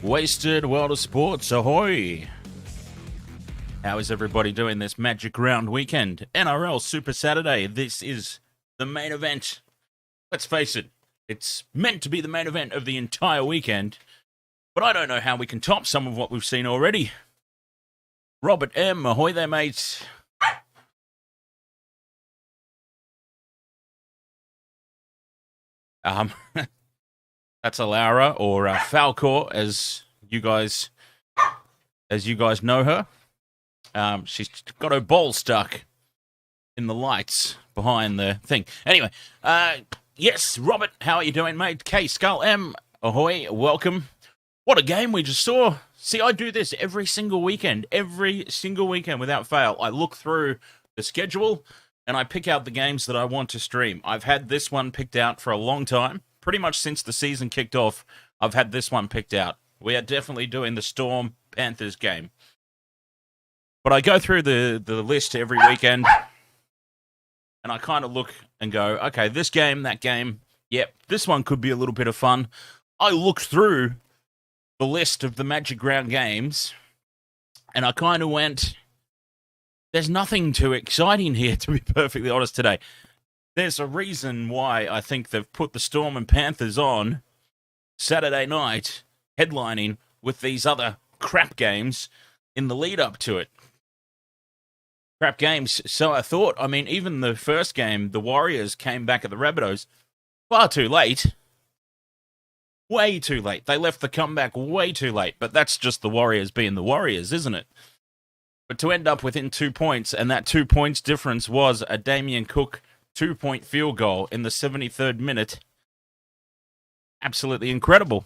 Wasted World of Sports, ahoy! How is everybody doing this Magic Round weekend? NRL Super Saturday, this is the main event. Let's face it, it's meant to be the main event of the entire weekend, but I don't know how we can top some of what we've seen already. Robert M, ahoy there, mate. That's Alara, or Falcor, as you guys know her. She's got her ball stuck in the lights behind the thing. Anyway, yes, Robert, how are you doing, mate? K Skull M, ahoy, welcome. What a game we just saw. See, I do this every single weekend without fail. I look through the schedule and I pick out the games that I want to stream. I've had this one picked out for a long time. Pretty much since the season kicked off, I've had this one picked out. We are definitely doing the Storm Panthers game. But I go through the list every weekend, and I kind of look and go, okay, this game, that game, yep, this one could be a little bit of fun. I looked through the list of the Magic Round games, and I kind of went, there's nothing too exciting here, to be perfectly honest, today. There's a reason why I think they've put the Storm and Panthers on Saturday night, headlining with these other crap games in the lead up to it. Crap games. So I thought, I mean, even the first game, the Warriors came back at the Rabbitohs far too late. Way too late. They left the comeback way too late. But that's just the Warriors being the Warriors, isn't it? But to end up within 2 points, and that 2 points difference was a Damien Cook 2-point field goal in the 73rd minute. Absolutely incredible.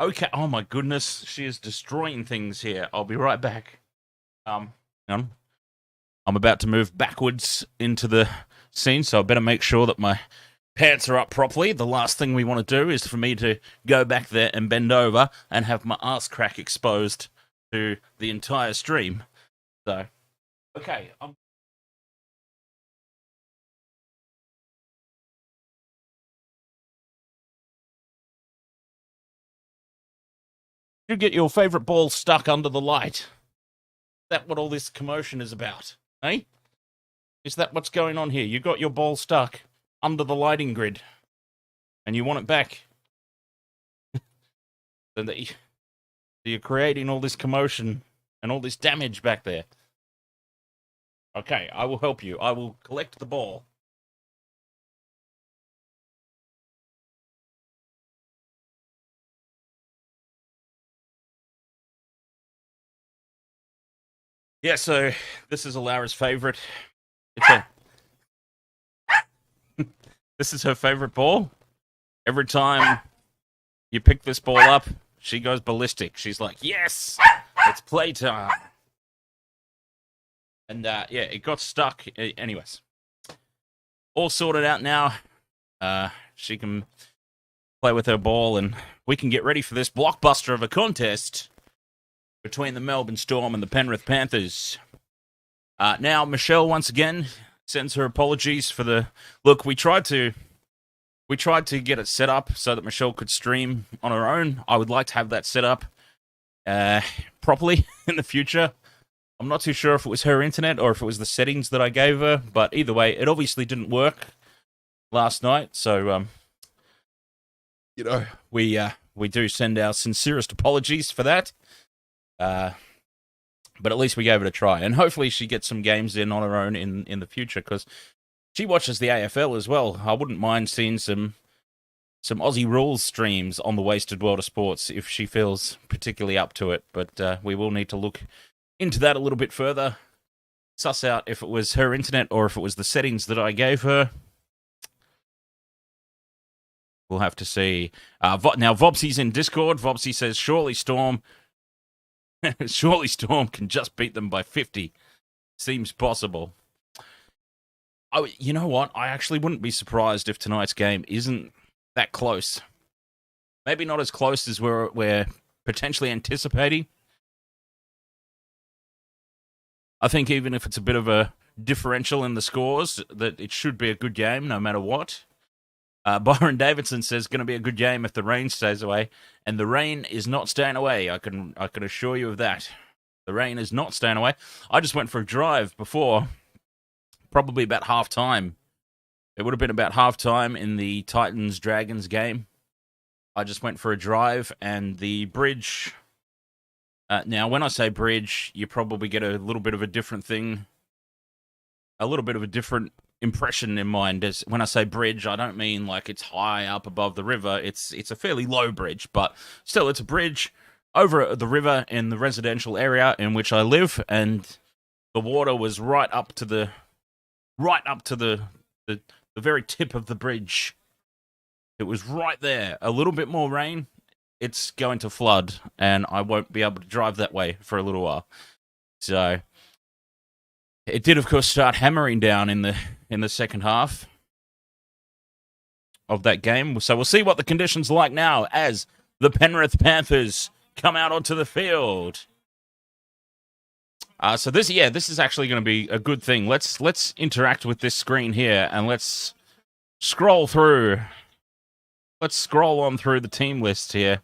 Okay, oh my goodness, she is destroying things here. I'll be right back. I'm about to move backwards into the scene, so I better make sure that my pants are up properly. The last thing we want to do is for me to go back there and bend over and have my ass crack exposed to the entire stream. So, okay, you get your favourite ball stuck under the light. Is that what all this commotion is about? Eh? Is that what's going on here? You got your ball stuck under the lighting grid and you want it back. So that you're creating all this commotion and all this damage back there. Okay, I will help you. I will collect the ball. Yeah, so this is Alara's favorite. This is her favorite ball. Every time you pick this ball up, she goes ballistic. She's like, yes, it's playtime. And yeah, it got stuck. Anyways, all sorted out now. She can play with her ball and we can get ready for this blockbuster of a contest between the Melbourne Storm and the Penrith Panthers. Now, Michelle, once again, sends her apologies for the... Look, we tried to get it set up so that Michelle could stream on her own. I would like to have that set up properly in the future. I'm not too sure if it was her internet or if it was the settings that I gave her, but either way, it obviously didn't work last night. So, we do send our sincerest apologies for that. But at least we gave it a try, and hopefully she gets some games in on her own in the future, because she watches the AFL as well. I wouldn't mind seeing some Aussie rules streams on the Wasted World of Sports if she feels particularly up to it, but we will need to look into that a little bit further, suss out if it was her internet or if it was the settings that I gave her. We'll have to see. Now, Vobsy's in Discord. Vobsy says, surely Storm can just beat them by 50. Seems possible. Oh, you know what? I actually wouldn't be surprised if tonight's game isn't that close. Maybe not as close as we're potentially anticipating. I think even if it's a bit of a differential in the scores, that it should be a good game no matter what. Byron Davidson says going to be a good game if the rain stays away, and the rain is not staying away. I can assure you of that. The rain is not staying away. I just went for a drive before, probably about half time. It would have been about half time in the Titans Dragons game. I just went for a drive, and the bridge. Now, when I say bridge, you probably get a little bit of a different thing, a little bit of a different impression in mind. As when I say bridge, I don't mean like it's high up above the river. It's a fairly low bridge, but still, it's a bridge over the river in the residential area in which I live, and the water was right up to the very tip of the bridge. It was right there. A little bit more rain, it's going to flood, and I won't be able to drive that way for a little while. So it did, of course, start hammering down in the second half of that game. So we'll see what the conditions are like now as the Penrith Panthers come out onto the field. So this is actually going to be a good thing. Let's interact with this screen here, and let's scroll through. Let's scroll on through the team list here.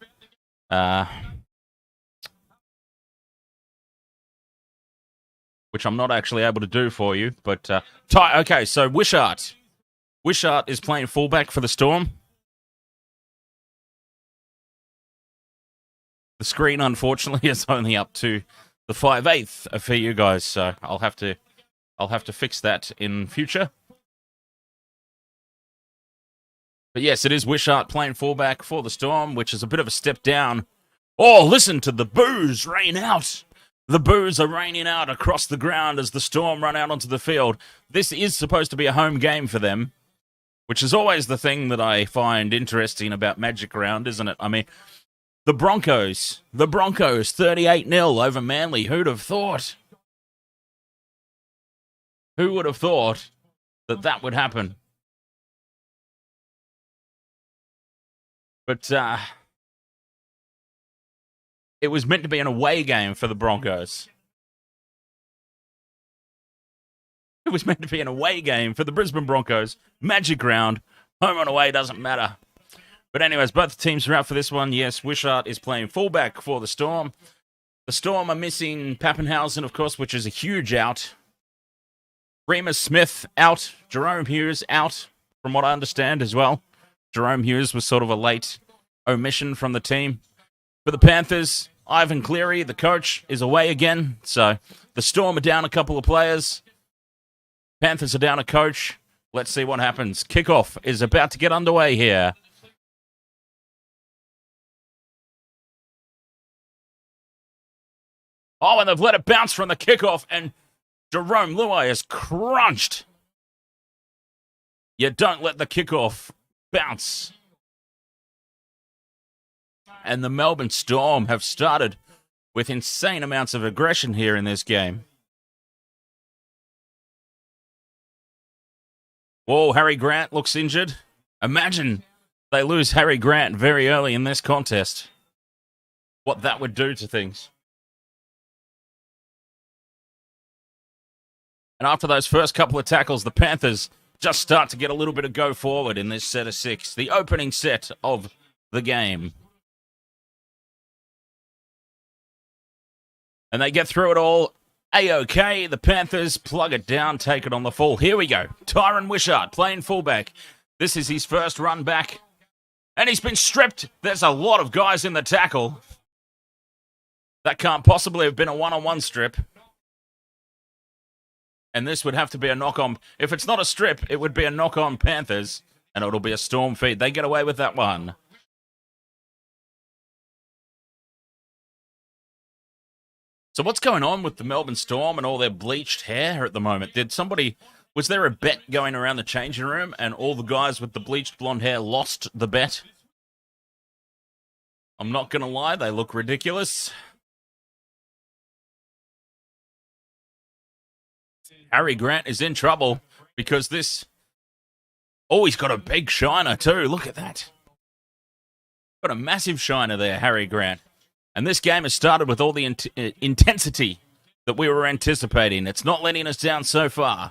Which I'm not actually able to do for you, but okay. So Wishart is playing fullback for the Storm. The screen, unfortunately, is only up to the 5/8 for you guys, so I'll have to fix that in future. But yes, it is Wishart playing fullback for the Storm, which is a bit of a step down. Oh, listen to the boos rain out. The boos are raining out across the ground as the Storm run out onto the field. This is supposed to be a home game for them, which is always the thing that I find interesting about Magic Round, isn't it? I mean, the Broncos 38-0 over Manly. Who'd have thought? Who would have thought that would happen? But it was meant to be an away game for the Broncos. It was meant to be an away game for the Brisbane Broncos. Magic Round. Home and away doesn't matter. But anyways, both teams are out for this one. Yes, Wishart is playing fullback for the Storm. The Storm are missing Papenhuyzen, of course, which is a huge out. Reimis Smith out. Jerome Hughes out, from what I understand as well. Jerome Hughes was sort of a late omission from the team. For the Panthers, Ivan Cleary, the coach, is away again. So the Storm are down a couple of players. Panthers are down a coach. Let's see what happens. Kickoff is about to get underway here. Oh, and they've let it bounce from the kickoff, and Jerome Luai is crunched. You don't let the kickoff bounce. And the Melbourne Storm have started with insane amounts of aggression here in this game. Whoa, Harry Grant looks injured. Imagine they lose Harry Grant very early in this contest. What that would do to things. And after those first couple of tackles, the Panthers just start to get a little bit of go forward in this set of 6. The opening set of the game. And they get through it all A-OK. The Panthers plug it down, take it on the full. Here we go. Tyron Wishart playing fullback. This is his first run back. And he's been stripped. There's a lot of guys in the tackle. That can't possibly have been a one-on-one strip. And this would have to be a knock-on. If it's not a strip, it would be a knock-on Panthers. And it'll be a Storm feed. They get away with that one. So what's going on with the Melbourne Storm and all their bleached hair at the moment? Was there a bet going around the changing room and all the guys with the bleached blonde hair lost the bet? I'm not going to lie, they look ridiculous. Harry Grant is in trouble because this... Oh, he's got a big shiner too. Look at that. Got a massive shiner there, Harry Grant. And this game has started with all the intensity that we were anticipating. It's not letting us down so far.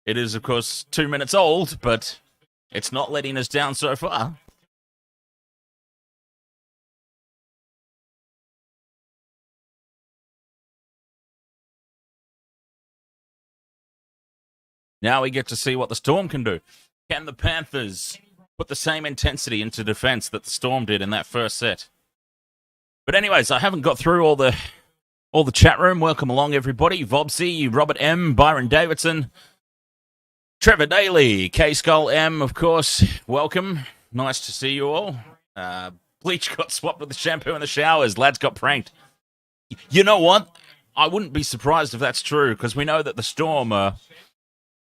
It is, of course, 2 minutes old, but It's not letting us down so far. Now we get to see what the Storm can do. Can the Panthers put the same intensity into defense that the Storm did in that first set? But anyways, I haven't got through all the chat room. Welcome along, everybody. Vobsy, Robert M, Byron Davidson, Trevor Daly, K Skull M, of course. Welcome. Nice to see you all. Bleach got swapped with the shampoo in the showers. Lads got pranked. You know what? I wouldn't be surprised if that's true, because we know that the Storm are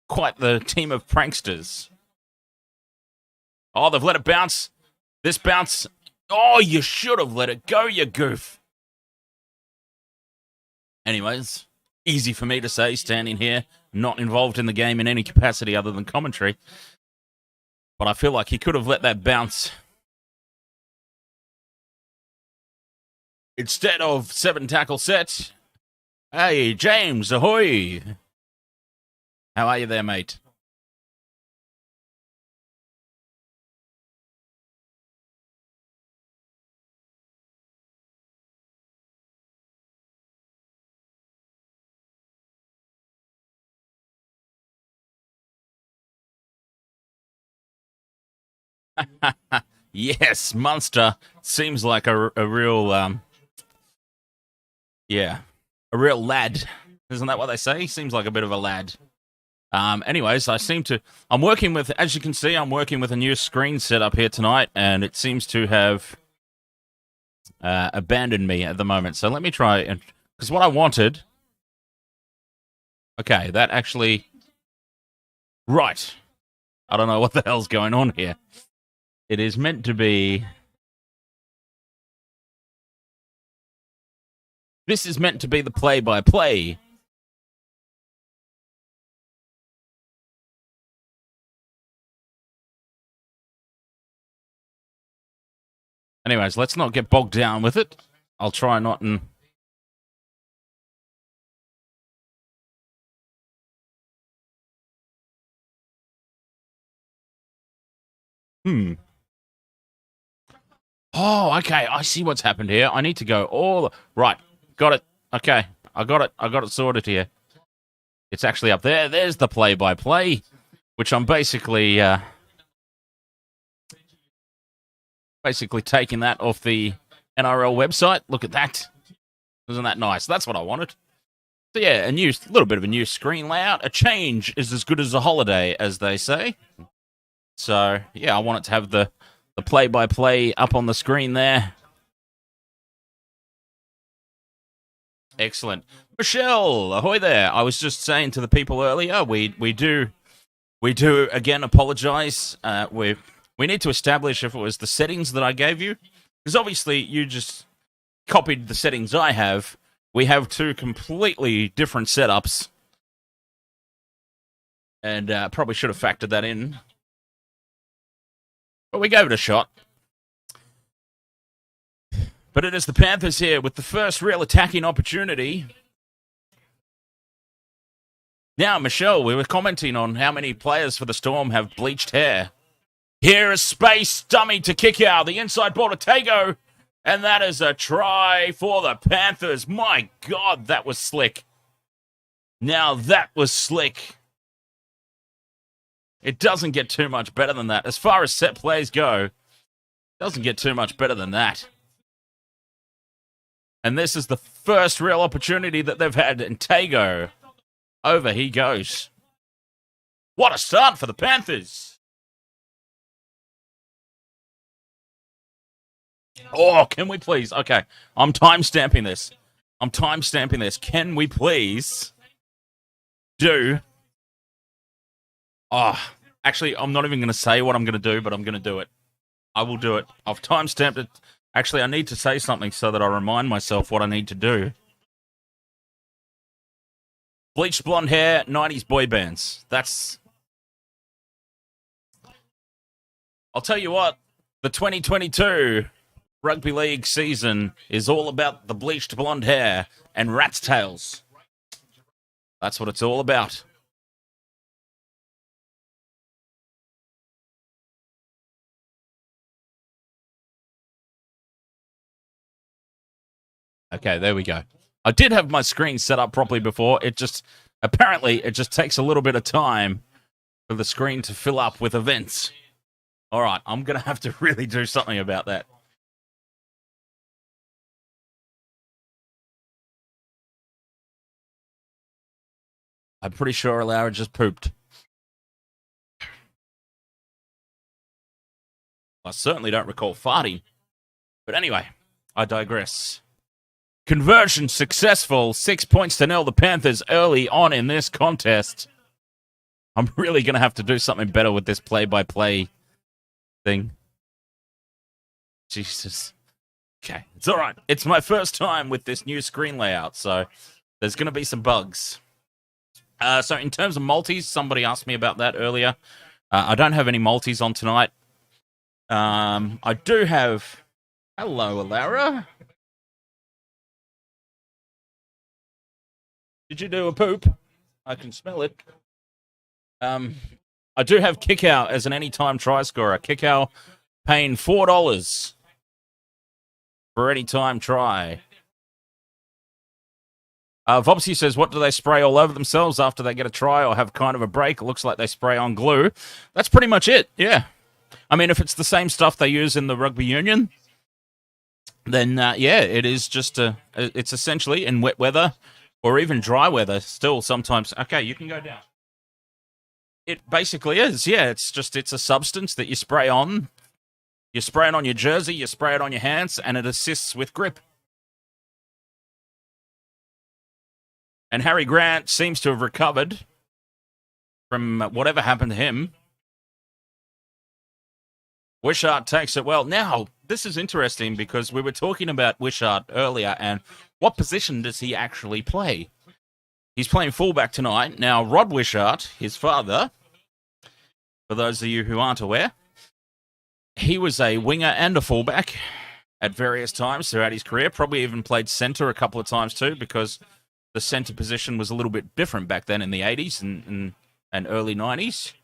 quite the team of pranksters. Oh, they've let it bounce. This bounce. Oh, you should have let it go, you goof. Anyways, easy for me to say, standing here, not involved in the game in any capacity other than commentary. But I feel like he could have let that bounce. Instead of 7 tackle set. Hey, James, ahoy. How are you there, mate? Yes, Monster seems like a real, a real lad. Isn't that what they say? Seems like a bit of a lad. Anyways, I'm working with, as you can see, I'm working with a new screen setup here tonight, and it seems to have abandoned me at the moment. So let me try, and because what I wanted, okay, that actually, right. I don't know what the hell's going on here. It is meant to be, this is meant to be the play-by-play. Anyways, let's not get bogged down with it. I'll try not and... Oh, okay. I see what's happened here. I need to go all... Right. Got it. Okay. I got it sorted here. It's actually up there. There's the play-by-play, which I'm basically taking that off the NRL website. Look at that. Isn't that nice? That's what I wanted. So yeah, a little bit of a new screen layout. A change is as good as a holiday, as they say. So yeah, I want it to have the play-by-play up on the screen there. Excellent. Michelle, ahoy there. I was just saying to the people earlier, we do again apologize. We need to establish if it was the settings that I gave you, because obviously you just copied the settings I have. We have 2 completely different setups, and probably should have factored that in. But we gave it a shot. But it is the Panthers here with the first real attacking opportunity. Now, Michelle, we were commenting on how many players for the Storm have bleached hair. Here is space, dummy to kick out. The inside ball to Tago. And that is a try for the Panthers. My God, that was slick. Now, that was slick. It doesn't get too much better than that. As far as set plays go, it doesn't get too much better than that. And this is the first real opportunity that they've had. And Tago, over he goes. What a start for the Panthers. Oh, can we please? Okay, I'm time-stamping this. Can we please do... Oh, actually, I'm not even going to say what I'm going to do, but I'm going to do it. I will do it. I've time-stamped it. Actually, I need to say something so that I remind myself what I need to do. Bleached blonde hair, 90s boy bands. That's... I'll tell you what, the 2022 rugby league season is all about the bleached blonde hair and rat's tails. That's what it's all about. Okay, there we go. I did have my screen set up properly before. Apparently, it just takes a little bit of time for the screen to fill up with events. All right, I'm going to have to really do something about that. I'm pretty sure Laura just pooped. I certainly don't recall farting. But anyway, I digress. Conversion successful. 6 points to nil. The Panthers early on in this contest. I'm really going to have to do something better with this play-by-play thing. Jesus. Okay, it's all right. It's my first time with this new screen layout, so there's going to be some bugs. So in terms of multis, somebody asked me about that earlier. I don't have any multis on tonight. I do have... Hello, Alara. Did you do a poop? I can smell it. I do have Kickout as an anytime try scorer. Kickout paying $4 for anytime try. Vobsy says, what do they spray all over themselves after they get a try or have kind of a break? It looks like they spray on glue. That's pretty much it, yeah. I mean, if it's the same stuff they use in the rugby union, then, yeah, it is just it's essentially in wet weather or even dry weather still sometimes. Okay, you can go down. It basically is, yeah. It's a substance that you spray on. You spray it on your jersey, you spray it on your hands, and it assists with grip. And Harry Grant seems to have recovered from whatever happened to him. Wishart takes it well. Now, this is interesting because we were talking about Wishart earlier, and what position does he actually play? He's playing fullback tonight. Now, Rod Wishart, his father, for those of you who aren't aware, he was a winger and a fullback at various times throughout his career. Probably even played centre a couple of times too, because the centre position was a little bit different back then in the 80s and early 90s.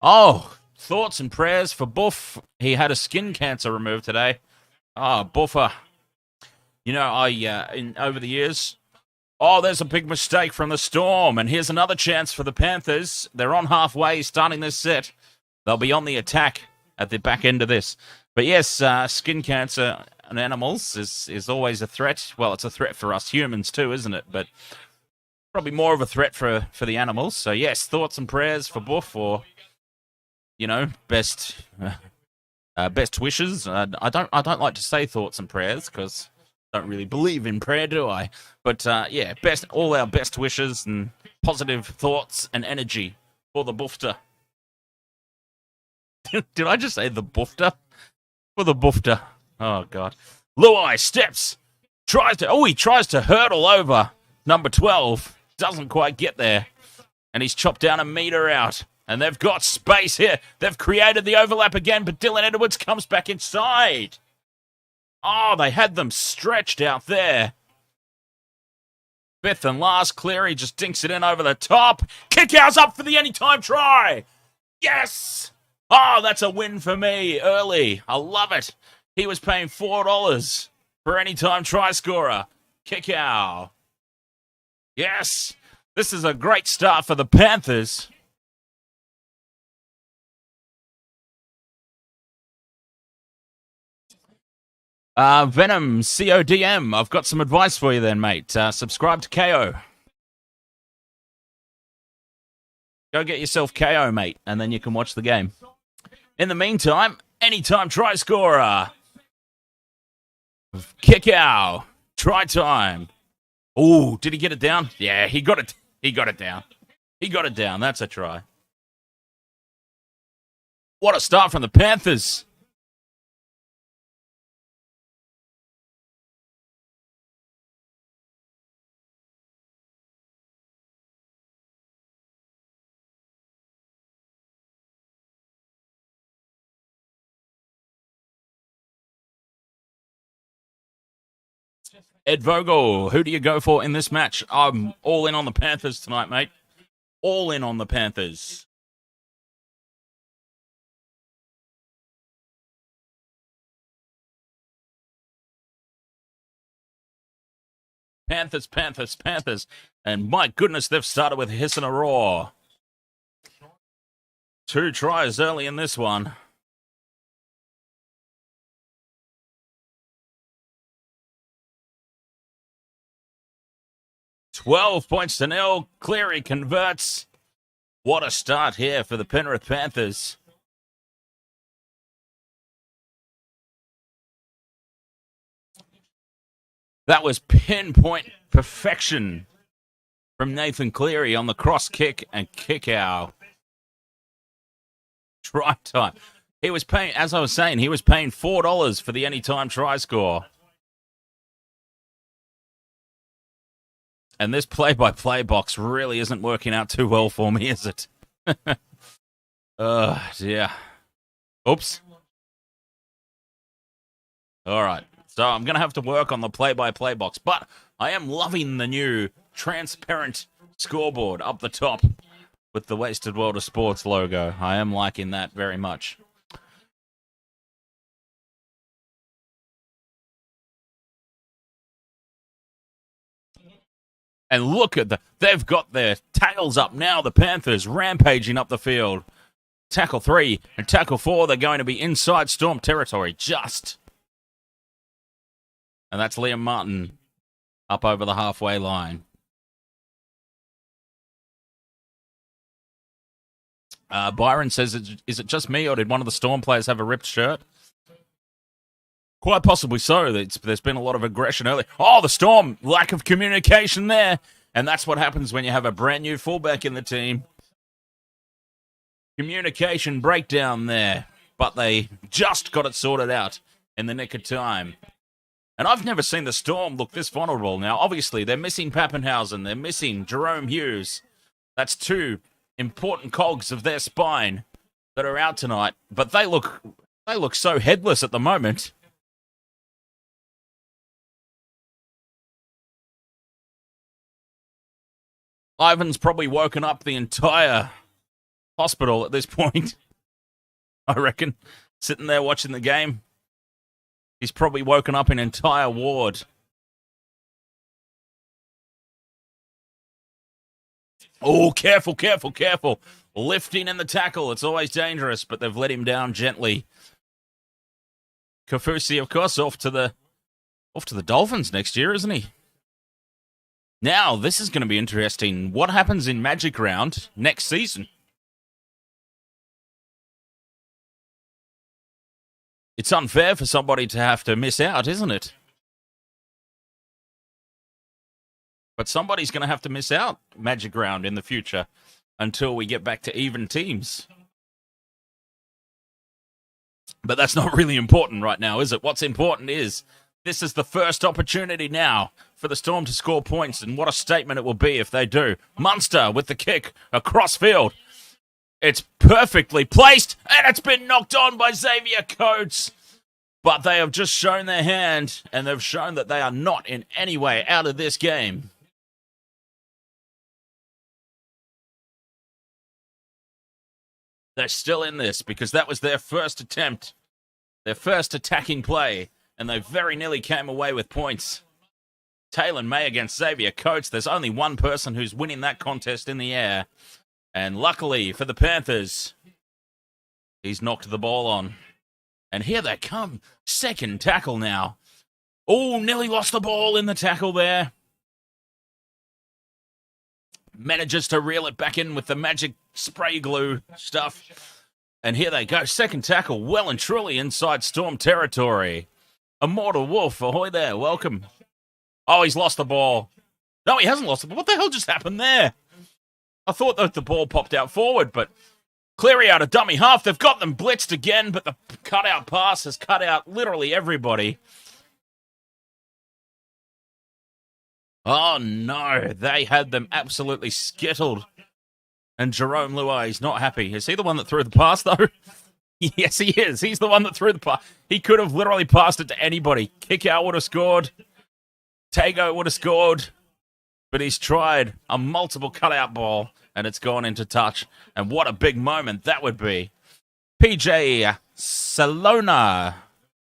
Oh, thoughts and prayers for Buff. He had a skin cancer removed today. Oh, Buffer. You know, over the years... Oh, there's a big mistake from the Storm, and here's another chance for the Panthers. They're on halfway, starting this set. They'll be on the attack at the back end of this. But yes, skin cancer in animals is always a threat. Well, it's a threat for us humans too, isn't it? But probably more of a threat for the animals. So yes, thoughts and prayers for Buff, or best wishes. I don't like to say thoughts and prayers because I don't really believe in prayer, do I? But yeah, all our best wishes and positive thoughts and energy for the Buffter. Did I just say the Buffter? For the Buffter. Oh, God. Luai steps. He tries to hurdle over number 12. Doesn't quite get there. And he's chopped down a metre out. And they've got space here. They've created the overlap again, but Dylan Edwards comes back inside. Oh, they had them stretched out there. Fifth and last, Cleary just dinks it in over the top. Kickout's up for the anytime try. Yes! Oh, that's a win for me early. I love it. He was paying $4 for anytime try scorer. Kickout. Yes! This is a great start for the Panthers. Venom, CODM, I've got some advice for you then, mate. Subscribe to KO. Go get yourself KO, mate, and then you can watch the game. In the meantime, anytime try scorer. Kick out. Try time. Oh, did he get it down? Yeah, he got it. He got it down. He got it down. That's a try. What a start from the Panthers. Ed Vogel, who do you go for in this match? I'm all in on the Panthers tonight, mate. All in on the Panthers. Panthers. And my goodness, they've started with a hiss and a roar. 2 tries early in this one. $12-0. Cleary converts. What a start here for the Penrith Panthers. That was pinpoint perfection from Nathan Cleary on the cross kick and kick out. Try time. He was paying, as I was saying, he was paying $4 for the anytime try score. And this play-by-play box really isn't working out too well for me, is it? Oh, dear. Oops. All right. So I'm going to have to work on the play-by-play box. But I am loving the new transparent scoreboard up the top with the Wasted World of Sports logo. I am liking that very much. And look at they've got their tackles up now, the Panthers rampaging up the field. Tackle 3 and tackle 4, they're going to be inside Storm territory, just. And that's Liam Martin up over the halfway line. Byron says, is it just me or did one of the Storm players have a ripped shirt? Quite possibly so. There's been a lot of aggression early. Oh, the Storm, lack of communication there. And that's what happens when you have a brand new fullback in the team. Communication breakdown there. But they just got it sorted out in the nick of time. And I've never seen the Storm look this vulnerable. Now, obviously, they're missing Papenhuyzen. They're missing Jerome Hughes. That's 2 important cogs of their spine that are out tonight. But they look so headless at the moment. Ivan's probably woken up the entire hospital at this point. I reckon. Sitting there watching the game. He's probably woken up an entire ward. Oh, careful. Lifting in the tackle. It's always dangerous, but they've let him down gently. Kafusi, of course, off to the Dolphins next year, isn't he? Now, this is going to be interesting. What happens in Magic Round next season? It's unfair for somebody to have to miss out, isn't it? But somebody's going to have to miss out Magic Round in the future until we get back to even teams. But that's not really important right now, is it? What's important is this is the first opportunity now for the Storm to score points, and what a statement it will be if they do. Munster with the kick across field. It's perfectly placed, and it's been knocked on by Xavier Coates. But they have just shown their hand, and they've shown that they are not in any way out of this game. They're still in this because that was their first attempt, their first attacking play, and they very nearly came away with points. Taylor May against Xavier Coates. There's only one person who's winning that contest in the air. And luckily for the Panthers, he's knocked the ball on. And here they come. Second tackle now. Oh, nearly lost the ball in the tackle there. Manages to reel it back in with the magic spray glue stuff. And here they go. Second tackle well and truly inside Storm territory. Immortal Wolf, ahoy there. Welcome. Oh, he's lost the ball. No, he hasn't lost the ball. What the hell just happened there? I thought that the ball popped out forward, but Cleary out of dummy half. They've got them blitzed again, but the cutout pass has cut out literally everybody. Oh, no. They had them absolutely skittled. And Jerome Luai is not happy. Is he the one that threw the pass, though? Yes, he is. He's the one that threw the pass. He could have literally passed it to anybody. Kick-out would have scored. Tago would have scored, but he's tried a multiple cutout ball, and it's gone into touch. And what a big moment that would be. PJ Salona.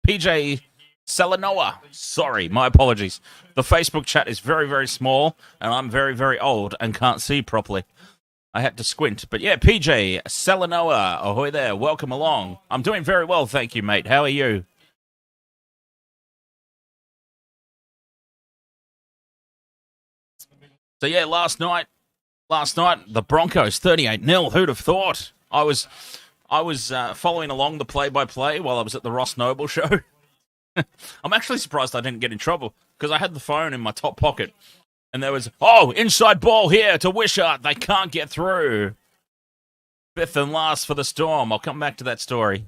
PJ Selanoa. Sorry, my apologies. The Facebook chat is very, very small, and I'm very, very old and can't see properly. I had to squint. But yeah, PJ, Selanoa, ahoy there. Welcome along. I'm doing very well, thank you, mate. How are you? So yeah, last night, the Broncos 38-0. Who'd have thought? I was following along the play-by-play while I was at the Ross Noble show. I'm actually surprised I didn't get in trouble because I had the phone in my top pocket and there was, inside ball here to Wishart. They can't get through. Fifth and last for the Storm. I'll come back to that story.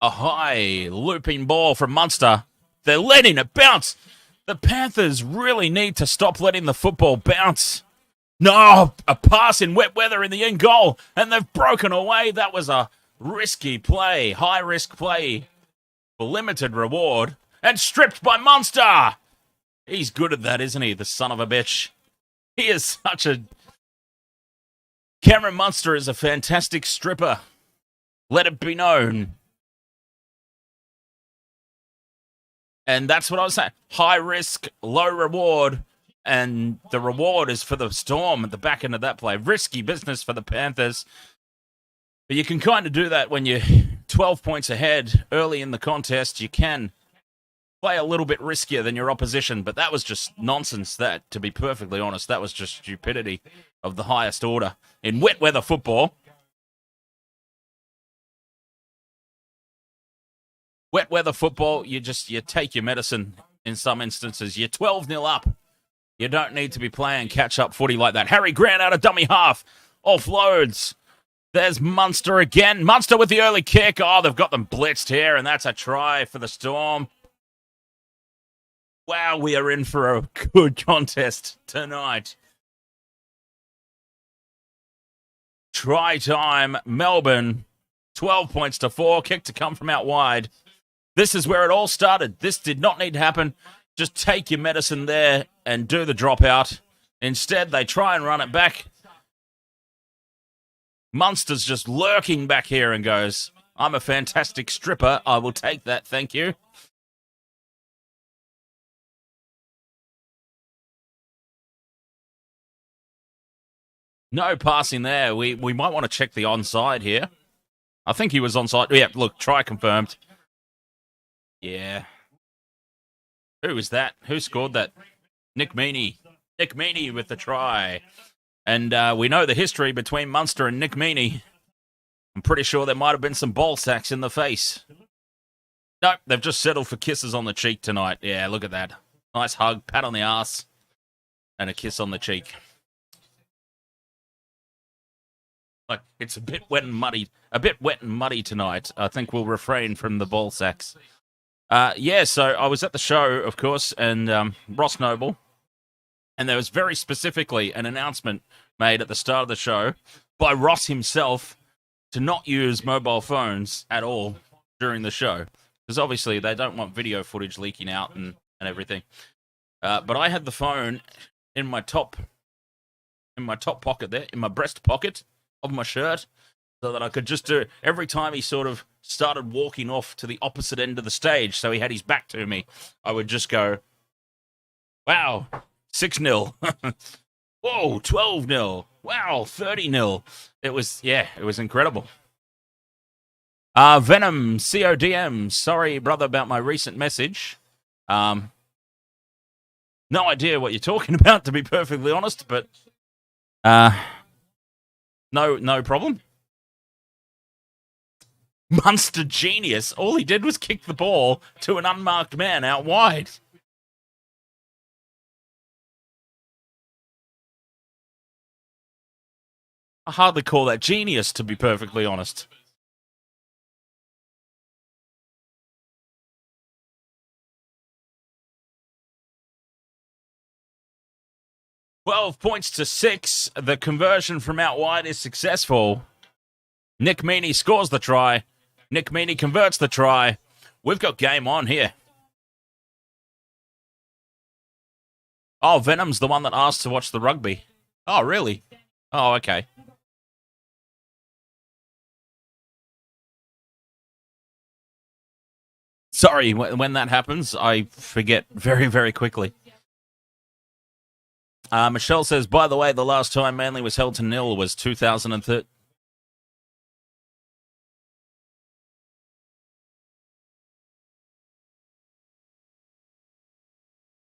A high looping ball from Munster. They're letting it bounce. The Panthers really need to stop letting the football bounce. No, a pass in wet weather in the end goal, and they've broken away. That was a risky play, high-risk play for limited reward, and stripped by Munster. He's good at that, isn't he, the son of a bitch? He is such a... Cameron Munster is a fantastic stripper. Let it be known. And that's what I was saying. High risk, low reward. And the reward is for the Storm at the back end of that play. Risky business for the Panthers. But you can kind of do that when you're 12 points ahead early in the contest. You can play a little bit riskier than your opposition. But that was just nonsense, that, to be perfectly honest. That was just stupidity of the highest order. In wet weather football, you take your medicine in some instances. You're 12-0 up. You don't need to be playing catch-up footy like that. Harry Grant out of dummy half. Offloads. There's Munster again. Munster with the early kick. Oh, they've got them blitzed here, and that's a try for the Storm. Wow, we are in for a good contest tonight. Try time. Melbourne. 12 points to 4. Kick to come from out wide. This is where it all started. This did not need to happen. Just take your medicine there and do the dropout. Instead, they try and run it back. Munster's just lurking back here and goes, I'm a fantastic stripper. I will take that, thank you. No passing there. We might want to check the onside here. I think he was onside. Yeah, look, try confirmed. Yeah. Who was that? Who scored that? Nick Meaney. Nick Meaney with the try. And we know the history between Munster and Nick Meaney. I'm pretty sure there might have been some ball sacks in the face. Nope, they've just settled for kisses on the cheek tonight. Yeah, look at that. Nice hug, pat on the ass, and a kiss on the cheek. Like, it's a bit wet and muddy tonight. I think we'll refrain from the ball sacks. So I was at the show, of course, and Ross Noble, and there was very specifically an announcement made at the start of the show by Ross himself to not use mobile phones at all during the show, because obviously they don't want video footage leaking out and everything. But I had the phone in my top pocket there, in my breast pocket of my shirt, so that I could just do every time he sort of started walking off to the opposite end of the stage, so he had his back to me, I would just go, wow, 6-0. Whoa, 12-0. Wow, 30-0. It was incredible. Venom, CODM, sorry, brother, about my recent message. No idea what you're talking about, to be perfectly honest, but no problem. Munster genius. All he did was kick the ball to an unmarked man out wide. I hardly call that genius, to be perfectly honest. $12 points to 6. The conversion from out wide is successful. Nick Meaney scores the try. Nick Meaney converts the try. We've got game on here. Oh, Venom's the one that asked to watch the rugby. Oh, really? Oh, okay. Sorry, when that happens, I forget very, very quickly. Michelle says, by the way, the last time Manly was held to nil was 2013.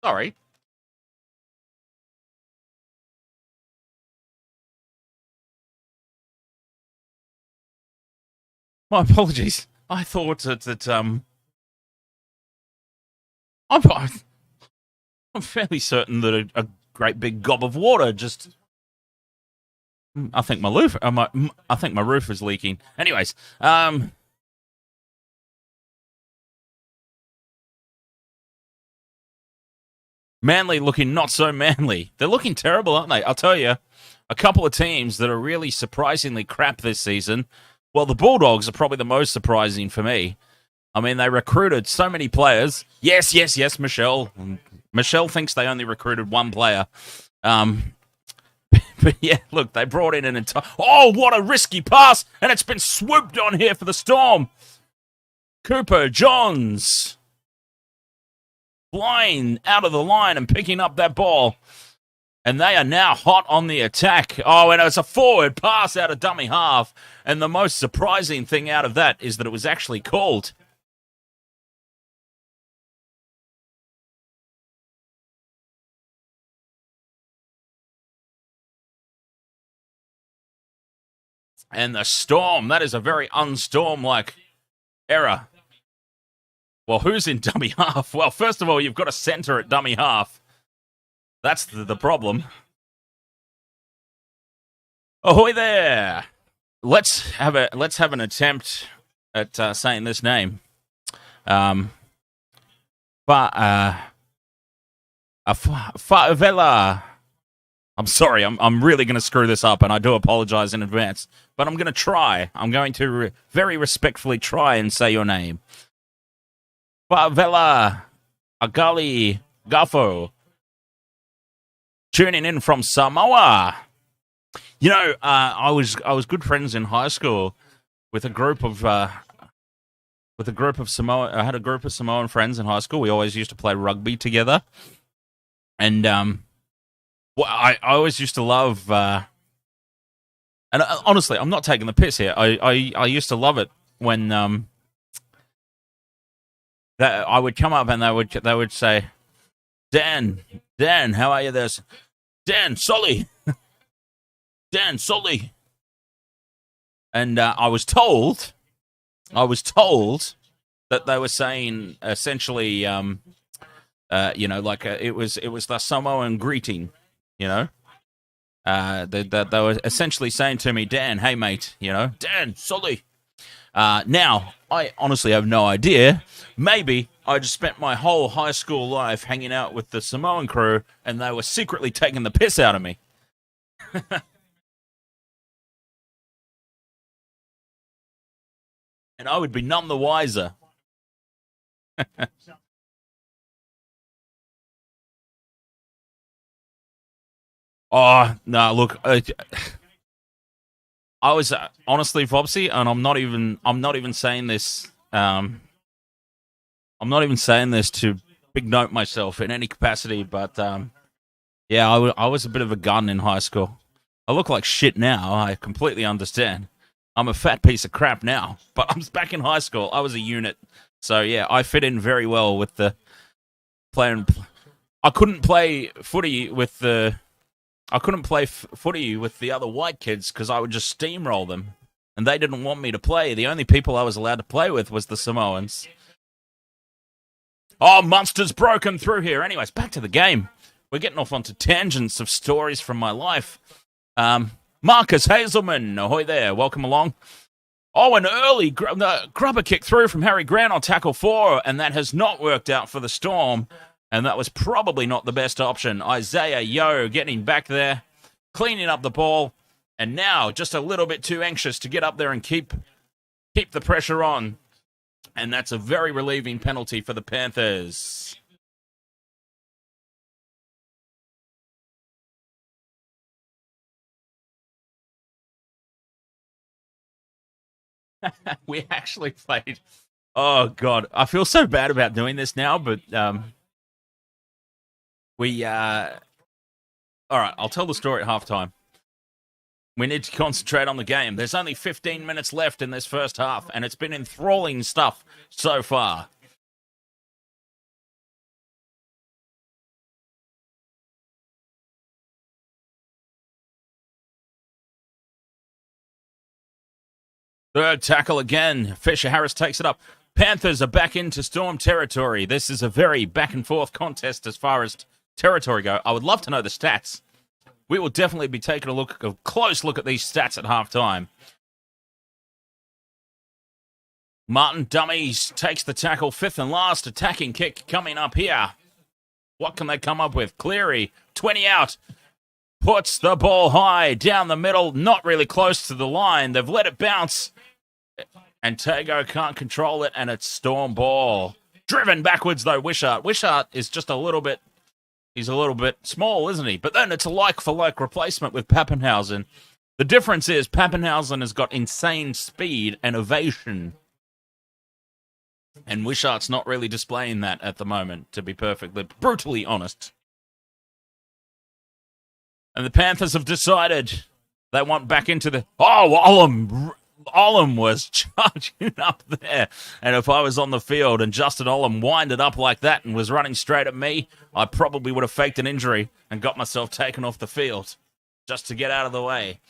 Sorry. My apologies. I thought that I'm fairly certain that a great big gob of water just. I think my roof is leaking. Anyways, Manly looking not so manly. They're looking terrible, aren't they? I'll tell you, a couple of teams that are really surprisingly crap this season. Well, the Bulldogs are probably the most surprising for me. I mean, they recruited so many players. Yes, Michelle. Michelle thinks they only recruited one player. But yeah, look, they brought in an entire... Oh, what a risky pass! And it's been swooped on here for the Storm. Cooper Johns flying out of the line and picking up that ball. And they are now hot on the attack. Oh, and it's a forward pass out of dummy half. And the most surprising thing out of that is that it was actually called. And the Storm, that is a very unstorm-like error. Well, who's in dummy half? Well, first of all, you've got a centre at dummy half. That's the problem. Ahoy there! Let's have an attempt at saying this name. Favela. I'm sorry, I'm really going to screw this up, and I do apologize in advance. But I'm going to try. I'm going to very respectfully try and say your name. Favela Agali Gafo. Tuning in from Samoa. You know, I was good friends in high school with a group of Samoan. I had a group of Samoan friends in high school. We always used to play rugby together, and well, I always used to love. And honestly, I'm not taking the piss here. I used to love it when that I would come up and they would say, Dan, how are you there? Dan, Solly. Dan, Solly. And I was told that they were saying essentially, it was the Samoan greeting, you know. They were essentially saying to me, Dan, hey mate, you know, Dan, Solly. Now, I honestly have no idea. Maybe I just spent my whole high school life hanging out with the Samoan crew, and they were secretly taking the piss out of me. And I would be none the wiser. Oh, no, look, I was honestly, Vopsy, and I'm not even saying this. I'm not even saying this to big note myself in any capacity, but yeah, I was a bit of a gun in high school. I look like shit now. I completely understand. I'm a fat piece of crap now, but I'm back in high school. I was a unit, so yeah, I fit in very well with the playing. I couldn't play footy with the. I couldn't play footy with the other white kids because I would just steamroll them, and they didn't want me to play. The only people I was allowed to play with was the Samoans. Oh, Munster's broken through here. Anyways, back to the game. We're getting off onto tangents of stories from my life. Marcus Hazelman, ahoy there. Welcome along. Oh, an early grubber kick through from Harry Grant on tackle 4, and that has not worked out for the Storm. And that was probably not the best option. Isaiah Yeo getting back there, cleaning up the ball, and now just a little bit too anxious to get up there and keep the pressure on. And that's a very relieving penalty for the Panthers. We actually played Oh, God. I feel so bad about doing this now, but we... All right, I'll tell the story at halftime. We need to concentrate on the game. There's only 15 minutes left in this first half, and it's been enthralling stuff so far. Third tackle again. Fisher-Harris takes it up. Panthers are back into Storm territory. This is a very back-and-forth contest as far as territory go. I would love to know the stats. We will definitely be taking a close look at these stats at halftime. Martin Dummies takes the tackle, fifth and last attacking kick coming up here. What can they come up with? Cleary, 20 out, puts the ball high down the middle, not really close to the line. They've let it bounce, and Tago can't control it, and it's Storm ball. Driven backwards, though, Wishart. Wishart is just a little bit... He's a little bit small, isn't he? But then it's a like-for-like replacement with Papenhuyzen. The difference is Papenhuyzen has got insane speed and evasion. And Wishart's not really displaying that at the moment, to be perfectly, brutally honest. And the Panthers have decided they want back into the... Oh, Olam was charging up there. And if I was on the field and Justin Olam winded up like that and was running straight at me, I probably would have faked an injury and got myself taken off the field just to get out of the way.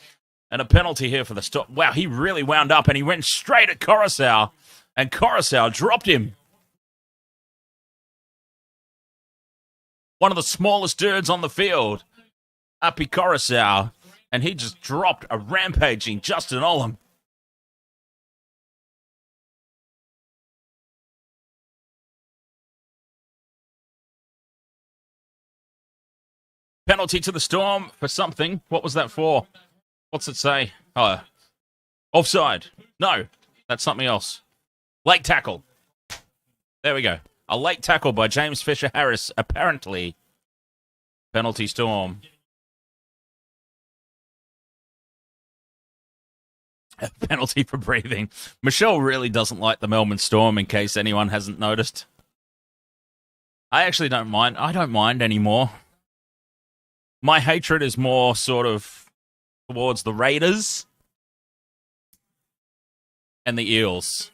And a penalty here for the stop. Wow, he really wound up and he went straight at Coruscant. And Coruscant dropped him. One of the smallest dudes on the field. Uppy Coruscant. And he just dropped a rampaging Justin Olam. Penalty to the Storm for something. What was that for? What's it say? Oh, offside. No, that's something else. Late tackle. There we go. A late tackle by James Fisher-Harris, apparently. Penalty Storm. A penalty for breathing. Michelle really doesn't like the Melbourne Storm, in case anyone hasn't noticed. I actually don't mind. I don't mind anymore. My hatred is more sort of towards the Raiders and the Eels.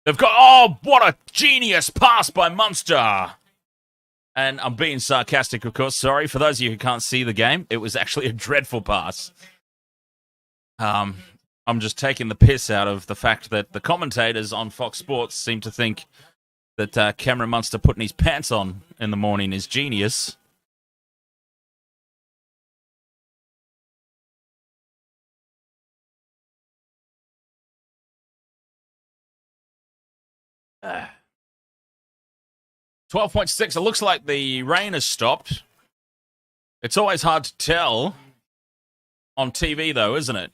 They've got, oh, what a genius pass by Munster. And I'm being sarcastic, of course. Sorry, for those of you who can't see the game, it was actually a dreadful pass. I'm just taking the piss out of the fact that the commentators on Fox Sports seem to think that Cameron Munster putting his pants on in the morning is genius. 12.6. It looks like the rain has stopped. It's always hard to tell on TV, though, isn't it?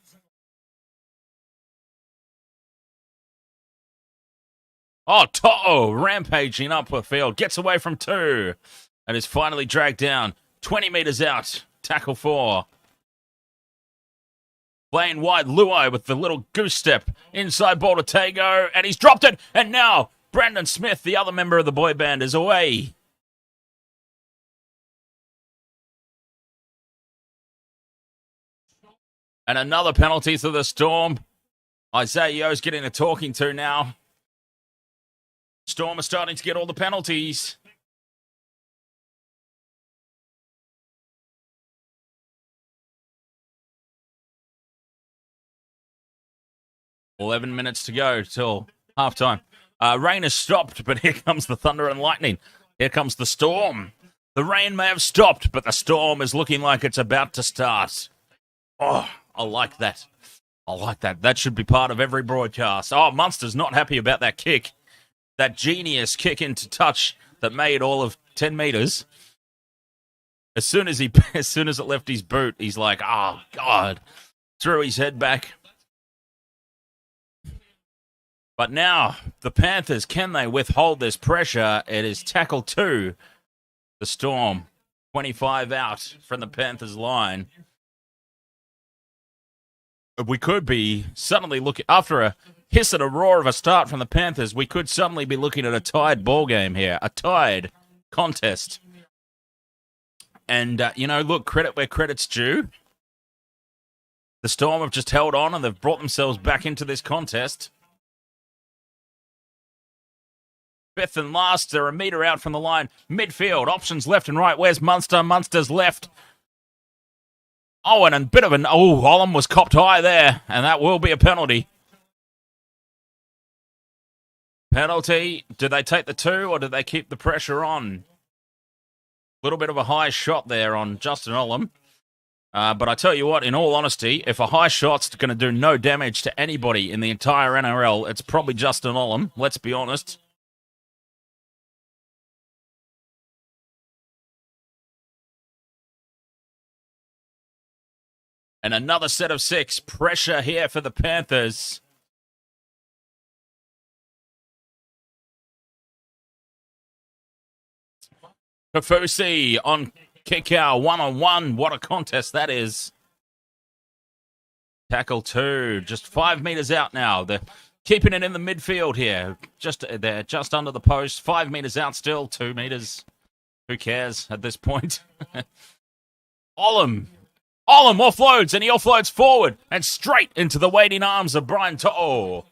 Oh, To'o rampaging up the field. Gets away from two. And is finally dragged down. 20 metres out. Tackle 4. Playing wide, Luai with the little goose step. Inside ball to Tago. And he's dropped it. And now Brandon Smith, the other member of the boy band, is away. And another penalty to the Storm. Isaiah Yeo's getting a talking to now. Storm are starting to get all the penalties. "11 minutes to go till halftime. Rain has stopped, but here comes the thunder and lightning. Here comes the storm. The rain may have stopped, but the storm is looking like it's about to start. Oh, I like that. I like that. That should be part of every broadcast. Oh, Munster's not happy about that kick. That genius kick into touch that made all of 10 metres. As soon as it left his boot, he's like, oh, God. Threw his head back. But now, the Panthers, can they withhold this pressure? It is tackle 2. The Storm, 25 out from the Panthers line. We could be suddenly looking after a hiss and a roar of a start from the Panthers, we could suddenly be looking at a tied ball game here, a tied contest. And, look, credit where credit's due. The Storm have just held on and they've brought themselves back into this contest. Fifth and last, they're a metre out from the line. Midfield, options left and right. Where's Munster? Munster's left. Oh, and a bit of Olam was copped high there, and that will be a penalty. Penalty. Do they take the 2 or do they keep the pressure on? A little bit of a high shot there on Justin Olam. But I tell you what, in all honesty, if a high shot's going to do no damage to anybody in the entire NRL, it's probably Justin Olam. Let's be honest. And another set of 6. Pressure here for the Panthers. Kafusi on kick out, 1-on-1. What a contest that is. Tackle 2. Just 5 metres out now. They're keeping it in the midfield here. They're just under the post. 5 metres out still. 2 metres. Who cares at this point? Olam offloads, and he offloads forward and straight into the waiting arms of Brian To'o.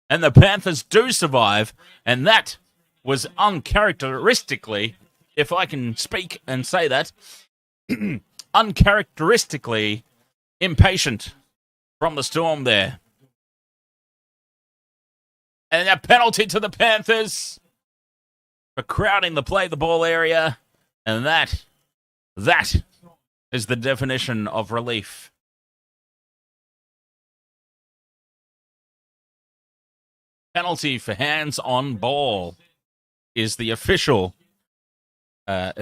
And the Panthers do survive, and that was uncharacteristically, if I can speak and say that, uncharacteristically impatient from the Storm there. And a penalty to the Panthers for crowding the play the ball area, and that is the definition of relief. Penalty for hands on ball is the official. Yeah.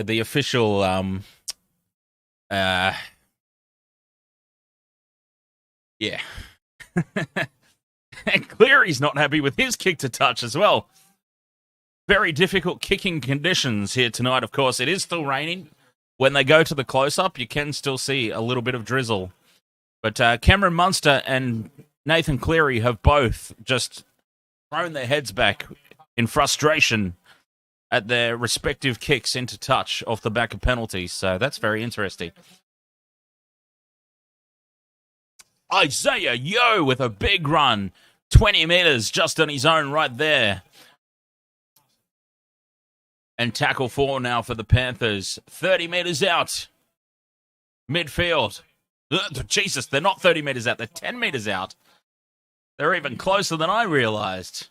And Cleary's not happy with his kick to touch as well. Very difficult kicking conditions here tonight, of course. It is still raining. When they go to the close-up, you can still see a little bit of drizzle. But Cameron Munster and Nathan Cleary have both just thrown their heads back in frustration at their respective kicks into touch off the back of penalties. So that's very interesting. Isaiah Yeo with a big run. 20 metres just on his own right there. And tackle 4 now for the Panthers. 30 metres out. Midfield. Jesus, they're not 30 metres out. They're 10 metres out. They're even closer than I realised.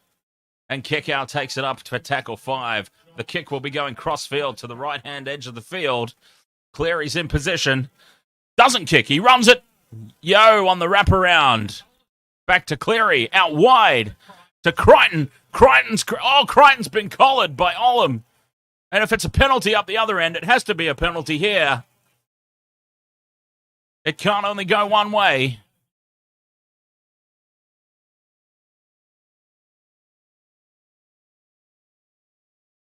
And Kekau takes it up for tackle 5. The kick will be going cross-field to the right-hand edge of the field. Cleary's in position. Doesn't kick. He runs it. Yo on the wraparound. Back to Cleary. Out wide to Crichton. Crichton's been collared by Olam. And if it's a penalty up the other end, it has to be a penalty here. It can't only go one way.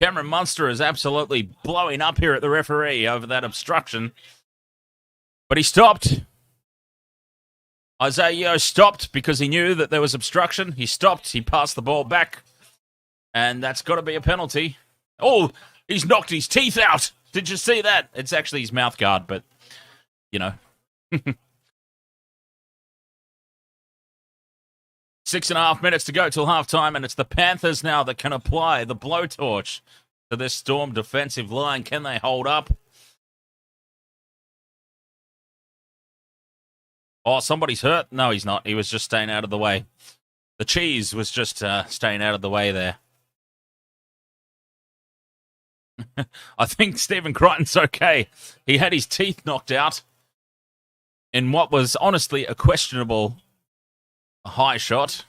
Cameron Munster is absolutely blowing up here at the referee over that obstruction. But he stopped. Isaiah Yeo stopped because he knew that there was obstruction. He stopped. He passed the ball back. And that's got to be a penalty. Oh, he's knocked his teeth out. Did you see that? It's actually his mouth guard, but, you know. 6.5 minutes to go till halftime, and it's the Panthers now that can apply the blowtorch to this Storm defensive line. Can they hold up? Oh, somebody's hurt. No, he's not. He was just staying out of the way. The cheese was just staying out of the way there. I think Stephen Crichton's okay. He had his teeth knocked out in what was honestly a questionable high shot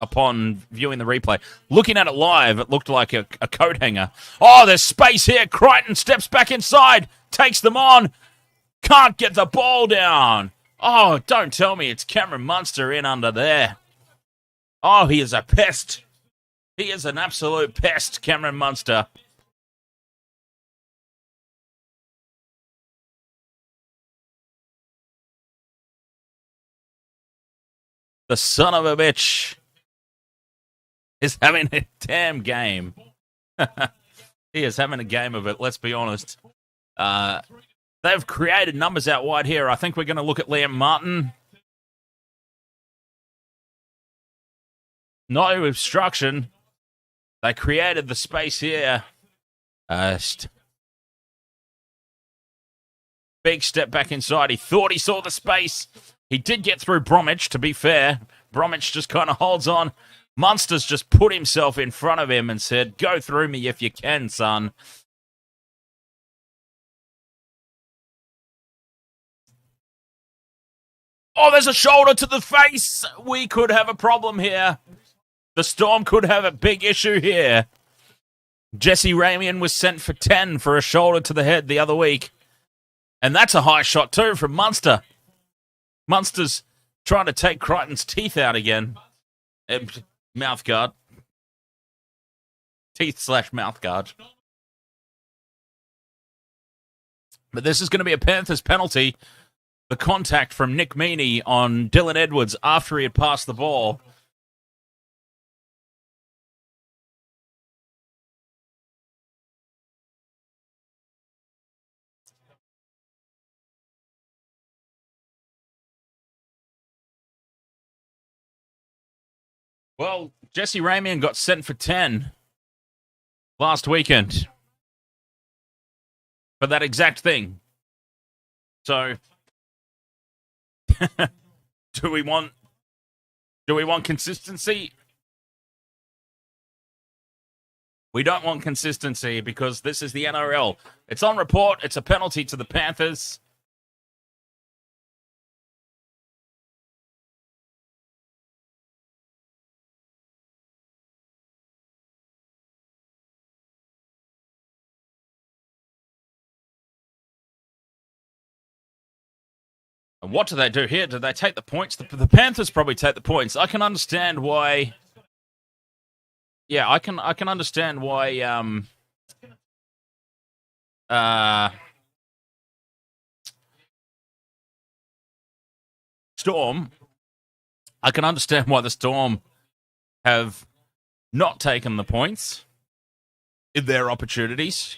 upon viewing the replay. Looking at it live, it looked like a coat hanger. Oh, there's space here. Crichton steps back inside, takes them on. Can't get the ball down. Oh, don't tell me it's Cameron Munster in under there. Oh, he is a pest. He is an absolute pest, Cameron Munster. The son of a bitch is having a damn game. He is having a game of it, let's be honest. They've created numbers out wide here. I think we're going to look at Liam Martin. No obstruction. They created the space here. Big step back inside. He thought he saw the space. He did get through Bromwich, to be fair. Bromwich just kind of holds on. Munster's just put himself in front of him and said, go through me if you can, son. Oh, there's a shoulder to the face. We could have a problem here. The Storm could have a big issue here. Jesse Ramian was sent for 10 for a shoulder to the head the other week. And that's a high shot too from Munster. Munster's trying to take Crichton's teeth out again. Mouth guard. Teeth/mouth guard. But this is going to be a Panthers penalty. The contact from Nick Meaney on Dylan Edwards after he had passed the ball. Well, Jesse Ramian got sent for 10 last weekend for that exact thing. So, do we want consistency? We don't want consistency because this is the NRL. It's on report. It's a penalty to the Panthers. And what do they do here? Do they take the points? The Panthers probably take the points. I can understand why. Yeah, I can understand why. Storm. I can understand why the Storm have not taken the points in their opportunities.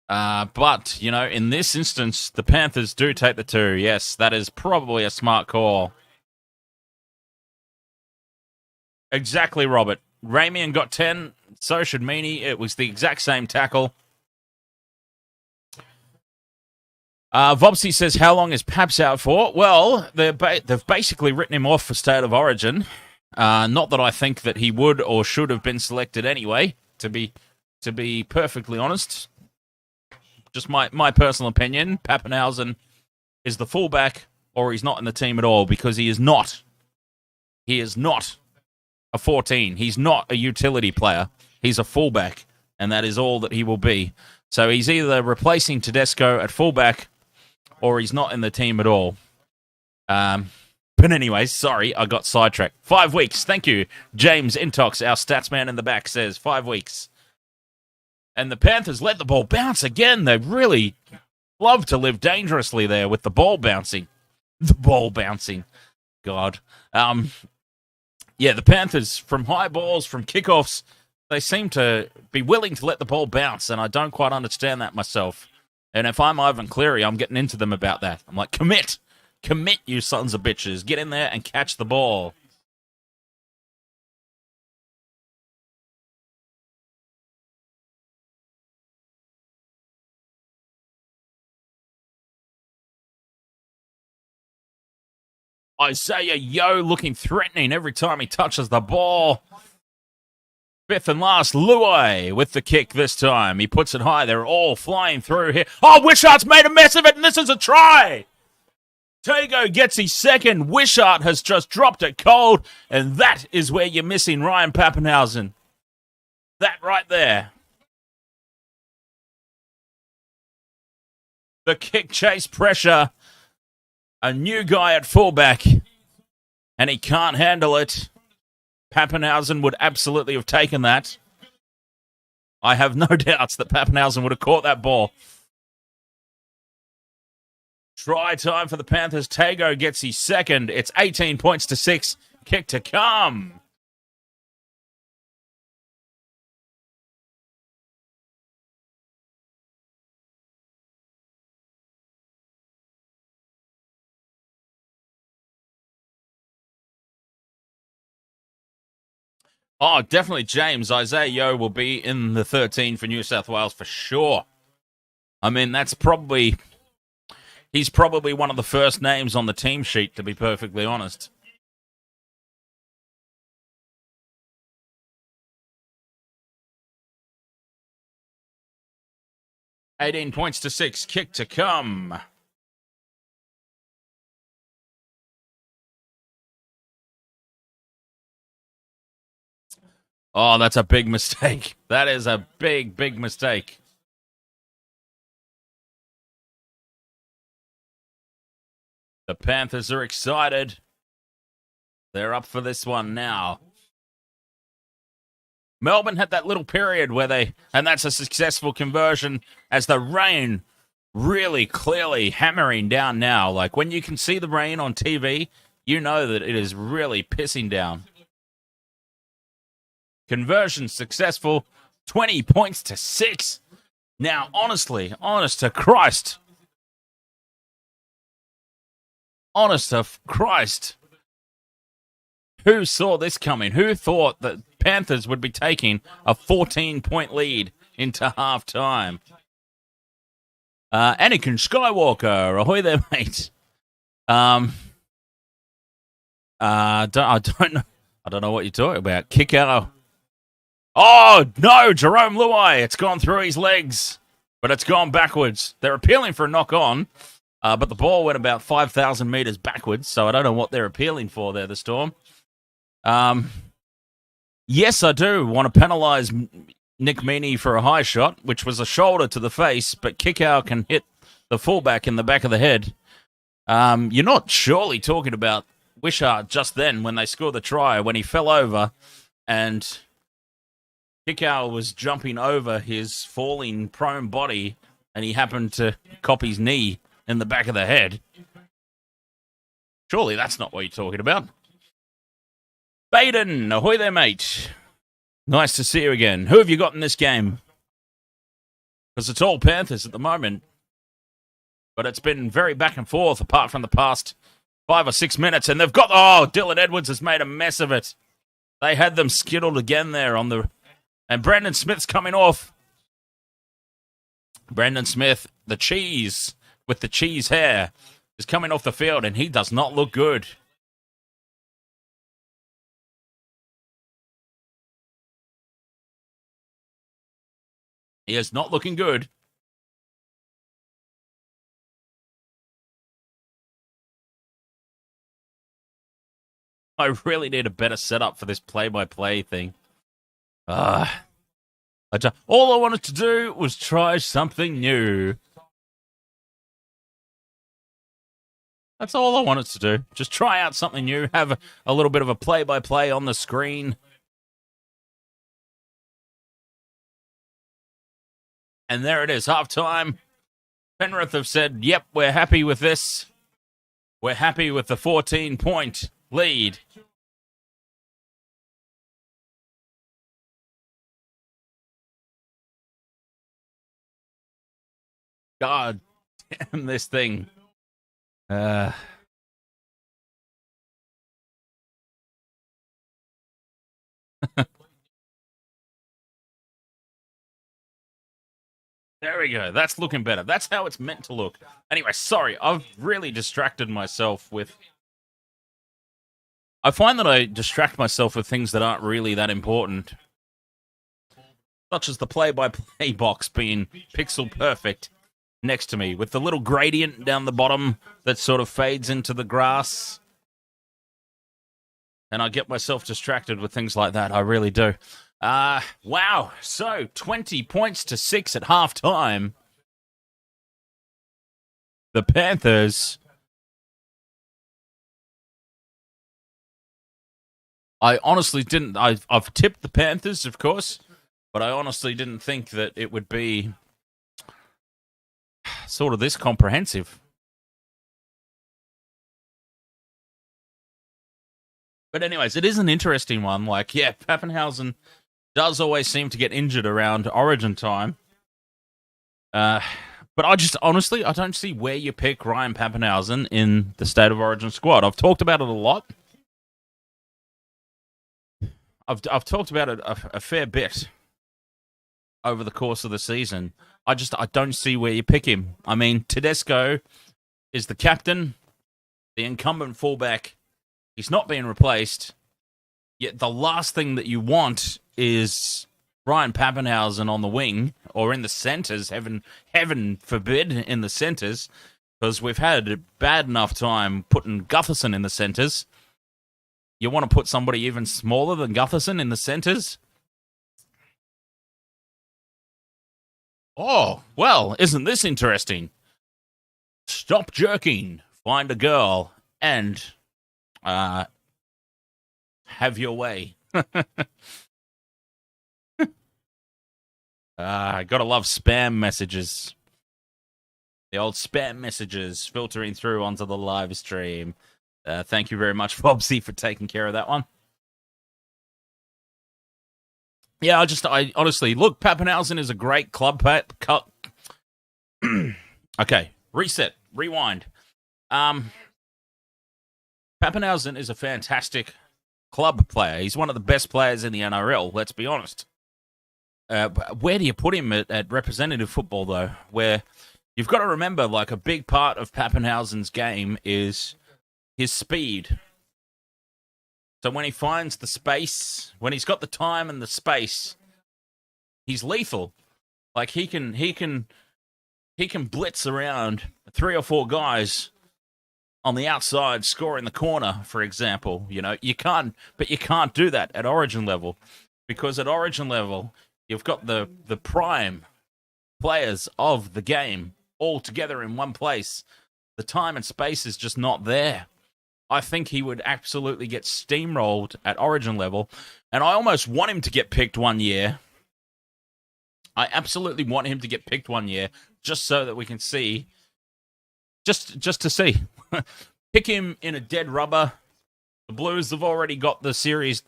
But, you know, in this instance, the Panthers do take the 2. Yes, that is probably a smart call. Exactly, Robert. Ramian got 10, so should Meaney. It was the exact same tackle. Vobsy says, how long is Paps out for? Well, they've basically written him off for State of Origin. Not that I think that he would or should have been selected anyway, to be perfectly honest. Just my personal opinion, Papenhuyzen is the fullback or he's not in the team at all because he is not. He is not a 14. He's not a utility player. He's a fullback, and that is all that he will be. So he's either replacing Tedesco at fullback or he's not in the team at all. But anyways, sorry, I got sidetracked. 5 weeks. Thank you. James Intox, our stats man in the back, says 5 weeks. And the Panthers let the ball bounce again. They really love to live dangerously there with the ball bouncing. The ball bouncing. God. Yeah, the Panthers, from high balls, from kickoffs, they seem to be willing to let the ball bounce, and I don't quite understand that myself. And if I'm Ivan Cleary, I'm getting into them about that. I'm like, commit. Commit, you sons of bitches. Get in there and catch the ball. Isaiah Yeo looking threatening every time he touches the ball. Fifth and last, Luai with the kick this time. He puts it high. They're all flying through here. Oh, Wishart's made a mess of it, and this is a try. Tago gets his second. Wishart has just dropped it cold, and that is where you're missing Ryan Papenhuyzen. That right there. The kick chase pressure. A new guy at fullback, and he can't handle it. Papenhuyzen would absolutely have taken that. I have no doubts that Papenhuyzen would have caught that ball. Try time for the Panthers. Tago gets his second. It's 18 points to 6. Kick to come. Oh, definitely James. Isaiah Yeo will be in the 13 for New South Wales for sure. I mean, he's probably one of the first names on the team sheet, to be perfectly honest. $18 points to 6. Kick to come. Oh, that's a big mistake. That is a big, big mistake. The Panthers are excited. They're up for this one now. Melbourne had that little period where and that's a successful conversion as the rain really clearly hammering down now. Like when you can see the rain on TV, you know that it is really pissing down. Conversion successful, 20 points to 6. Now, honestly, honest to Christ, who saw this coming? Who thought that Panthers would be taking a 14-point lead into halftime? Anakin Skywalker, ahoy there, mate. I don't know what you're talking about. Kick out. Oh, no, Jerome Luai. It's gone through his legs, but it's gone backwards. They're appealing for a knock-on, but the ball went about 5,000 metres backwards, so I don't know what they're appealing for there, the Storm. Yes, I do want to penalise Nick Meaney for a high shot, which was a shoulder to the face, but Kickow can hit the fullback in the back of the head. You're not surely talking about Wishart just then when they scored the try, when he fell over and Kickow was jumping over his falling prone body and he happened to cop his knee in the back of the head. Surely that's not what you're talking about. Baden, ahoy there, mate. Nice to see you again. Who have you got in this game? Because it's all Panthers at the moment. But it's been very back and forth apart from the past 5 or 6 minutes. And they've got... Oh, Dylan Edwards has made a mess of it. They had them skittled again there on the... And Brandon Smith's coming off. Brandon Smith, the cheese, with the cheese hair, is coming off the field, and he does not look good. He is not looking good. I really need a better setup for this play-by-play thing. All I wanted to do was try something new. That's all I wanted to do. Just try out something new, have a little bit of a play-by-play on the screen. And there it is, halftime. Penrith have said, yep, we're happy with this. We're happy with the 14-point lead. God damn this thing. There we go. That's looking better. That's how it's meant to look. Anyway, sorry. I've really distracted myself with... I find that I distract myself with things that aren't really that important. Such as the play-by-play box being pixel perfect next to me, with the little gradient down the bottom that sort of fades into the grass. And I get myself distracted with things like that. I really do. Wow. So, 20 points to 6 at halftime. The Panthers... I honestly didn't... I've tipped the Panthers, of course, but I honestly didn't think that it would be sort of this comprehensive. But anyways, it is an interesting one. Like, yeah, Papenhuyzen does always seem to get injured around Origin time. But I just, honestly, I don't see where you pick Ryan Papenhuyzen in the State of Origin squad. I've talked about it a lot. I've talked about it a fair bit over the course of the season. I don't see where you pick him. I mean, Tedesco is the captain, the incumbent fullback. He's not being replaced. Yet the last thing that you want is Ryan Papenhuyzen on the wing or in the centres, heaven forbid, in the centres, because we've had a bad enough time putting Gutherson in the centres. You want to put somebody even smaller than Gutherson in the centres? Oh, well, isn't this interesting? Stop jerking, find a girl, and have your way. Gotta love spam messages. The old spam messages filtering through onto the live stream. Thank you very much, Bobsy, for taking care of that one. Yeah, I honestly, look, Papenhuyzen is a great club cut. Okay, reset, rewind. Papenhuyzen is a fantastic club player. He's one of the best players in the NRL, let's be honest. Where do you put him at representative football, though? Where you've got to remember, like, a big part of Papenhuyzen's game is his speed. So when he finds the space, when he's got the time and the space, he's lethal. Like, he can blitz around 3 or 4 guys on the outside, score in the corner, for example. You know, you can't do that at Origin level, because at Origin level, you've got the prime players of the game all together in one place. The time and space is just not there. I think he would absolutely get steamrolled at Origin level, and I almost want him to get picked one year. I absolutely want him to get picked one year, just so that we can see, just to see. Pick him in a dead rubber. The Blues have already got the series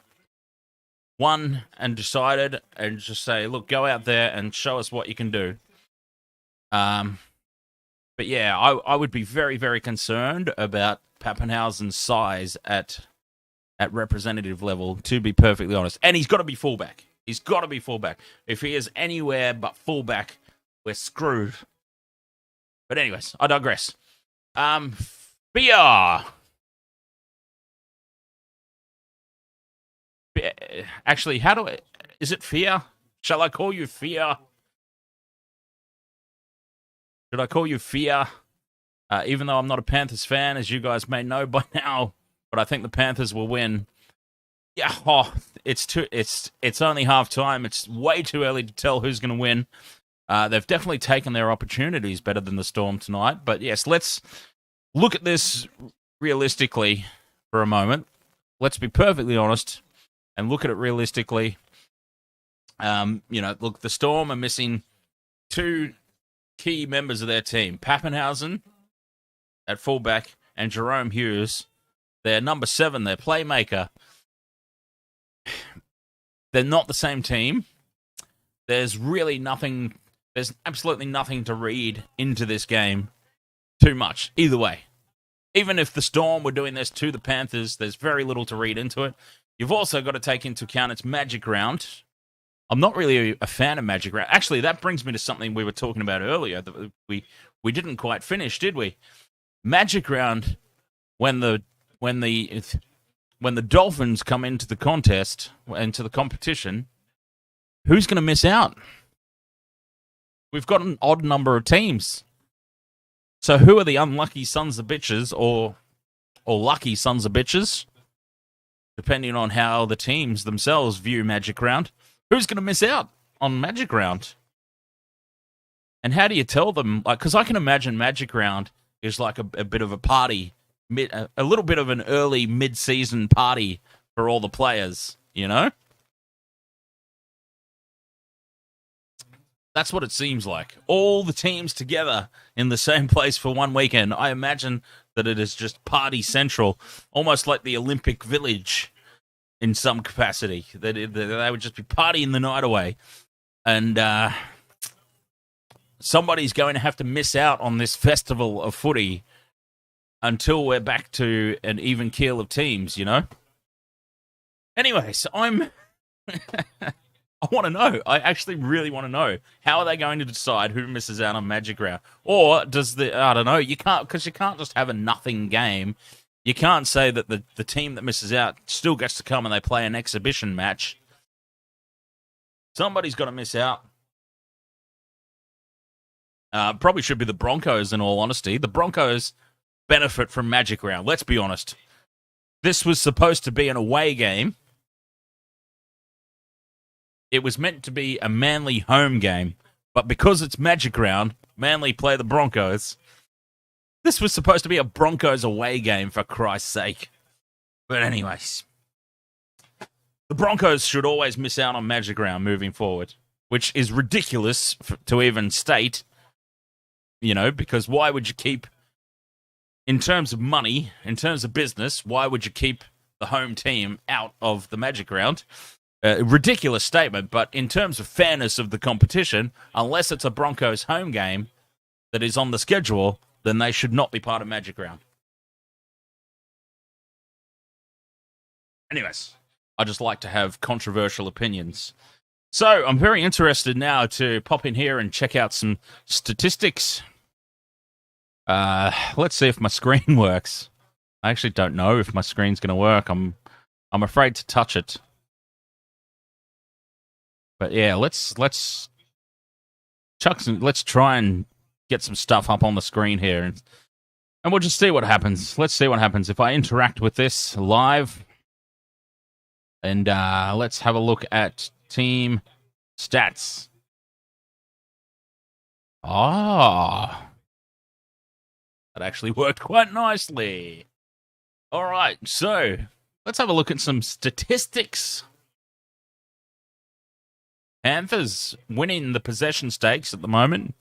won and decided, and just say, look, go out there and show us what you can do. But yeah, I would be very, very concerned about Papenhuyzen's size at representative level, to be perfectly honest. And he's got to be fullback. He's got to be fullback. If he is anywhere but fullback, we're screwed. But anyways, I digress. Fear. Actually, is it Fear? Shall I call you Fear? Should I call you Fear? Even though I'm not a Panthers fan, as you guys may know by now, but I think the Panthers will win. Yeah, it's only half time. It's way too early to tell who's going to win. They've definitely taken their opportunities better than the Storm tonight. But yes, let's look at this realistically for a moment. Let's be perfectly honest and look at it realistically. Look, the Storm are missing 2 key members of their team. Papenhuyzen at fullback and Jerome Hughes, their number 7, their playmaker. They're not the same team. There's absolutely nothing to read into this game too much, either way. Even if the Storm were doing this to the Panthers, there's very little to read into it. You've also got to take into account it's Magic Round. I'm not really a fan of Magic Round. Actually, that brings me to something we were talking about earlier that we didn't quite finish, did we? Magic Round, when the Dolphins come into the contest, into the competition, who's going to miss out? We've got an odd number of teams. So who are the unlucky sons of bitches or lucky sons of bitches? Depending on how the teams themselves view Magic Round. Who's going to miss out on Magic Round? And how do you tell them? Like, because I can imagine Magic Round is like a bit of a party, a little bit of an early mid-season party for all the players, you know? That's what it seems like. All the teams together in the same place for one weekend. I imagine that it is just party central, almost like the Olympic Village in some capacity. They would just be partying the night away. And somebody's going to have to miss out on this festival of footy until we're back to an even keel of teams, you know? Anyways, I want to know. I actually really want to know. How are they going to decide who misses out on Magic Round? Or does I don't know, you can't just have a nothing game. You can't say that the team that misses out still gets to come and they play an exhibition match. Somebody's got to miss out. Probably should be the Broncos, in all honesty. The Broncos benefit from Magic Round, let's be honest. This was supposed to be an away game. It was meant to be a Manly home game, but because it's Magic Round, Manly play the Broncos. This was supposed to be a Broncos away game, for Christ's sake. But anyways, the Broncos should always miss out on Magic Round moving forward, which is ridiculous to even state, you know, because why would you keep, in terms of money, in terms of business, why would you keep the home team out of the Magic Round? Ridiculous statement, but in terms of fairness of the competition, unless it's a Broncos home game that is on the schedule, then they should not be part of Magic Round. Anyways, I just like to have controversial opinions. So I'm very interested now to pop in here and check out some statistics. Let's see if my screen works. I actually don't know if my screen's going to work. I'm afraid to touch it. But yeah, let's try and get some stuff up on the screen here, and we'll just see what happens. Let's see what happens if I interact with this live. And let's have a look at team stats. That actually worked quite nicely. All right, so let's have a look at some statistics. Panthers winning the possession stakes at the moment.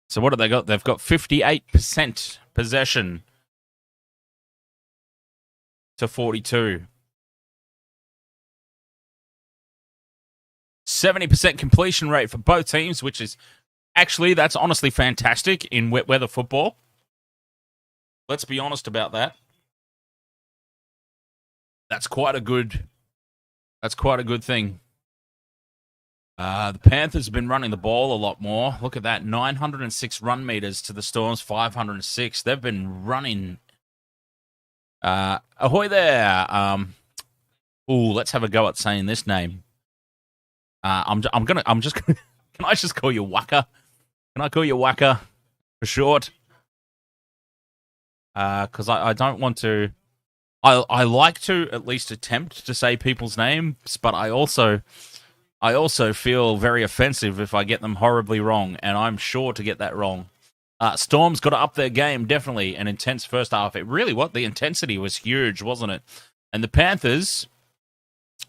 So what have they got? They've got 58% possession to 42. 70% completion rate for both teams, which is actually, that's honestly fantastic in wet weather football. Let's be honest about that. That's quite a good thing. The Panthers have been running the ball a lot more. Look at that, 906 run meters to the Storm's 506. They've been running. Ahoy there. Let's have a go at saying this name. Can I just call you Waka? Can I call you Waka for short? Because I don't want to. I like to at least attempt to say people's names, but I also feel very offensive if I get them horribly wrong, and I'm sure to get that wrong. Storm's got to up their game, definitely. An intense first half. The intensity was huge, wasn't it? And the Panthers,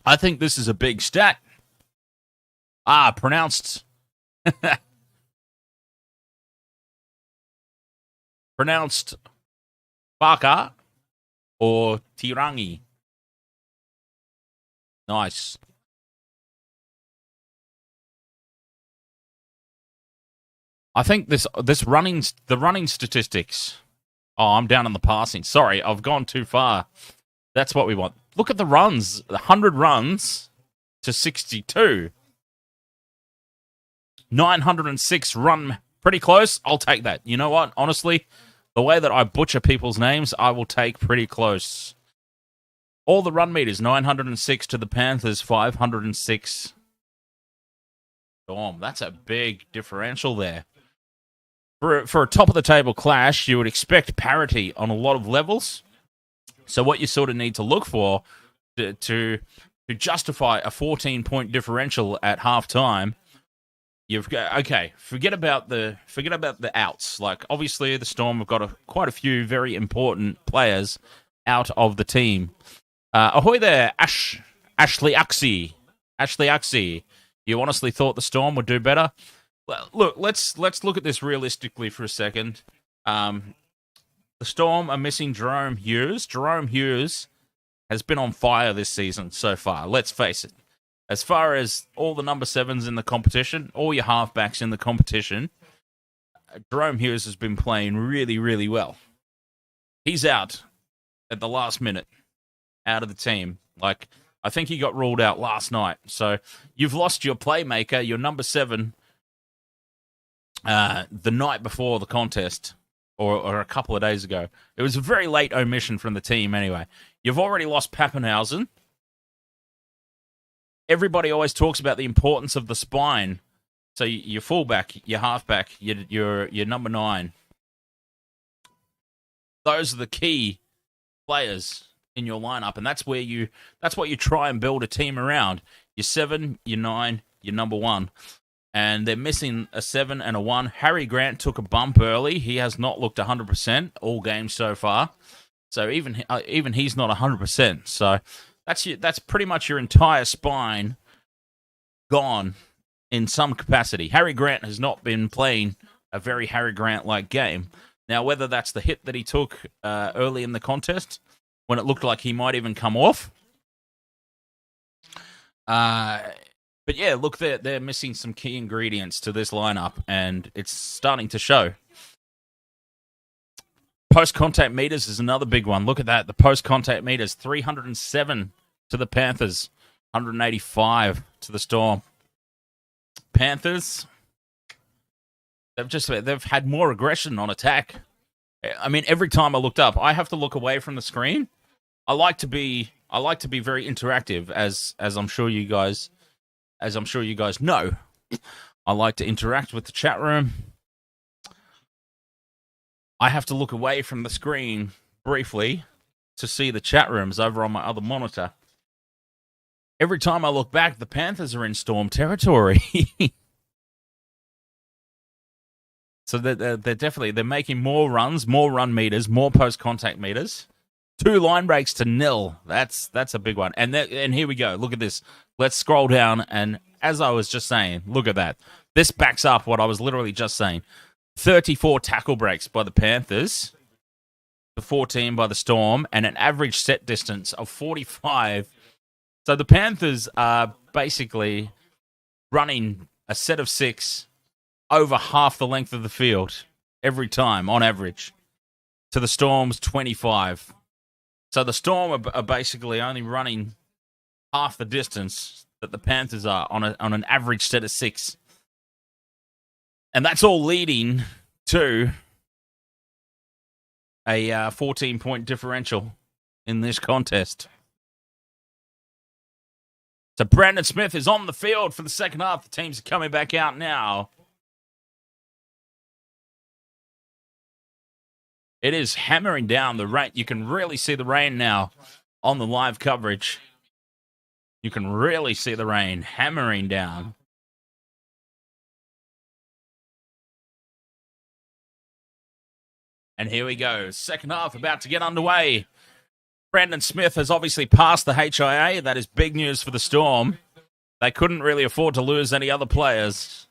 I think this is a big stat. Pronounced Baka or Tirangi. Nice. I think the running statistics. Oh, I'm down on the passing. Sorry, I've gone too far. That's what we want. Look at the runs. 100 runs to 62. 906 run. Pretty close. I'll take that. You know what? Honestly, the way that I butcher people's names, I will take pretty close. All the run meters, 906 to the Panthers, 506. Storm. That's a big differential there. For a top-of-the-table clash, you would expect parity on a lot of levels. So what you sort of need to look for to justify a 14-point differential at halftime, forget about the outs. Like, obviously, the Storm have got quite a few very important players out of the team. Ahoy there, Ashley Uxie. You honestly thought the Storm would do better? Well, look, let's look at this realistically for a second. The Storm are missing Jerome Hughes. Jerome Hughes has been on fire this season so far, let's face it. As far as all the number 7s in the competition, all your halfbacks in the competition, Jerome Hughes has been playing really, really well. He's out at the last minute, out of the team. Like, I think he got ruled out last night. So you've lost your playmaker, your number 7, the night before the contest, or a couple of days ago. It was a very late omission from the team anyway. You've already lost Papenhuyzen. Everybody always talks about the importance of the spine. So your fullback, your halfback, your number 9. Those are the key players in your lineup, and that's what you try and build a team around. Your 7, your 9, your number 1. And they're missing a 7 and a 1. Harry Grant took a bump early. He has not looked 100% all games so far. So even he's not 100%. So that's pretty much your entire spine gone in some capacity. Harry Grant has not been playing a very Harry Grant-like game. Now, whether that's the hit that he took early in the contest, when it looked like he might even come off. But yeah, look, they're missing some key ingredients to this lineup, and it's starting to show. Post-contact meters is another big one. Look at that. The post-contact meters, 307 to the Panthers, 185 to the Storm. Panthers, they've had more aggression on attack. I mean, every time I looked up, I have to look away from the screen. I like to be very interactive, as I'm sure you guys know. I like to interact with the chat room. I have to look away from the screen briefly to see the chat rooms over on my other monitor. Every time I look back, the Panthers are in Storm territory. So they're definitely making more runs, more run meters, more post-contact meters. 2 line breaks to 0. That's a big one. And here we go. Look at this. Let's scroll down. And as I was just saying, look at that. This backs up what I was literally just saying. 34 tackle breaks by the Panthers, the 14 by the Storm, and an average set distance of 45. So the Panthers are basically running a set of 6 over half the length of the field every time, on average, to the Storm's 25. So the Storm are basically only running half the distance that the Panthers are on an average set of 6. And that's all leading to a 14-point differential in this contest. So Brandon Smith is on the field for the second half. The teams are coming back out now. It is hammering down the rain. You can really see the rain now on the live coverage. You can really see the rain hammering down. And here we go. Second half about to get underway. Brandon Smith has obviously passed the HIA. That is big news for the Storm. They couldn't really afford to lose any other players.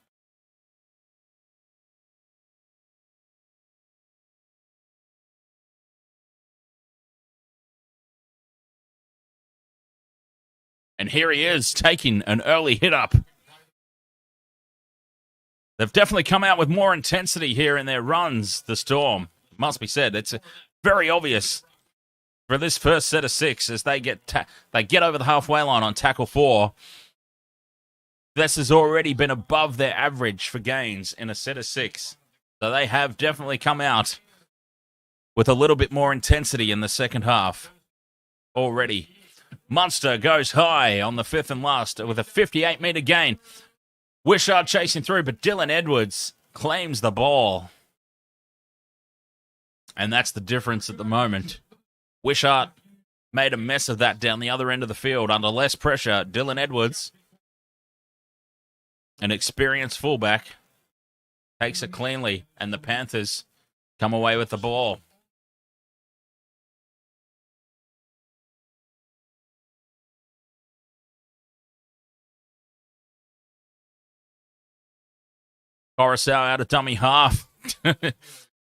And here he is, taking an early hit up. They've definitely come out with more intensity here in their runs, the Storm. Must be said, it's very obvious for this first set of 6 as they get over the halfway line on tackle 4. This has already been above their average for gains in a set of 6. So they have definitely come out with a little bit more intensity in the second half already. Munster goes high on the 5th and last with a 58-metre gain. Wishart chasing through, but Dylan Edwards claims the ball. And that's the difference at the moment. Wishart made a mess of that down the other end of the field under less pressure. Dylan Edwards, an experienced fullback, takes it cleanly, and the Panthers come away with the ball. Coruscant out of dummy half.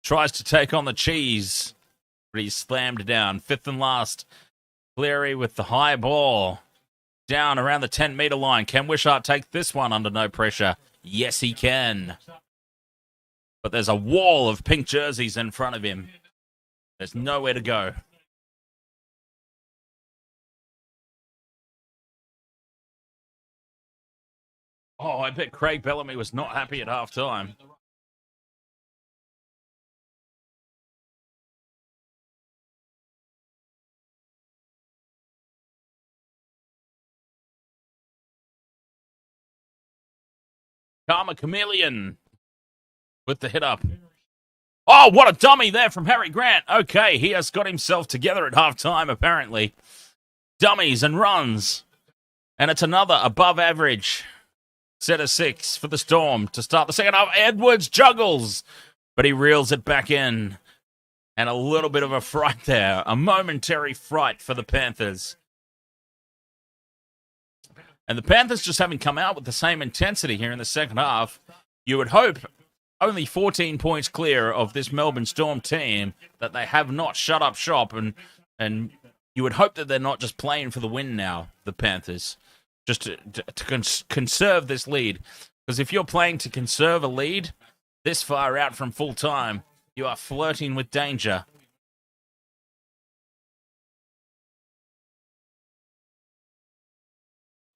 Tries to take on the cheese. but he's slammed down. Fifth and last. Cleary with the high ball. Down around the 10-metre line. Can Wishart take this one under no pressure? Yes, he can. But there's a wall of pink jerseys in front of him. There's nowhere to go. Oh, I bet Craig Bellamy was not happy at halftime. Karma Chameleon with the hit up. Oh, what a dummy there from Harry Grant. Okay, he has got himself together at halftime, apparently. Dummies and runs. And it's another above average set of 6 for the Storm to start the second half. Edwards juggles, but he reels it back in. And a little bit of a fright there. A momentary fright for the Panthers. And the Panthers just haven't come out with the same intensity here in the second half. You would hope, only 14 points clear of this Melbourne Storm team, that they have not shut up shop. And you would hope that they're not just playing for the win now, the Panthers, just to conserve this lead. Because if you're playing to conserve a lead this far out from full time, you are flirting with danger.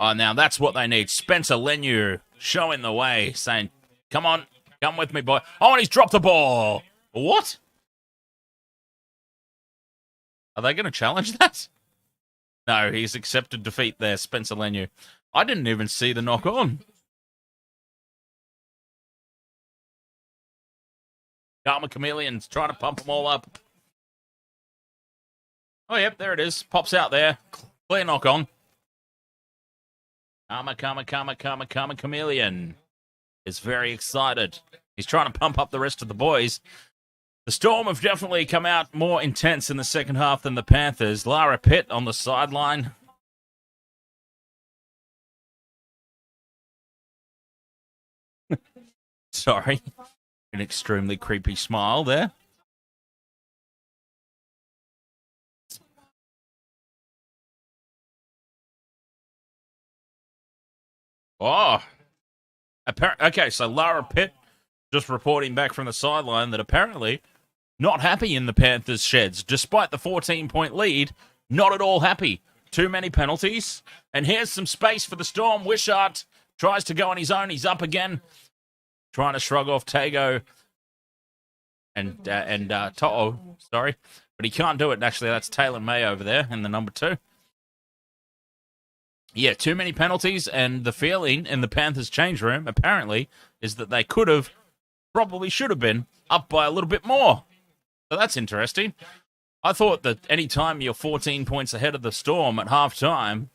Oh, now that's what they need. Spencer Leniu showing the way, saying, come on, come with me, boy. Oh, and he's dropped the ball. What? Are they going to challenge that? No, he's accepted defeat there, Spencer Leniu. I didn't even see the knock on. Karma Chameleon's trying to pump them all up. Oh, yep, there it is. Pops out there. Clear knock on. Karma Chameleon is very excited. He's trying to pump up the rest of the boys. The Storm have definitely come out more intense in the second half than the Panthers. Lara Pitt on the sideline. Sorry. An extremely creepy smile there. Oh. Okay, so Lara Pitt just reporting back from the sideline that apparently not happy in the Panthers' sheds. Despite the 14-point lead, not at all happy. Too many penalties. And here's some space for the Storm. Wishart tries to go on his own. He's up again. Trying to shrug off Tago and To'o, sorry. But he can't do it. Actually, that's Taylor May over there in the number 2. Yeah, too many penalties, and the feeling in the Panthers change room, apparently, is that they could have, probably should have been, up by a little bit more. So that's interesting. I thought that any time you're 14 points ahead of the Storm at halftime,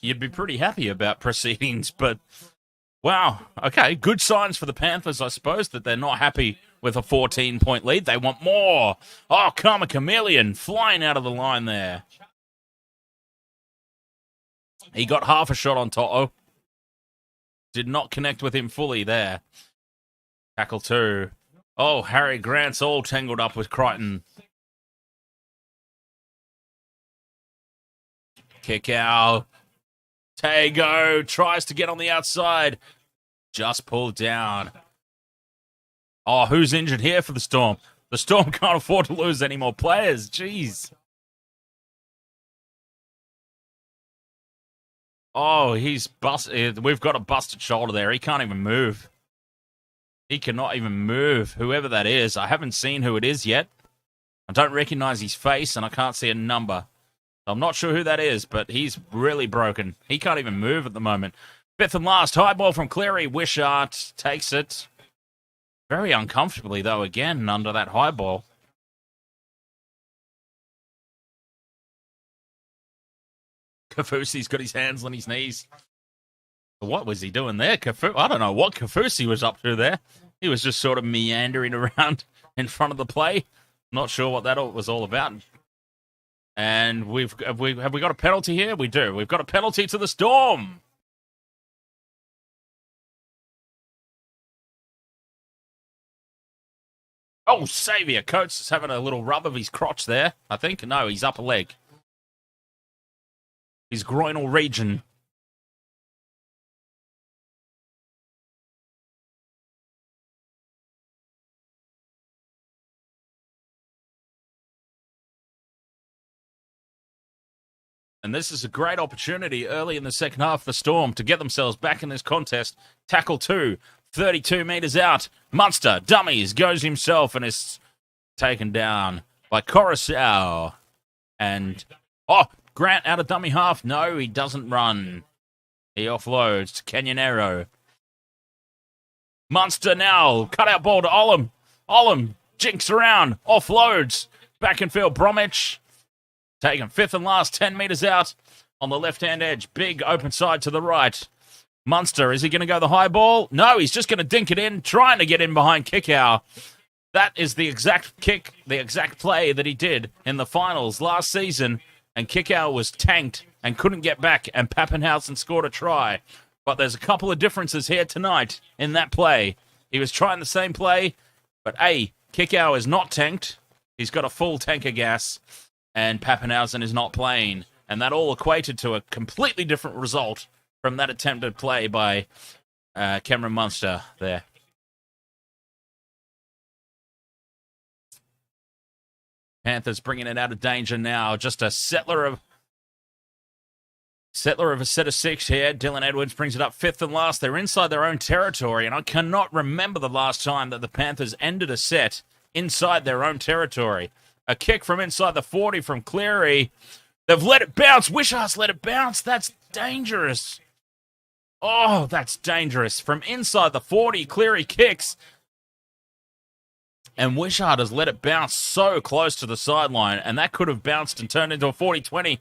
you'd be pretty happy about proceedings, but wow. Okay, good signs for the Panthers, I suppose, that they're not happy with a 14-point lead. They want more. Oh, Karma Chameleon flying out of the line there. He got half a shot on To'o. Did not connect with him fully there. Tackle 2. Oh, Harry Grant's all tangled up with Crichton. Kick out. Tago tries to get on the outside. Just pulled down. Oh, who's injured here for the Storm? The Storm can't afford to lose any more players. Jeez. Oh, he's busted. We've got a busted shoulder there. He can't even move. He cannot even move. Whoever that is. I haven't seen who it is yet. I don't recognize his face, and I can't see a number. I'm not sure who that is, but he's really broken. He can't even move at the moment. Fifth and last. High ball from Cleary. Wishart takes it. Very uncomfortably, though, again, under that high ball. Kafusi's got his hands on his knees. What was he doing there? I don't know what Kafusi was up to there. He was just sort of meandering around in front of the play. Not sure what that was all about. And have we got a penalty here? We do. We've got a penalty to the Storm. Oh, Xavier Coates is having a little rub of his crotch there, I think. No, his upper leg. His groinal region. And this is a great opportunity early in the second half for the Storm to get themselves back in this contest. Tackle 2, 32 metres out. Munster, dummies, goes himself and is taken down by Coruscant. And, Grant out of dummy half. No, he doesn't run. He offloads to Canyonero. Munster now, cutout ball to Olam. Olam jinks around, offloads. Back in field, Bromwich. Taken fifth and last, 10 metres out on the left-hand edge. Big open side to the right. Munster, is he going to go the high ball? No, he's just going to dink it in, trying to get in behind Kickow. That is the exact kick, the exact play that he did in the finals last season. And Kickow was tanked and couldn't get back, and Papenhuyzen scored a try. But there's a couple of differences here tonight in that play. He was trying the same play, but Kickow is not tanked. He's got a full tank of gas. And Papenhuyzen is not playing. And that all equated to a completely different result from that attempted play by Cameron Munster there. Panthers bringing it out of danger now. Just a settler of a set of 6 here. Dylan Edwards brings it up fifth and last. They're inside their own territory. And I cannot remember the last time that the Panthers ended a set inside their own territory. A kick from inside the 40 from Cleary. They've let it bounce. Wishart's let it bounce. That's dangerous. Oh, that's dangerous. From inside the 40, Cleary kicks. And Wishart has let it bounce so close to the sideline. And that could have bounced and turned into a 40-20.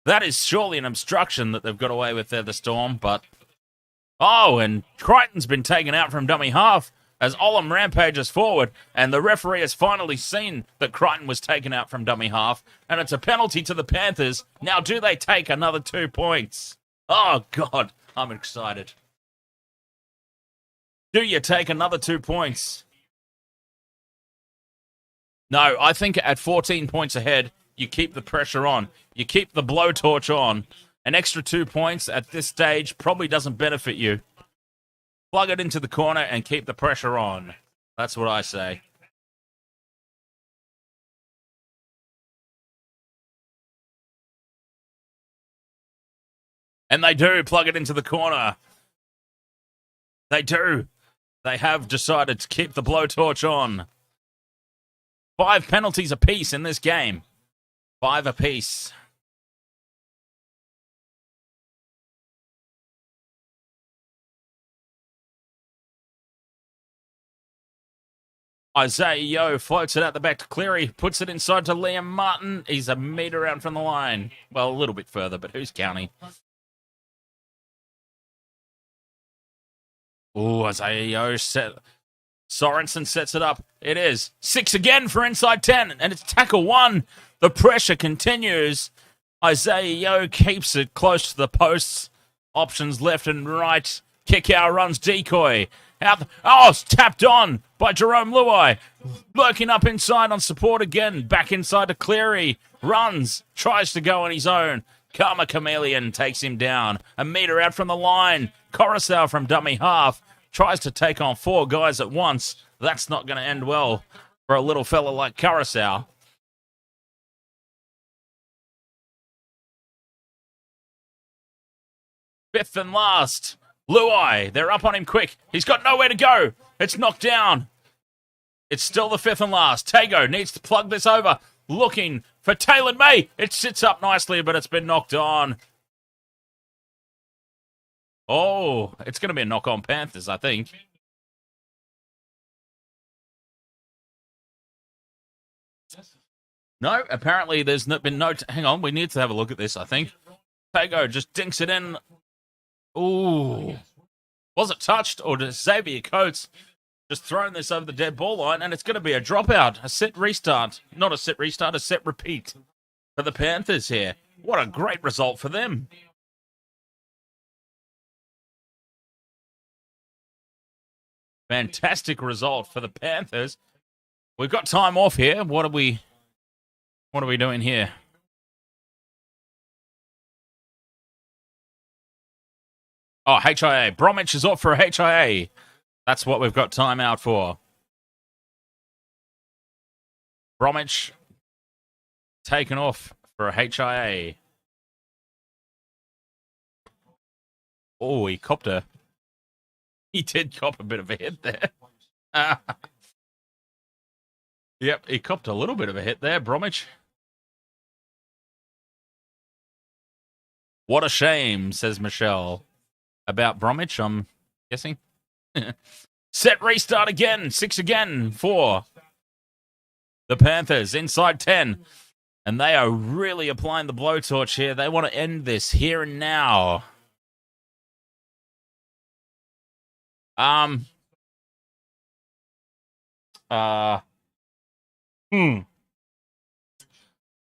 That is surely an obstruction that they've got away with there, the Storm. But, and Crichton's been taken out from dummy half as Olam rampages forward, and the referee has finally seen that Crichton was taken out from dummy half, and it's a penalty to the Panthers. Now, do they take another 2 points? Oh, God, I'm excited. Do you take another 2 points? No, I think at 14 points ahead, you keep the pressure on. You keep the blowtorch on. An extra 2 points at this stage probably doesn't benefit you. Plug it into the corner and keep the pressure on. That's what I say. And they do plug it into the corner. They do. They have decided to keep the blowtorch on. 5 penalties apiece in this game. 5 apiece. Isaiah Yeo floats it out the back to Cleary, puts it inside to Liam Martin. He's a metre out from the line. Well, a little bit further, but who's counting? Oh, Isaiah Yeo Sorensen sets it up. It is 6 again for inside 10, and it's tackle 1. The pressure continues. Isaiah Yeo keeps it close to the posts. Options left and right. Kickout runs decoy. It's tapped on by Jerome Luai. Lurking up inside on support again. Back inside to Cleary. Runs. Tries to go on his own. Karma Chameleon takes him down. A metre out from the line. Coruscant from dummy half. Tries to take on 4 guys at once. That's not going to end well for a little fella like Coruscant. Fifth and last. Luai, they're up on him quick. He's got nowhere to go. It's knocked down. It's still the 5th and last. Tago needs to plug this over. Looking for Taylor May. It sits up nicely, but it's been knocked on. Oh, it's going to be a knock on Panthers, I think. No, apparently there's been no... Hang on, we need to have a look at this, I think. Tago just dinks it in. Ooh. Was it touched, or does Xavier Coates just thrown this over the dead ball line, and it's going to be a dropout, a set restart. Not a set restart, a set repeat for the Panthers here. What a great result for them. Fantastic result for the Panthers. We've got time off here. What are we doing here? Oh, HIA. Bromwich is off for a HIA. That's what we've got time out for. Bromwich taken off for a HIA. Oh, he copped a... He did cop a bit of a hit there. Yep, he copped a little bit of a hit there, Bromwich. What a shame, says Michelle. About Bromwich, I'm guessing. Set restart again. 6 again for the Panthers. Inside 10. And they are really applying the blowtorch here. They want to end this here and now.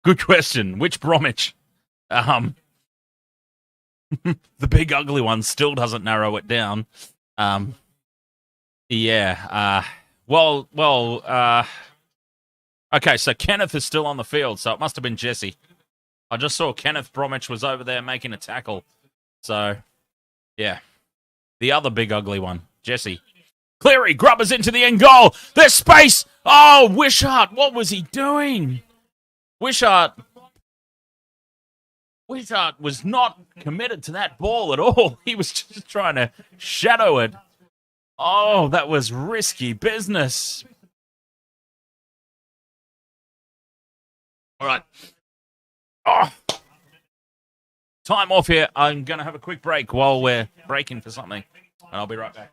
Good question. Which Bromwich? The big ugly one still doesn't narrow it down. Yeah. Okay, so Kenneth is still on the field, so it must have been Jesse. I just saw Kenneth Bromwich was over there making a tackle. So, yeah. The other big ugly one, Jesse. Cleary, Grubbers into the end goal. There's space. Oh, Wishart, what was he doing? Wishart was not committed to that ball at all. He was just trying to shadow it. Oh, that was risky business. All right. Oh. Time off here. I'm going to have a quick break while we're breaking for something. And I'll be right back.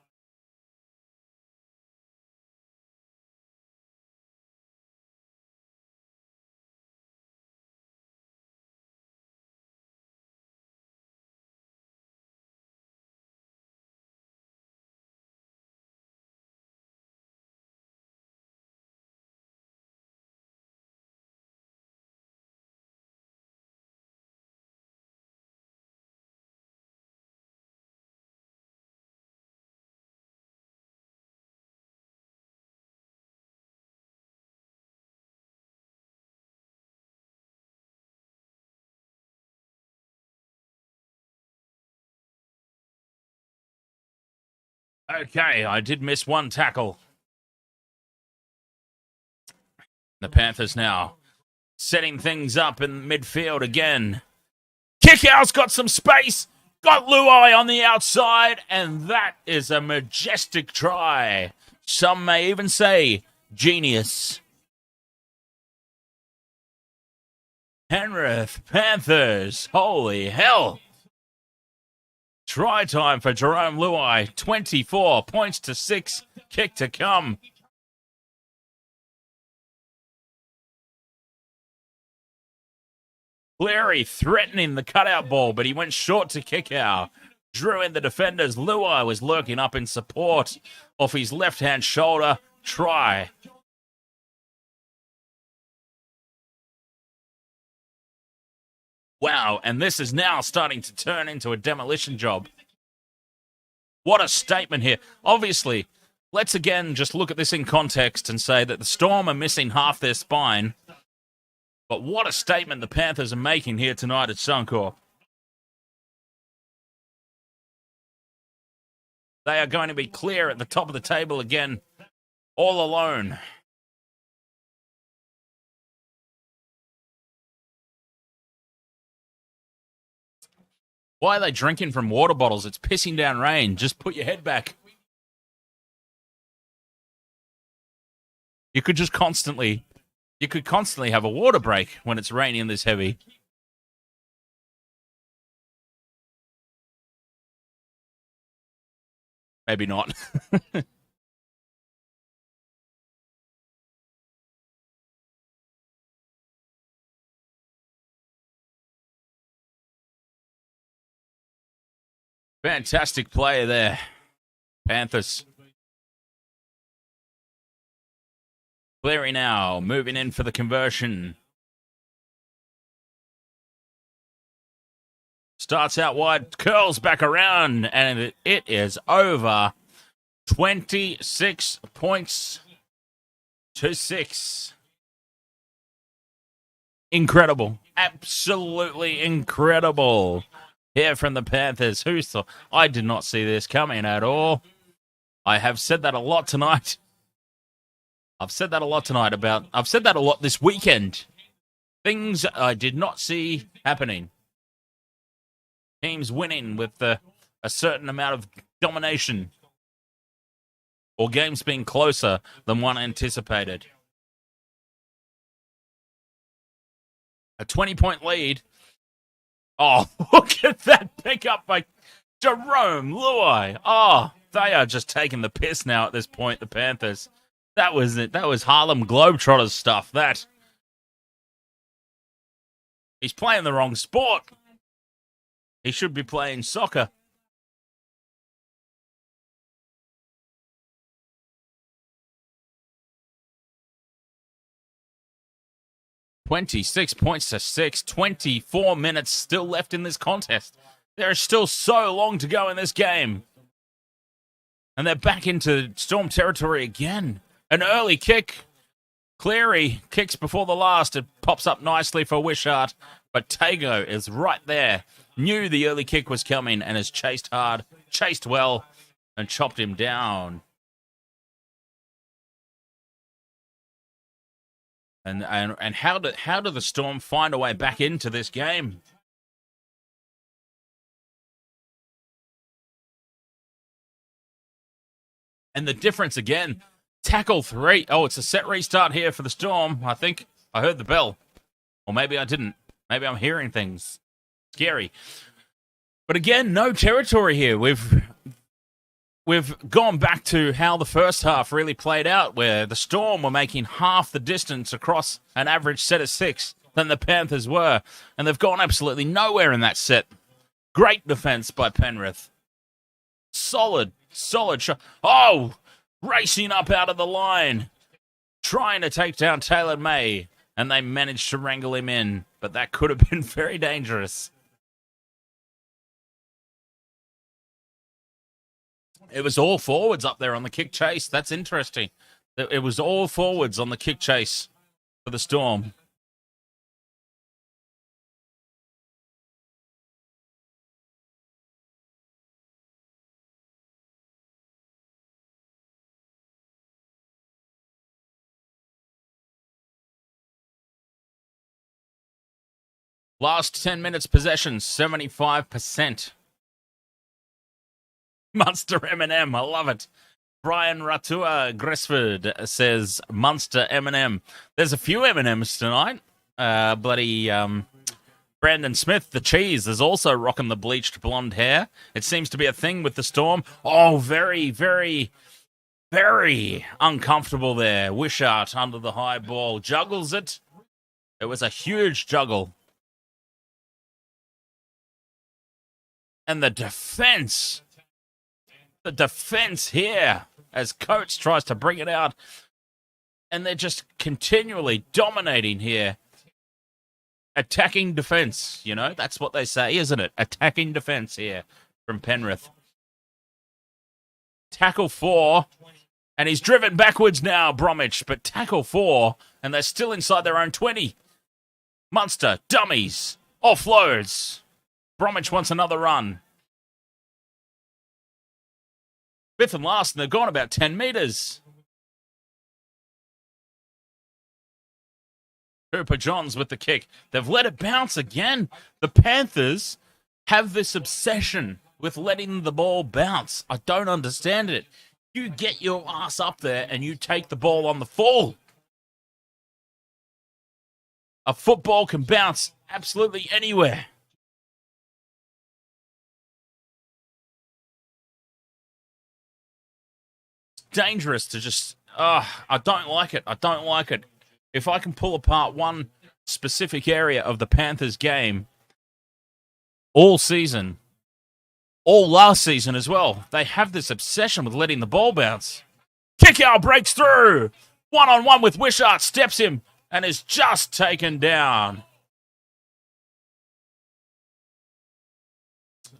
Okay, I did miss one tackle. The Panthers now setting things up in midfield again. Kickout's got some space. Got Luai on the outside, and that is a majestic try. Some may even say genius. Penrith Panthers. Holy hell. Try time for Jerome Luai. 24 points to 6. Kick to come. Cleary threatening the cutout ball, but he went short to kick out. Drew in the defenders. Luai was lurking up in support off his left-hand shoulder. Try. Wow, and this is now starting to turn into a demolition job. What a statement here. Obviously, let's again just look at this in context and say that the Storm are missing half their spine. But what a statement the Panthers are making here tonight at Suncorp. They are going to be clear at the top of the table again, all alone. Why are they drinking from water bottles? It's pissing down rain. Just put your head back. You could constantly have a water break when it's raining this heavy. Maybe not. Fantastic play there, Panthers. Cleary now, moving in for the conversion. Starts out wide, curls back around, and it is over. 26 points 2-6. Incredible. Absolutely incredible. Here from the Panthers. Who thought? I did not see this coming at all. I have said that a lot tonight. I've said that a lot this weekend. Things I did not see happening. Teams winning with a certain amount of domination. Or games being closer than one anticipated. A 20-point lead. Oh, look at that pickup by Jerome Luai. Oh, they are just taking the piss now at this point, the Panthers. That was it. That was Harlem Globetrotters stuff, that. He's playing the wrong sport. He should be playing soccer. $26 to 6, 24 minutes still left in this contest. There is still so long to go in this game. And they're back into Storm territory again. An early kick. Cleary kicks before the last. It pops up nicely for Wishart. But Tago is right there. Knew the early kick was coming and has chased hard, chased well, and chopped him down. And how do the Storm find a way back into this game? And the difference again, tackle 3. Oh, it's a set restart here for the Storm. I think I heard the bell. Or maybe I didn't. Maybe I'm hearing things. Scary. But again, no territory here. We've gone back to how the first half really played out, where the Storm were making half the distance across an average set of 6 than the Panthers were. And they've gone absolutely nowhere in that set. Great defense by Penrith. Solid shot. Oh, racing up out of the line. Trying to take down Taylor May. And they managed to wrangle him in. But that could have been very dangerous. It was all forwards up there on the kick chase. That's interesting. It was all forwards on the kick chase for the Storm. Last 10 minutes possession, 75%. Munster M&M, I love it. Brian Ratua Gresford says Munster M&M. There's a few M&Ms tonight. Brandon Smith, the cheese, is also rocking the bleached blonde hair. It seems to be a thing with the Storm. Oh, very, very, very uncomfortable there. Wishart under the high ball. Juggles it. It was a huge juggle. And the defense here as Coates tries to bring it out. And they're just continually dominating here. Attacking defense, you know, that's what they say, isn't it? Attacking defense here from Penrith. Tackle 4, and he's driven backwards now, Bromwich, but tackle 4, and they're still inside their own 20. Munster, dummies, offloads. Bromwich wants another run. 5th and last, and they've gone about 10 metres. Cooper Johns with the kick. They've let it bounce again. The Panthers have this obsession with letting the ball bounce. I don't understand it. You get your ass up there and you take the ball on the fall. A football can bounce absolutely anywhere. Dangerous to just, I don't like it. I don't like it. If I can pull apart one specific area of the Panthers game all season, all last season as well, they have this obsession with letting the ball bounce. Kick out breaks through. 1-on-1 with Wishart, steps him and is just taken down.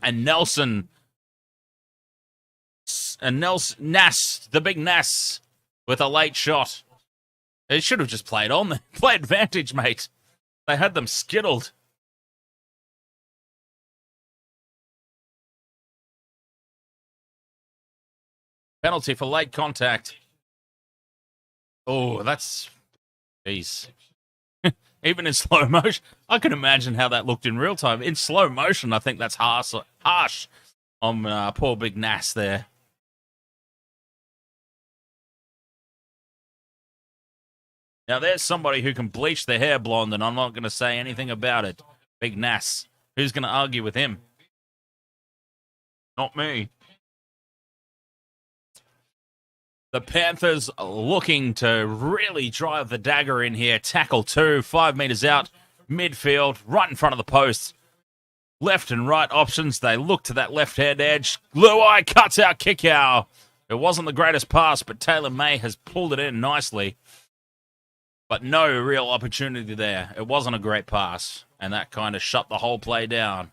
And Nelson, Nass, the big Nass, with a late shot. They should have just played on. Play advantage, mate. They had them skittled. Penalty for late contact. Oh, that's... Jeez. Even in slow motion, I can imagine how that looked in real time. In slow motion, I think that's harsh on poor Big Nass there. Now, there's somebody who can bleach their hair blonde, and I'm not going to say anything about it. Big Nass. Who's going to argue with him? Not me. The Panthers looking to really drive the dagger in here. Tackle 2, 5 metres out, midfield, right in front of the post. Left and right options. They look to that left-hand edge. Luai cuts out kick out. It wasn't the greatest pass, but Taylor May has pulled it in nicely. But no real opportunity there. It wasn't a great pass, and that kind of shut the whole play down.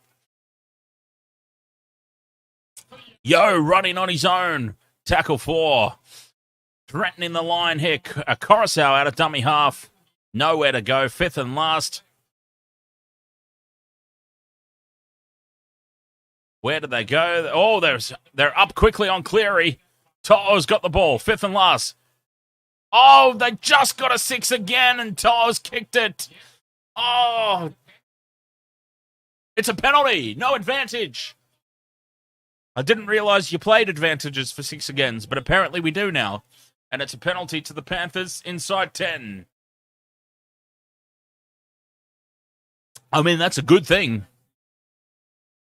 Yo running on his own. Tackle 4. Threatening the line here. Coruscant out of dummy half. Nowhere to go. 5th and last. Where did they go? Oh, they're up quickly on Cleary. To'o's got the ball. 5th and last. Oh, they just got a 6 again, and To'o's kicked it. Oh. It's a penalty. No advantage. I didn't realise you played advantages for 6 agains, but apparently we do now. And it's a penalty to the Panthers inside 10. I mean, that's a good thing.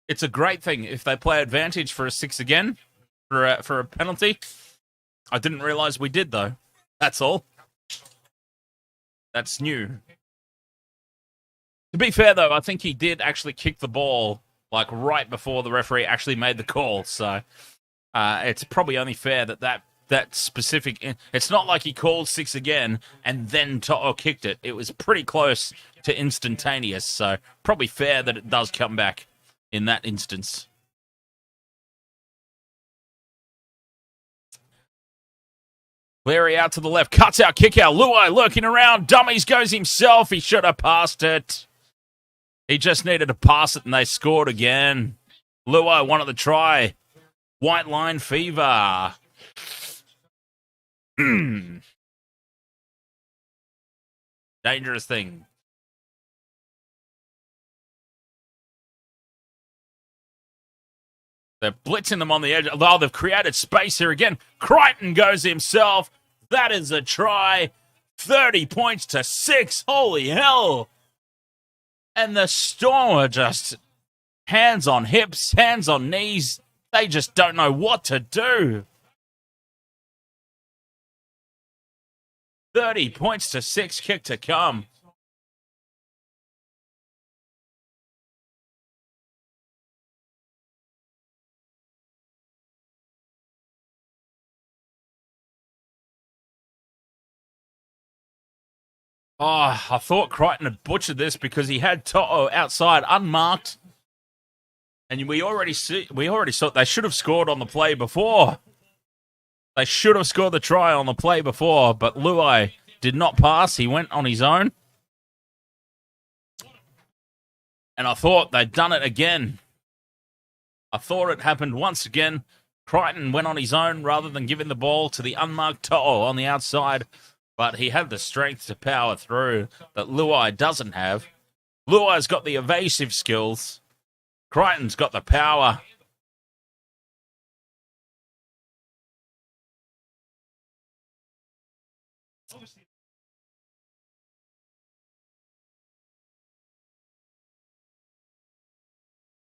It's a great thing if they play advantage for a 6 again, for a penalty. I didn't realise we did, though. That's all. That's new. To be fair, though, I think he did actually kick the ball like right before the referee actually made the call. So it's probably only fair that specific... It's not like he called 6 again and then To'o kicked it. It was pretty close to instantaneous. So probably fair that it does come back in that instance. Cleary out to the left, cuts out, kick out. Luai lurking around, dummies goes himself. He should have passed it. He just needed to pass it and they scored again. Luai wanted the try. White line fever. Dangerous thing. They're blitzing them on the edge. Oh, they've created space here again. Crichton goes himself. That is a try. 30 points to 6. Holy hell. And the Storm are just hands on hips, hands on knees. They just don't know what to do. 30 points to 6. Kick to come. Oh, I thought Crichton had butchered this because he had To'o outside unmarked. And we already saw they should have scored on the play before. They should have scored the try on the play before, but Luai did not pass. He went on his own. And I thought they'd done it again. I thought it happened once again. Crichton went on his own rather than giving the ball to the unmarked To'o on the outside. But he had the strength to power through that Luai doesn't have. Luai's got the evasive skills. Crichton's got the power.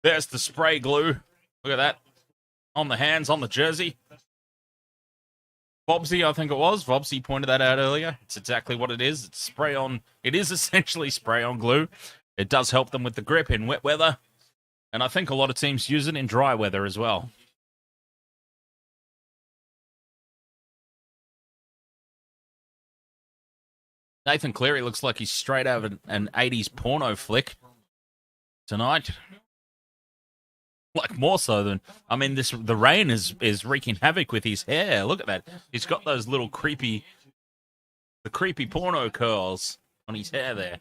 There's the spray glue. Look at that. On the hands, on the jersey. Bobsy, I think it was. Bobsy pointed that out earlier. It's exactly what it is. It's spray on. It is essentially spray on glue. It does help them with the grip in wet weather. And I think a lot of teams use it in dry weather as well. Nathan Cleary looks like he's straight out of an 80s porno flick tonight. Like more so than, I mean, the rain is wreaking havoc with his hair. Look at that. He's got those little creepy the creepy porno curls on his hair there.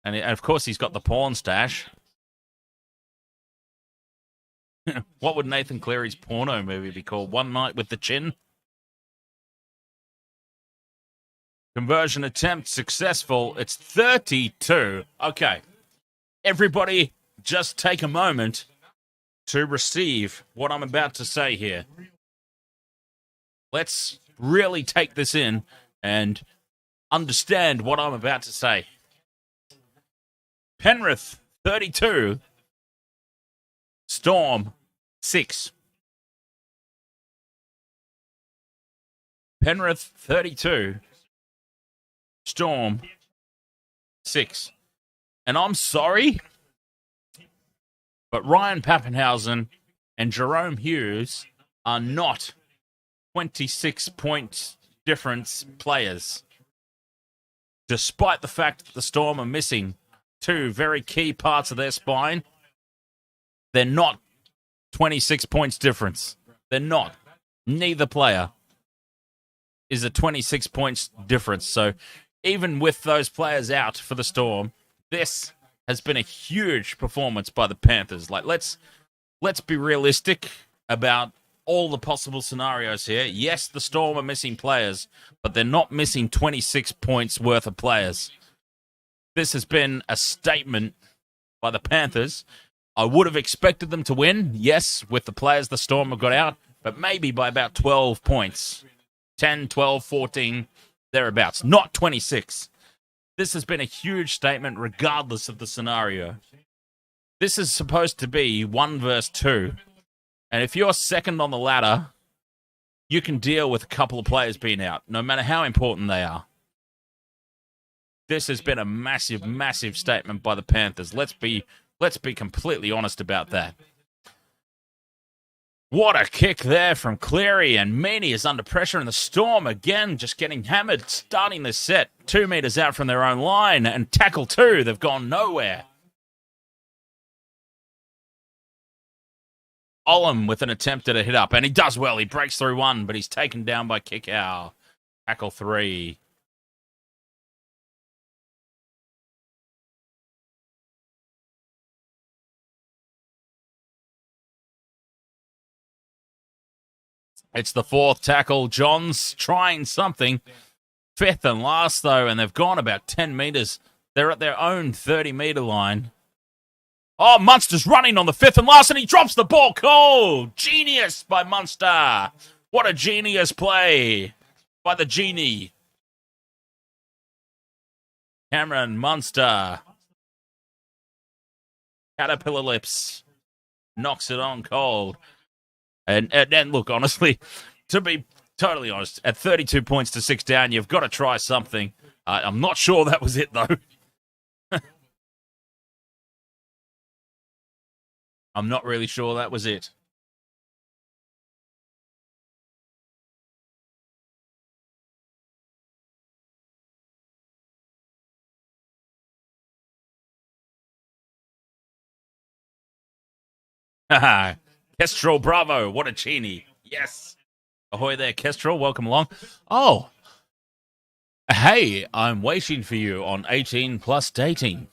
And of course, he's got the porn stash. What would Nathan Cleary's porno movie be called? One Night with the Chin? Conversion attempt successful. It's 32. Okay. Everybody, just take a moment to receive what I'm about to say here. Let's really take this in and understand what I'm about to say. Penrith, 32. Storm, 6. Penrith, 32. Storm, 6. And I'm sorry, but Ryan Papenhuyzen and Jerome Hughes are not 26-point difference players. Despite the fact that the Storm are missing two very key parts of their spine, they're not 26 points difference. They're not. Neither player is a 26 points difference. So even with those players out for the Storm, this has been a huge performance by the Panthers. Like, let's be realistic about all the possible scenarios here. Yes, the Storm are missing players, but they're not missing 26 points worth of players. This has been a statement by the Panthers. I would have expected them to win, yes, with the players the Storm have got out, but maybe by about 12 points. 10, 12, 14, thereabouts. Not 26. This has been a huge statement regardless of the scenario. This is supposed to be 1 versus 2. And if you're second on the ladder, you can deal with a couple of players being out, no matter how important they are. This has been a massive, massive statement by the Panthers. Let's be completely honest about that. What a kick there from Cleary, and Meaney is under pressure in the Storm again, just getting hammered, starting this set 2 meters out from their own line, and tackle 2, they've gone nowhere. Olam with an attempt at a hit up, and he does well, he breaks through 1, but he's taken down by Kickow. Tackle 3. It's the 4th tackle. John's trying something. 5th and last, though, and they've gone about 10 meters. They're at their own 30-meter line. Oh, Munster's running on the 5th and last, and he drops the ball. Cool. Genius by Munster. What a genius play by the genie. Cameron Munster. Caterpillar lips. Knocks it on cold. And look, honestly, to be totally honest, at 32 points to 6 down, you've got to try something. I'm not sure that was it, though. I'm not really sure that was it. Haha. Kestrel, bravo. What a genie. Yes. Ahoy there, Kestrel. Welcome along. Oh. Hey, I'm waiting for you on 18 plus dating.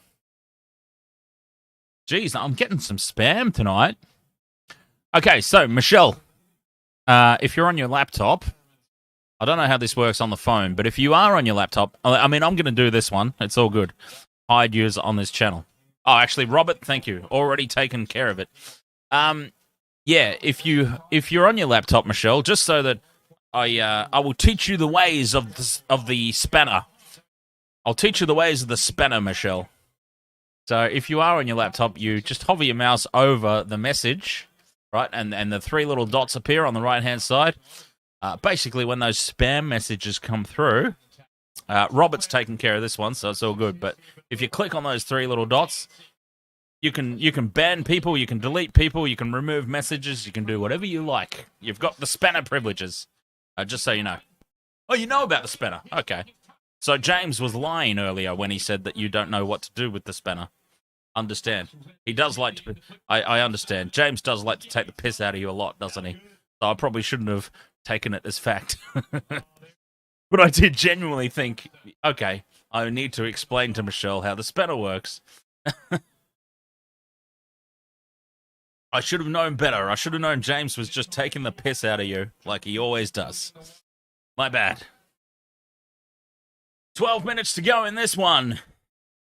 Jeez, I'm getting some spam tonight. Okay, so, Michelle, if you're on your laptop, I don't know how this works on the phone, but if you are on your laptop, I mean, I'm going to do this one. It's all good. Hide user on this channel. Oh, actually, Robert, thank you. Already taken care of it. Yeah, if you're on your laptop, Michelle, just so that I will teach you the ways of the spanner. I'll teach you the ways of the spanner, Michelle. So if you are on your laptop, you just hover your mouse over the message, right, and the 3 little dots appear on the right-hand side. Basically, when those spam messages come through, Robert's taking care of this one, so it's all good. But if you click on those 3 little dots, you can ban people, you can delete people, you can remove messages, you can do whatever you like. You've got the spanner privileges, just so you know. Oh, you know about the spanner. Okay. So James was lying earlier when he said that you don't know what to do with the spanner. Understand. He does like to... I understand. James does like to take the piss out of you a lot, doesn't he? So I probably shouldn't have taken it as fact. But I did genuinely think, okay, I need to explain to Michelle how the spanner works. I should have known better. I should have known James was just taking the piss out of you, like he always does. My bad. 12 minutes to go in this one.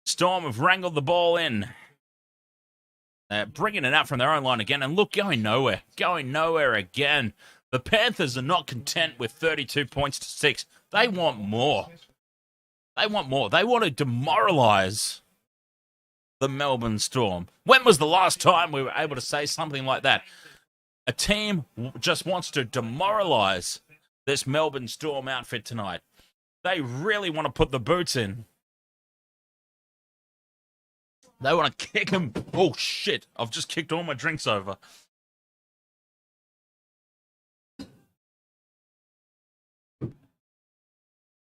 Storm have wrangled the ball in. Bringing it out from their own line again. And look, going nowhere. Going nowhere again. The Panthers are not content with 32 points to 6. They want more. They want more. They want to demoralise the Melbourne Storm. When was the last time we were able to say something like that? A team just wants to demoralise this Melbourne Storm outfit tonight. They really want to put the boots in. They want to kick him. Oh, shit. I've just kicked all my drinks over.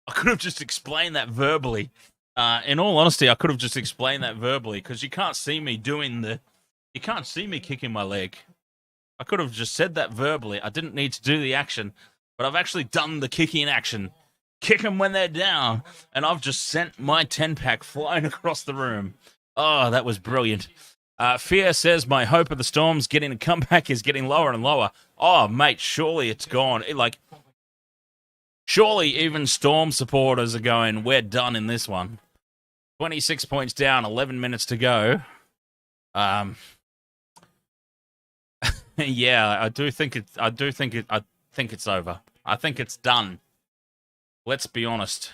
I could have just explained that verbally. In all honesty, I could have just explained that verbally because you can't see me doing the... You can't see me kicking my leg. I could have just said that verbally. I didn't need to do the action, but I've actually done the kicking action. Kick them when they're down, and I've just sent my 10-pack flying across the room. Oh, that was brilliant. Fear says, my hope of the Storms getting a comeback is getting lower and lower. Oh, mate, surely it's gone. Surely even Storm supporters are going, we're done in this one. 26 points down, 11 minutes to go. Yeah, I think it's over. I think it's done. Let's be honest.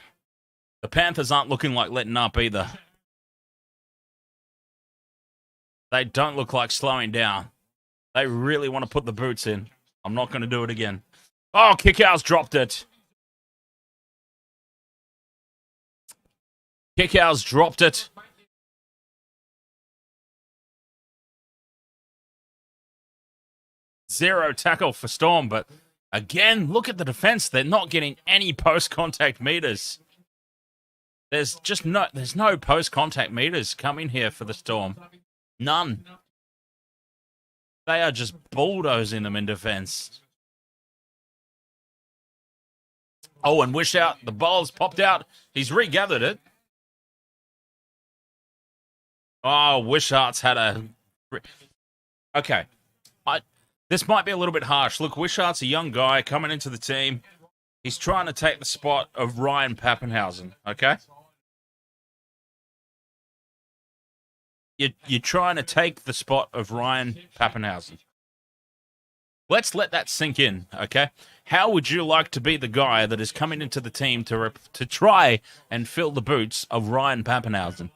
The Panthers aren't looking like letting up either. They don't look like slowing down. They really want to put the boots in. I'm not going to do it again. Oh, Kickout's dropped it. Kickout's dropped it. Zero tackle for Storm, but again, look at the defense. They're not getting any post-contact meters. There's no post-contact meters coming here for the Storm. None. They are just bulldozing them in defense. Oh, and Wishout, the ball's popped out. He's regathered it. Oh, Wishart's had a... Okay. This might be a little bit harsh. Look, Wishart's a young guy coming into the team. He's trying to take the spot of Ryan Papenhuyzen, okay? You're trying to take the spot of Ryan Papenhuyzen. Let's let that sink in, okay? How would you like to be the guy that is coming into the team to try and fill the boots of Ryan Papenhuyzen?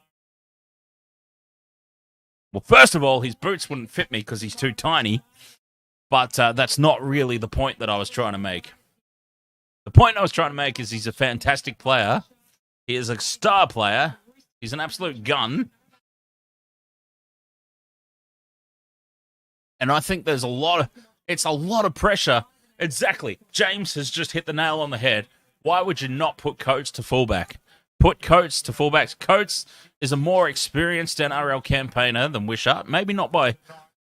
Well, first of all, his boots wouldn't fit me because he's too tiny. But that's not really the point that I was trying to make. The point I was trying to make is he's a fantastic player. He is a star player. He's an absolute gun. And I think there's it's a lot of pressure. Exactly. James has just hit the nail on the head. Why would you not put Coates to fullback? Put Coates to fullbacks. Coates is a more experienced NRL campaigner than Wishart. Maybe not by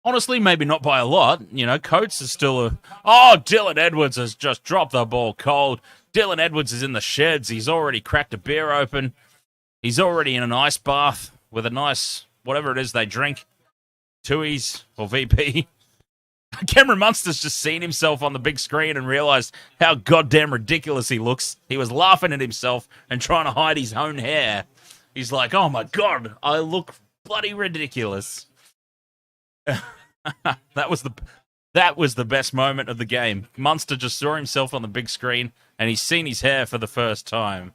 a lot. You know, Coates is still Oh, Dylan Edwards has just dropped the ball cold. Dylan Edwards is in the sheds. He's already cracked a beer open. He's already in an ice bath with a nice, whatever it is they drink. Tuies or VP. Cameron Munster's just seen himself on the big screen and realised how goddamn ridiculous he looks. He was laughing at himself and trying to hide his own hair. He's like, oh my God, I look bloody ridiculous. That was the best moment of the game. Munster just saw himself on the big screen and he's seen his hair for the first time.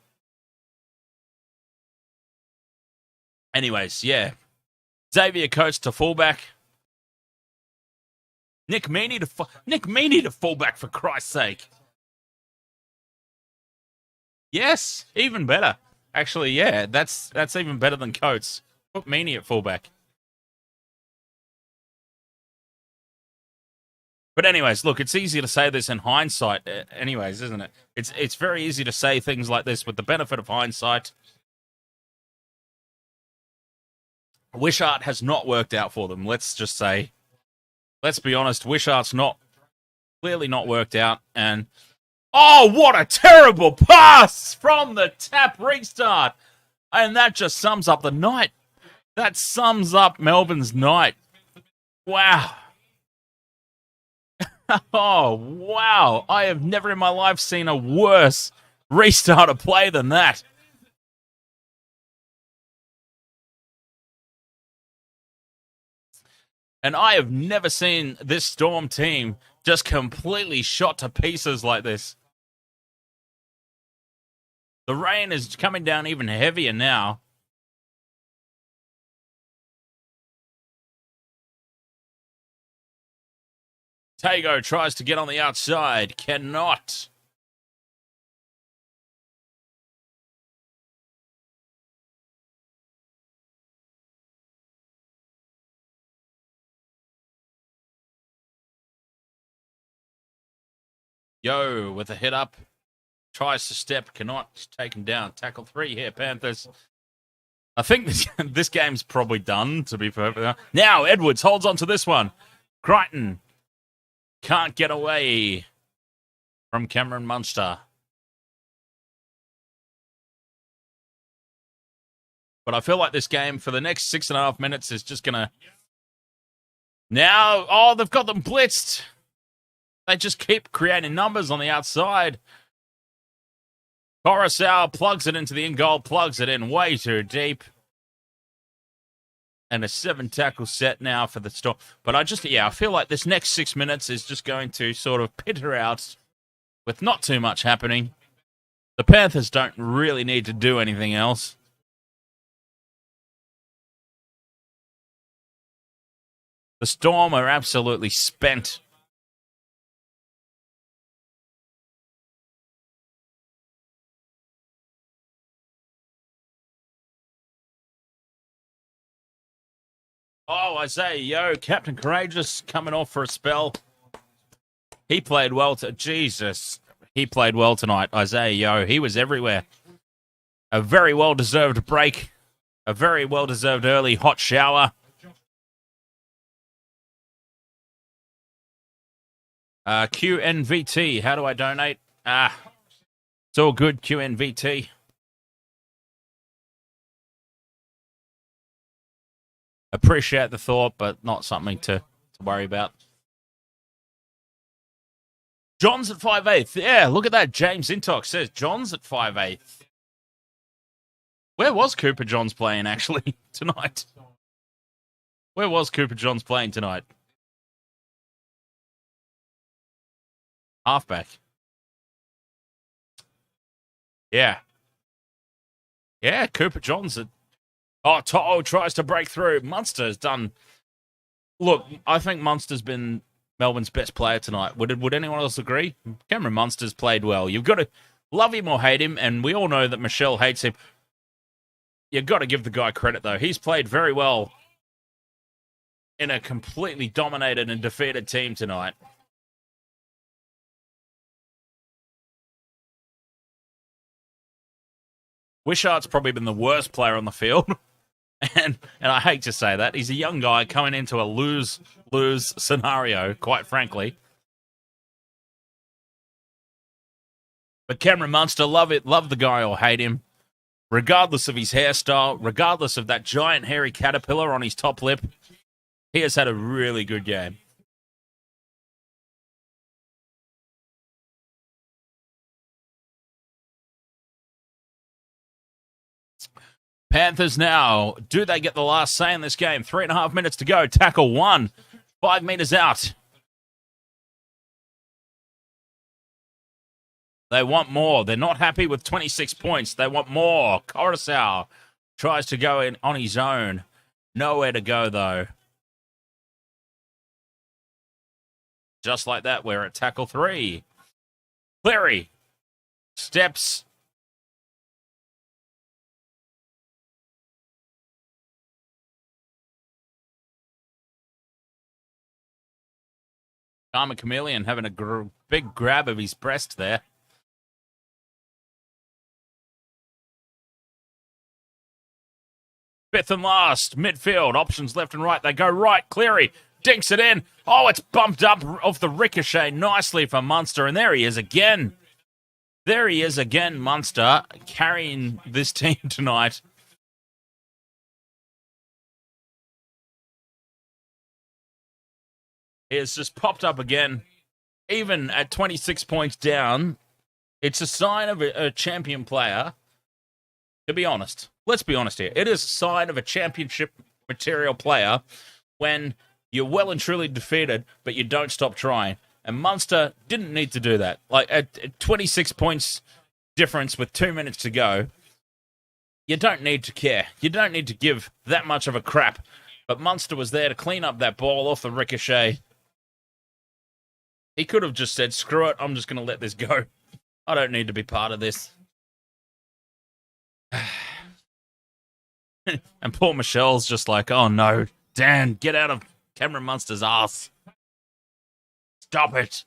Anyways, yeah. Xavier Coates to fullback. Nick Meaney to fullback, for Christ's sake. Yes, even better. Actually, yeah, that's even better than Coates. Put Meaney at fullback. But anyways, look, it's easy to say this in hindsight anyways, isn't it? It's very easy to say things like this with the benefit of hindsight. Wishart has not worked out for them, let's just say. Let's be honest, Wishart's clearly not worked out, and Oh, what a terrible pass from the tap restart. And that just sums up the night. That sums up Melbourne's night. Wow. Oh, wow. I have never in my life seen a worse restart of play than that. And I have never seen this Storm team just completely shot to pieces like this. The rain is coming down even heavier now. Tago tries to get on the outside. Cannot. Yo with a hit up. Tries to step. Cannot. Taken down. Tackle 3 here, Panthers. I think this game's probably done, to be perfect. Now, Edwards holds on to this one. Crichton can't get away from Cameron Munster. But I feel like this game for the next 6.5 minutes is just going to... Now, oh, they've got them blitzed. They just keep creating numbers on the outside. Coruscant plugs it into the in-goal, plugs it in way too deep. And a 7-tackle set now for the Storm. But I feel like this next 6 minutes is just going to sort of peter out with not too much happening. The Panthers don't really need to do anything else. The Storm are absolutely spent. Oh, Isaiah, Captain Courageous coming off for a spell. He played well. Jesus, he played well tonight. Isaiah, he was everywhere. A very well-deserved break. A very well-deserved early hot shower. QNVT, how do I donate? It's all good, QNVT. Appreciate the thought, but not something to worry about. John's at 5/8. Yeah, look at that. James Intox says John's at 5/8. Where was Cooper Johns playing, actually, tonight? Where was Cooper Johns playing tonight? Halfback. Yeah. Yeah, Cooper Johns at... Oh, To'o tries to break through. Munster's done... Look, I think Munster's been Melbourne's best player tonight. Would anyone else agree? Cameron Munster's played well. You've got to love him or hate him, and we all know that Michelle hates him. You've got to give the guy credit, though. He's played very well in a completely dominated and defeated team tonight. Wishart's probably been the worst player on the field. And I hate to say that. He's a young guy coming into a lose-lose scenario, quite frankly. But Cameron Munster, love the guy or hate him. Regardless of his hairstyle, regardless of that giant hairy caterpillar on his top lip, he has had a really good game. Panthers now. Do they get the last say in this game? 3.5 minutes to go. Tackle 1. 5 meters out. They want more. They're not happy with 26 points. They want more. Coruscant tries to go in on his own. Nowhere to go, though. Just like that, we're at tackle 3. Cleary steps. Karma Chameleon having a big grab of his breast there. Fifth and last, midfield, options left and right. They go right, Cleary dinks it in. Oh, it's bumped up off the ricochet nicely for Munster, and there he is again. There he is again, Munster, carrying this team tonight. He has just popped up again. Even at 26 points down, it's a sign of a champion player. To be honest, let's be honest here. It is a sign of a championship material player when you're well and truly defeated, but you don't stop trying. And Munster didn't need to do that. Like, at 26 points difference with 2 minutes to go, you don't need to care. You don't need to give that much of a crap. But Munster was there to clean up that ball off the ricochet. He could have just said, screw it, I'm just going to let this go. I don't need to be part of this. And poor Michelle's just like, oh no, Dan, get out of Cameron Munster's ass. Stop it.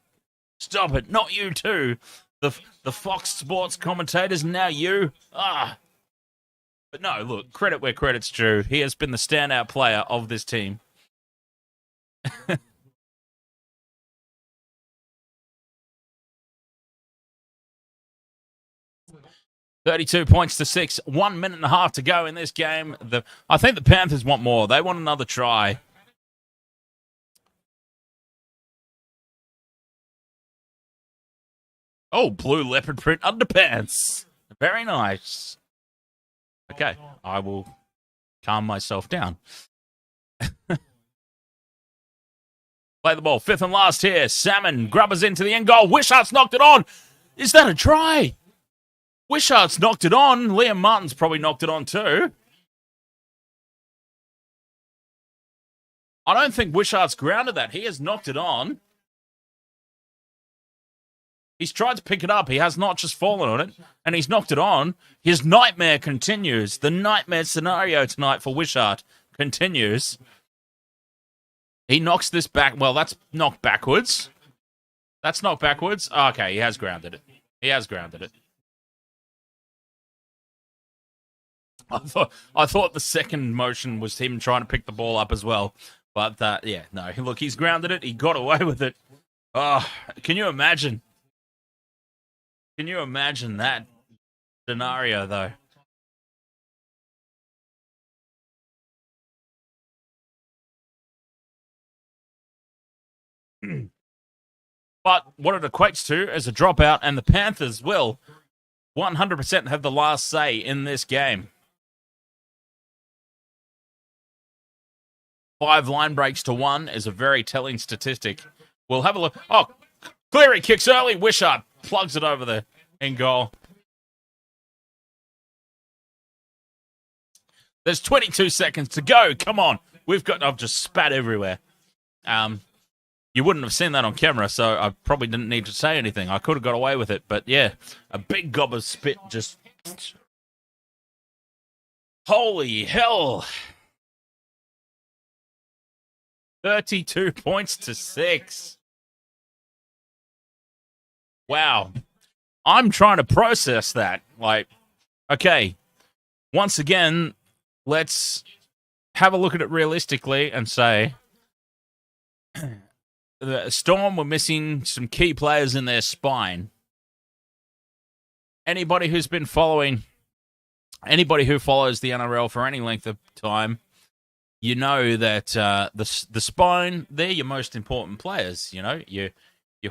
Stop it. Not you too. The Fox Sports commentators, now you. But no, look, credit where credit's due. He has been the standout player of this team. 32 points to 6. 1 minute and a half to go in this game. I think the Panthers want more. They want another try. Oh, blue leopard print underpants. Very nice. Okay, I will calm myself down. Play the ball. Fifth and last here. Salmon grubbers into the end goal. Wishart's knocked it on. Is that a try? Wishart's knocked it on. Liam Martin's probably knocked it on too. I don't think Wishart's grounded that. He has knocked it on. He's tried to pick it up. He has not just fallen on it, and he's knocked it on. His nightmare continues. The nightmare scenario tonight for Wishart continues. He knocks this back. Well, that's knocked backwards. That's knocked backwards. Okay, he has grounded it. He has grounded it. I thought the second motion was him trying to pick the ball up as well. But, yeah, no. Look, he's grounded it. He got away with it. Oh, can you imagine? Can you imagine that scenario, though? But what it equates to is a dropout, and the Panthers will 100% have the last say in this game. 5 line breaks to 1 is a very telling statistic. We'll have a look. Oh, Cleary kicks early. Wishart plugs it over the end goal. There's 22 seconds to go. Come on. I've just spat everywhere. You wouldn't have seen that on camera, so I probably didn't need to say anything. I could have got away with it, but yeah, a big gob of spit just... Holy hell. 32 points to 6. Wow. I'm trying to process that. Like, okay, once again, let's have a look at it realistically and say the Storm were missing some key players in their spine. Anybody who follows the NRL for any length of time, you know that the spine, they're your most important players. You know, your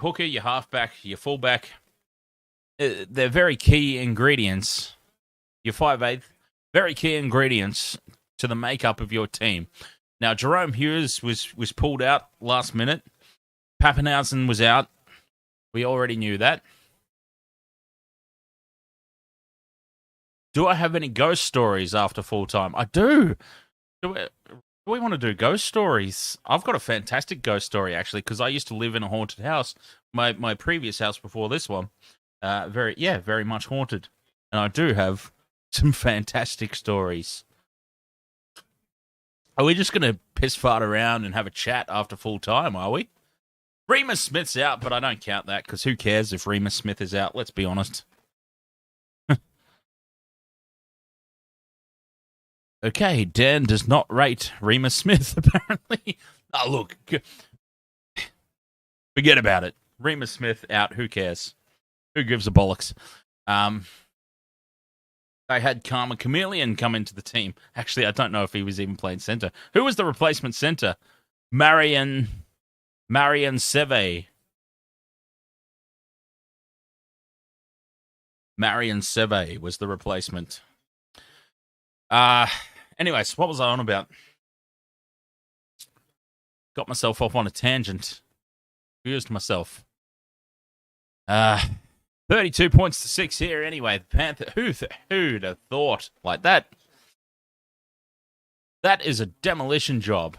hooker, your halfback, your fullback. They're very key ingredients. Your 5'8", very key ingredients to the makeup of your team. Now, Jerome Hughes was pulled out last minute. Papenhuyzen was out. We already knew that. Do I have any ghost stories after full time? I do. Do we want to do ghost stories? I've got a fantastic ghost story, actually, because I used to live in a haunted house. My previous house before this one. Very much haunted. And I do have some fantastic stories. Are we just going to piss fart around and have a chat after full time, are we? Reimis Smith's out, but I don't count that, because who cares if Reimis Smith is out? Let's be honest. Okay, Dan does not rate Reimis Smith, apparently. Oh, look. Forget about it. Reimis Smith out, who cares? Who gives a bollocks? They had Karma Chameleon come into the team. Actually, I don't know if he was even playing centre. Who was the replacement centre? Marion Seve. Marion Seve was the replacement. Anyways, what was I on about? Got myself off on a tangent. Confused myself. 32 points to 6 here anyway. The Panther, who'd have thought like that? That is a demolition job.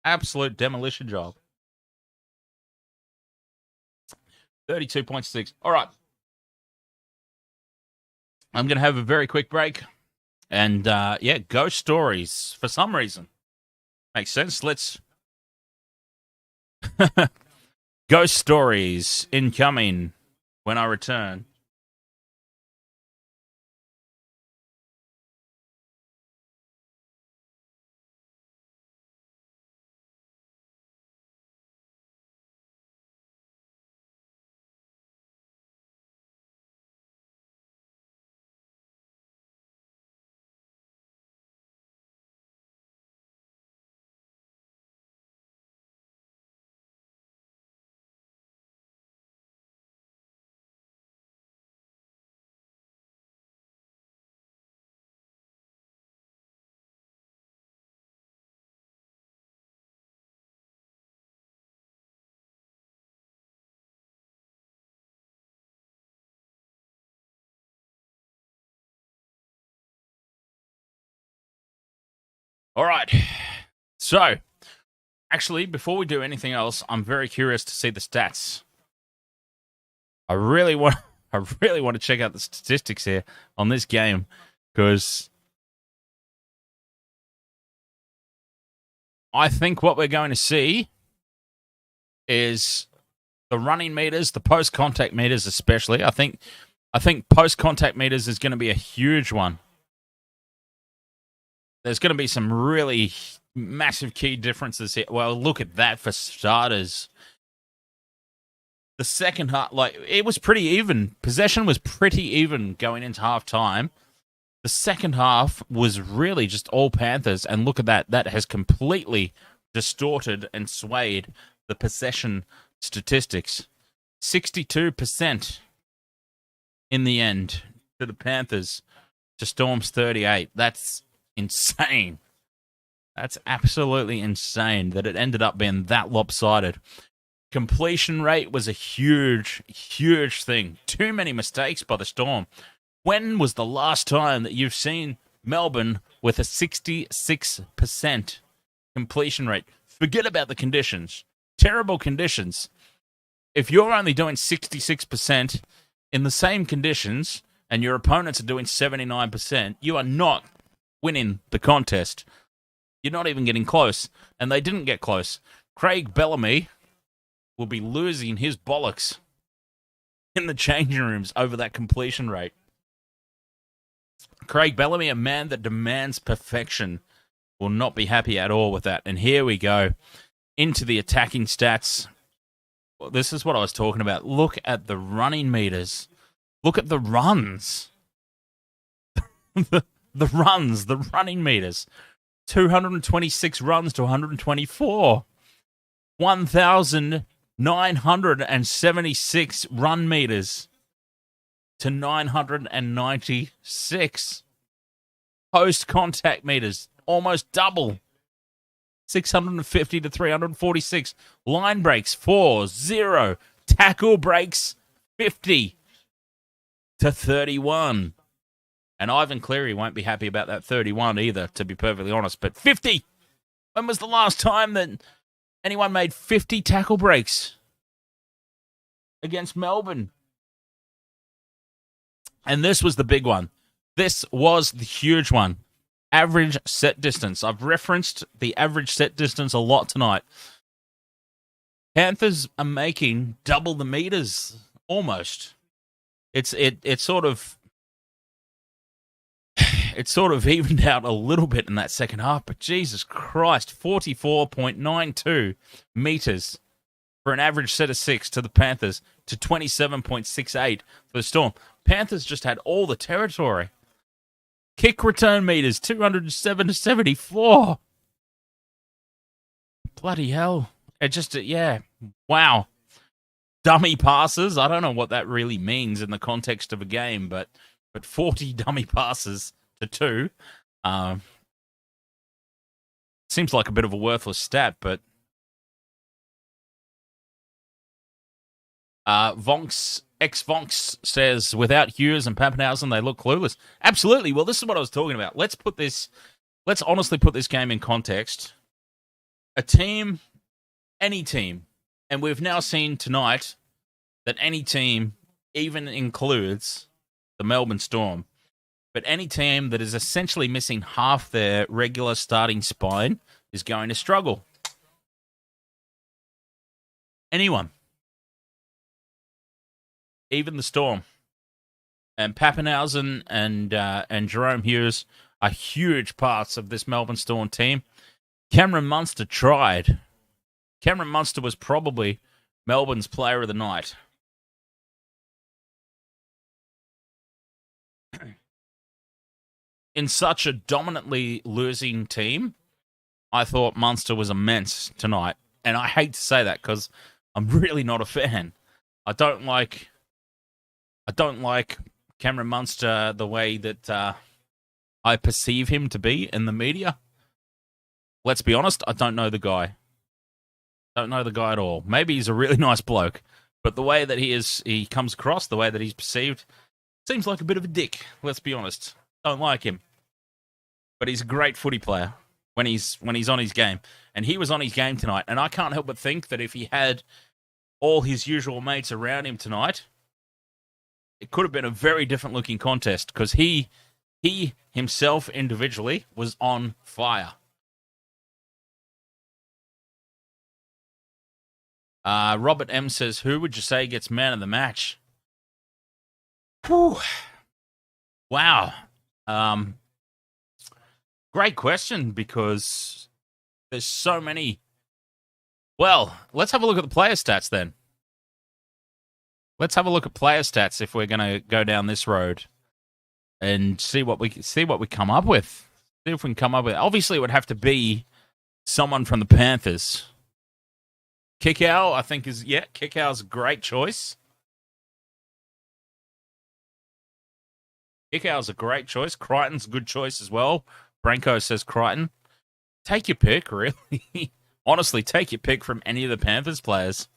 Absolute demolition job. 32 points to 6. All right. I'm going to have a very quick break. And, ghost stories for some reason. Makes sense. Let's... Ghost stories incoming when I return. All right. So, actually, before we do anything else, I'm very curious to see the stats. I really want to check out the statistics here on this game because I think what we're going to see is the running meters, the post-contact meters especially. I think post-contact meters is going to be a huge one. There's going to be some really massive key differences here. Well, look at that for starters. The second half, it was pretty even. Possession was pretty even going into half-time. The second half was really just all Panthers, and look at that. That has completely distorted and swayed the possession statistics. 62% in the end to the Panthers, to Storm's 38. That's insane. That's absolutely insane that it ended up being that lopsided. Completion rate was a huge, huge thing. Too many mistakes by the Storm. When was the last time that you've seen Melbourne with a 66% completion rate? Forget about the conditions. Terrible conditions. If you're only doing 66% in the same conditions and your opponents are doing 79%, you are not winning the contest. You're not even getting close. And they didn't get close. Craig Bellamy will be losing his bollocks in the changing rooms over that completion rate. Craig Bellamy, a man that demands perfection, will not be happy at all with that. And here we go into the attacking stats. Well, this is what I was talking about. Look at the running meters. Look at the runs. The running meters. 226 runs to 124. 1,976 run meters to 996. Post-contact meters, almost double. 650 to 346. Line breaks, 4, 0. Tackle breaks, 50 to 31. And Ivan Cleary won't be happy about that 31 either, to be perfectly honest. But 50! When was the last time that anyone made 50 tackle breaks against Melbourne? And this was the big one. This was the huge one. Average set distance. I've referenced the average set distance a lot tonight. Panthers are making double the meters, almost. It's sort of evened out a little bit in that second half, but Jesus Christ, 44.92 meters for an average set of 6 to the Panthers to 27.68 for the Storm. Panthers just had all the territory. Kick return meters, 207 to 74. Bloody hell. It just, yeah, wow. Dummy passes, I don't know what that really means in the context of a game, but 40 dummy passes to 2. Seems like a bit of a worthless stat, but Vonks says, without Hughes and Papenhuyzen, they look clueless. Absolutely. Well, this is what I was talking about. Let's honestly put this game in context. A team, any team, and we've now seen tonight that any team even includes the Melbourne Storm, but any team that is essentially missing half their regular starting spine is going to struggle. Anyone. Even the Storm. And Papenhuyzen and Jerome Hughes are huge parts of this Melbourne Storm team. Cameron Munster tried. Cameron Munster was probably Melbourne's player of the night. In such a dominantly losing team, I thought Munster was immense tonight. And I hate to say that because I'm really not a fan. I don't like Cameron Munster the way that I perceive him to be in the media. Let's be honest, I don't know the guy. Don't know the guy at all. Maybe he's a really nice bloke, but the way that he comes across, the way that he's perceived, seems like a bit of a dick. Let's be honest. Don't like him. But he's a great footy player when he's on his game. And he was on his game tonight. And I can't help but think that if he had all his usual mates around him tonight, it could have been a very different looking contest because he himself individually was on fire. Robert M says, who would you say gets man of the match? Whew. Wow. Great question because there's so many. Well, let's have a look at the player stats then. Let's have a look at player stats if we're going to go down this road and see what we come up with. See if we can come up with. Obviously, it would have to be someone from the Panthers. Kickow, I think Kickow's a great choice. Kickow's a great choice. Crichton's a good choice as well. Branko says Crichton. Take your pick, really. Honestly, take your pick from any of the Panthers players.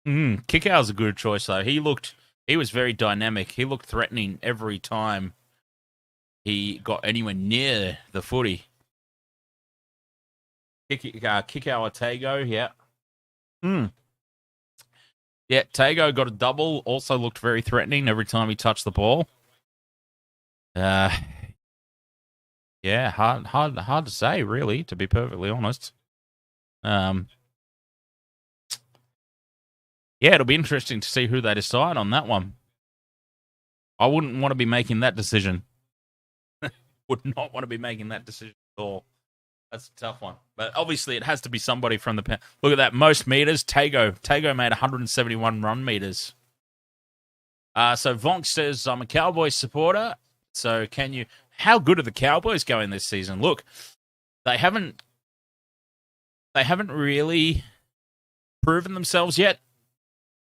Kickow's a good choice, though. He was very dynamic. He looked threatening every time he got anywhere near the footy. Kickow or Tago, yeah. Yeah, Tago got a double. Also looked very threatening every time he touched the ball. Yeah, hard to say, really, to be perfectly honest. Yeah, it'll be interesting to see who they decide on that one. I wouldn't want to be making that decision. Would not want to be making that decision at all. That's a tough one. But obviously, it has to be somebody from the... Look at that. Most meters. Tago made 171 run meters. So Vonk says, I'm a Cowboys supporter. So can you... How good are the Cowboys going this season? Look, they haven't really proven themselves yet,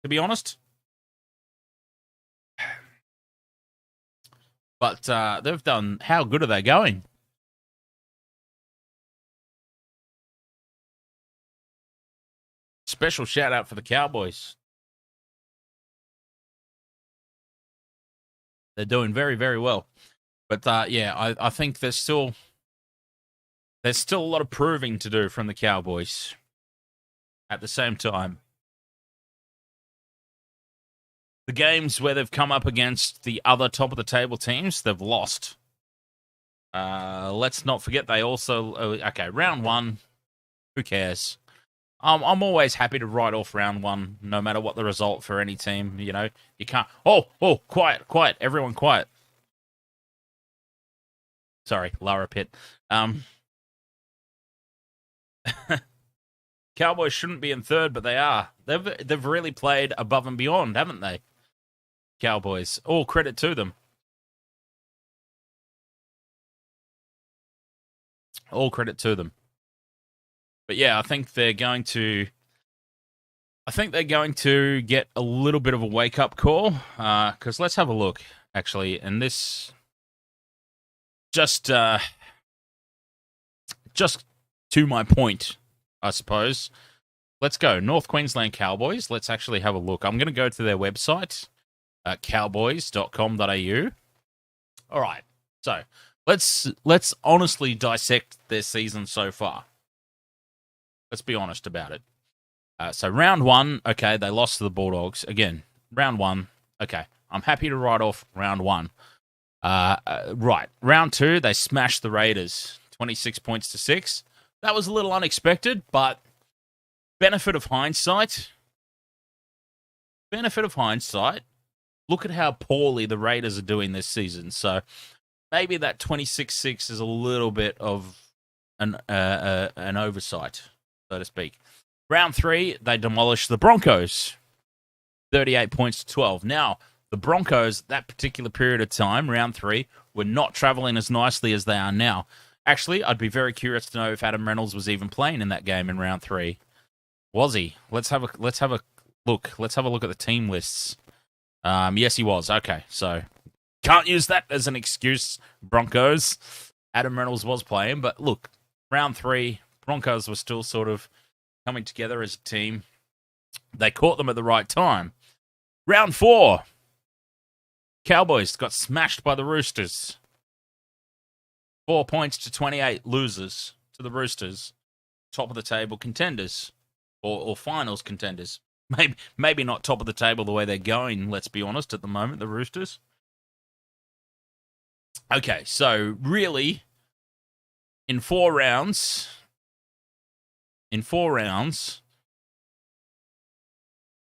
to be honest. But they've done... How good are they going? Special shout out for the Cowboys. They're doing very, very well. But yeah, I think there's still a lot of proving to do from the Cowboys. At the same time, the games where they've come up against the other top of the table teams, they've lost. Let's not forget they also round one. Who cares? I'm always happy to write off round one, no matter what the result for any team. You know, you can't. Oh, quiet, everyone, quiet. Sorry, Lara Pitt. Cowboys shouldn't be in third, but they are. They've really played above and beyond, haven't they? Cowboys. All credit to them. All credit to them. But yeah, I think they're going to get a little bit of a wake-up call. Because let's have a look, actually. And this just to my point, I suppose. Let's go. North Queensland Cowboys. Let's actually have a look. I'm going to go to their website, cowboys.com.au. All right. So let's honestly dissect their season so far. Let's be honest about it. So round one, okay, they lost to the Bulldogs. Again, round one, okay. I'm happy to write off round one. Right. Round two, they smashed the Raiders, 26 points to 6. That was a little unexpected, but benefit of hindsight, look at how poorly the Raiders are doing this season. So maybe that 26-6 is a little bit of an oversight, so to speak. Round three, they demolished the Broncos, 38 points to 12. Now, the Broncos, that particular period of time, round three, were not traveling as nicely as they are now. Actually, I'd be very curious to know if Adam Reynolds was even playing in that game in round three. Was he? Let's have a look. Let's have a look at the team lists. Yes, he was. Okay, so can't use that as an excuse, Broncos. Adam Reynolds was playing, but look, round three, Broncos were still sort of coming together as a team. They caught them at the right time. Round four, Cowboys got smashed by the Roosters. 4 points to 28 losers to the Roosters. Top of the table contenders. Or finals contenders. Maybe not top of the table the way they're going, let's be honest, at the moment, the Roosters. Okay, so really, in four rounds,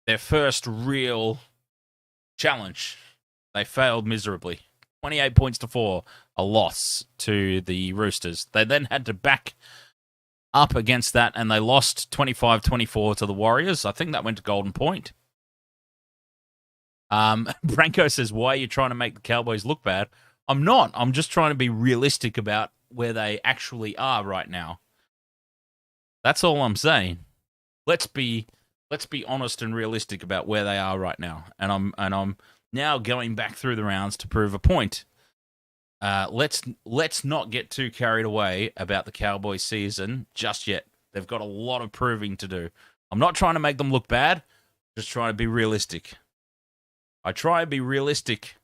their first real challenge, they failed miserably. 28 points to 4, a loss to the Roosters. They then had to back up against that, and they lost 25-24 to the Warriors. I think that went to Golden Point. Branko says, why are you trying to make the Cowboys look bad? I'm not. I'm just trying to be realistic about where they actually are right now. That's all I'm saying. Let's be honest and realistic about where they are right now. And I'm now going back through the rounds to prove a point. Let's not get too carried away about the Cowboys season just yet. They've got a lot of proving to do. I'm not trying to make them look bad, just trying to be realistic. I try and be realistic.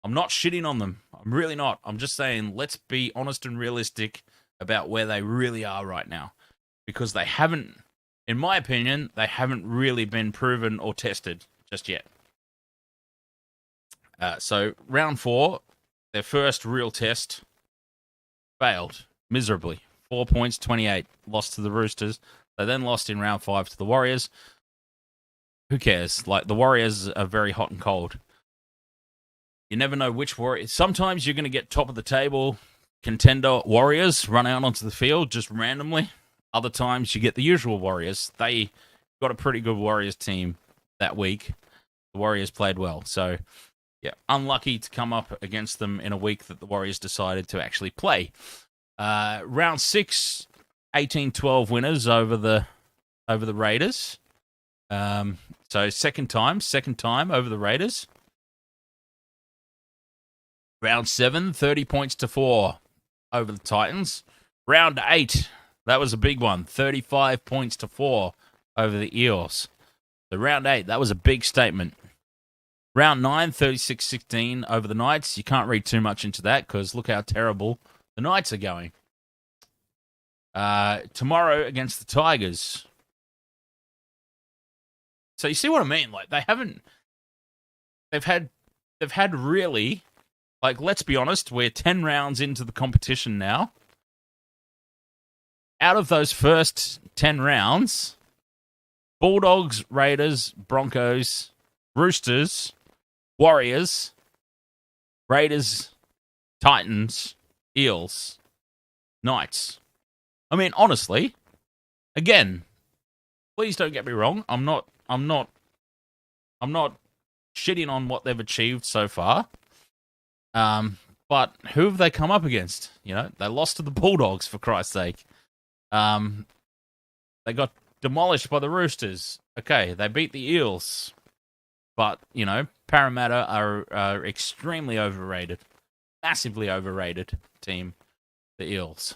I'm not shitting on them. I'm really not. I'm just saying let's be honest and realistic about where they really are right now. Because they haven't, in my opinion, they haven't really been proven or tested just yet. So round four, their first real test, failed miserably. 4 points, 28, lost to the Roosters. They then lost in round 5 to the Warriors. Who cares? Like, the Warriors are very hot and cold. You never know which Warriors. Sometimes you're going to get top of the table contender Warriors run out onto the field just randomly. Other times you get the usual Warriors. They got a pretty good Warriors team that week. The Warriors played well. So, yeah, unlucky to come up against them in a week that the Warriors decided to actually play. Round 6, 18-12 winners over the Raiders. So second time over the Raiders. Round 7, 30 points to 4 over the Titans. Round 8, that was a big one, 35 points to 4 over the Eels. So round 8, that was a big statement. Round 9, 36-16 over the Knights. You can't read too much into that because look how terrible the Knights are going. Tomorrow against the Tigers. So you see what I mean? Like they've had really, like, let's be honest, we're 10 rounds into the competition now. Out of those first 10 rounds, Bulldogs, Raiders, Broncos, Roosters, Warriors, Raiders, Titans, Eels, Knights. I mean, honestly, again, please don't get me wrong. I'm not shitting on what they've achieved so far. But who have they come up against? You know, they lost to the Bulldogs, for Christ's sake. They got demolished by the Roosters. Okay, they beat the Eels. But, you know, Parramatta are extremely overrated. Massively overrated team, the Eels.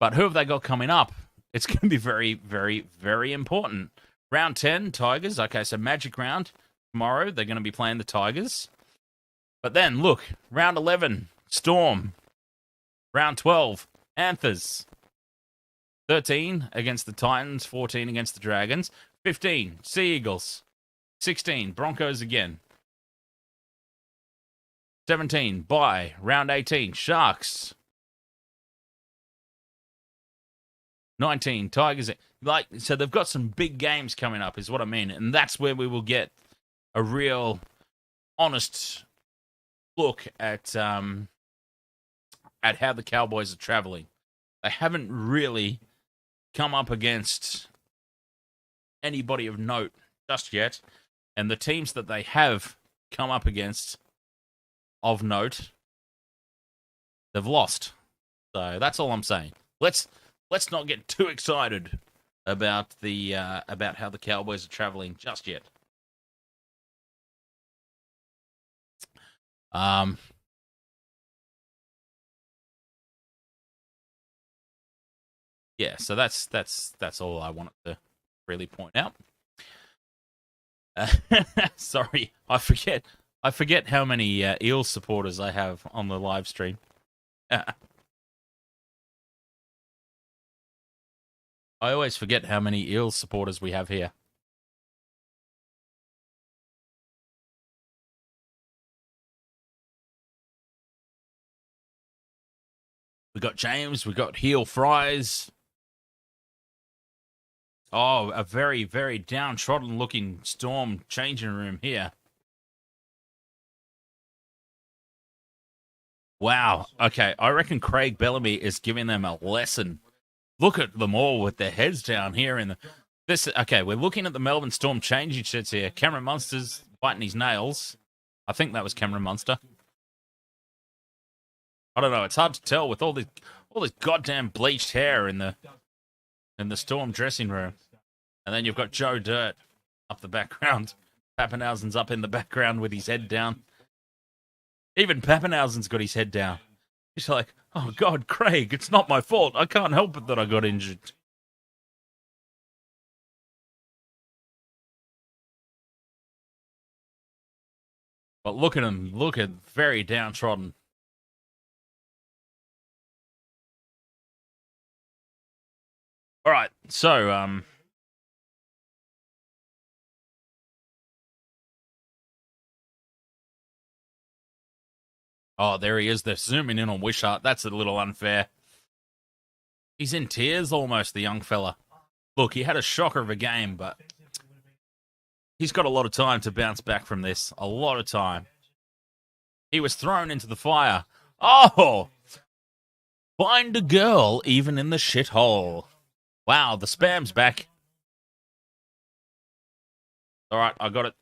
But who have they got coming up? It's going to be very, very, very important. Round 10, Tigers. Okay, so Magic Round. Tomorrow, they're going to be playing the Tigers. But then, look, round 11, Storm. Round 12, Panthers. 13 against the Titans, 14 against the Dragons. 15, Sea Eagles. 16, Broncos again. 17, bye. Round 18, Sharks. 19, Tigers. So they've got some big games coming up, is what I mean. And that's where we will get a real, honest look at how the Cowboys are traveling. They haven't really come up against anybody of note just yet. And the teams that they have come up against of note, they've lost. So that's all I'm saying. Let's not get too excited about about how the Cowboys are traveling just yet. Yeah, so that's all I wanted to really point out. Sorry, I forget how many Eels supporters I have on the live stream. I always forget how many Eels supporters we have here. We got James, we got Heel Fries. Oh, a very, very downtrodden looking Storm changing room here. Wow. Okay, I reckon Craig Bellamy is giving them a lesson. Look at them all with their heads down here in this. Okay, we're looking at the Melbourne Storm changing shits here. Cameron Munster's biting his nails. I think that was Cameron Munster. I don't know. It's hard to tell with all this goddamn bleached hair in the Storm dressing room, and then you've got Joe Dirt up the background. Papenhuyzen's up in the background with his head down. Even Papenhuyzen's got his head down. He's like, "Oh God, Craig, it's not my fault. I can't help it that I got injured." But look at him. Look at very downtrodden. All right, so oh, there he is. They're zooming in on Wishart. That's a little unfair. He's in tears almost, the young fella. Look, he had a shocker of a game, but he's got a lot of time to bounce back from this. A lot of time. He was thrown into the fire. Oh! Find a girl even in the shithole. Wow, the spam's back. All right, I got it.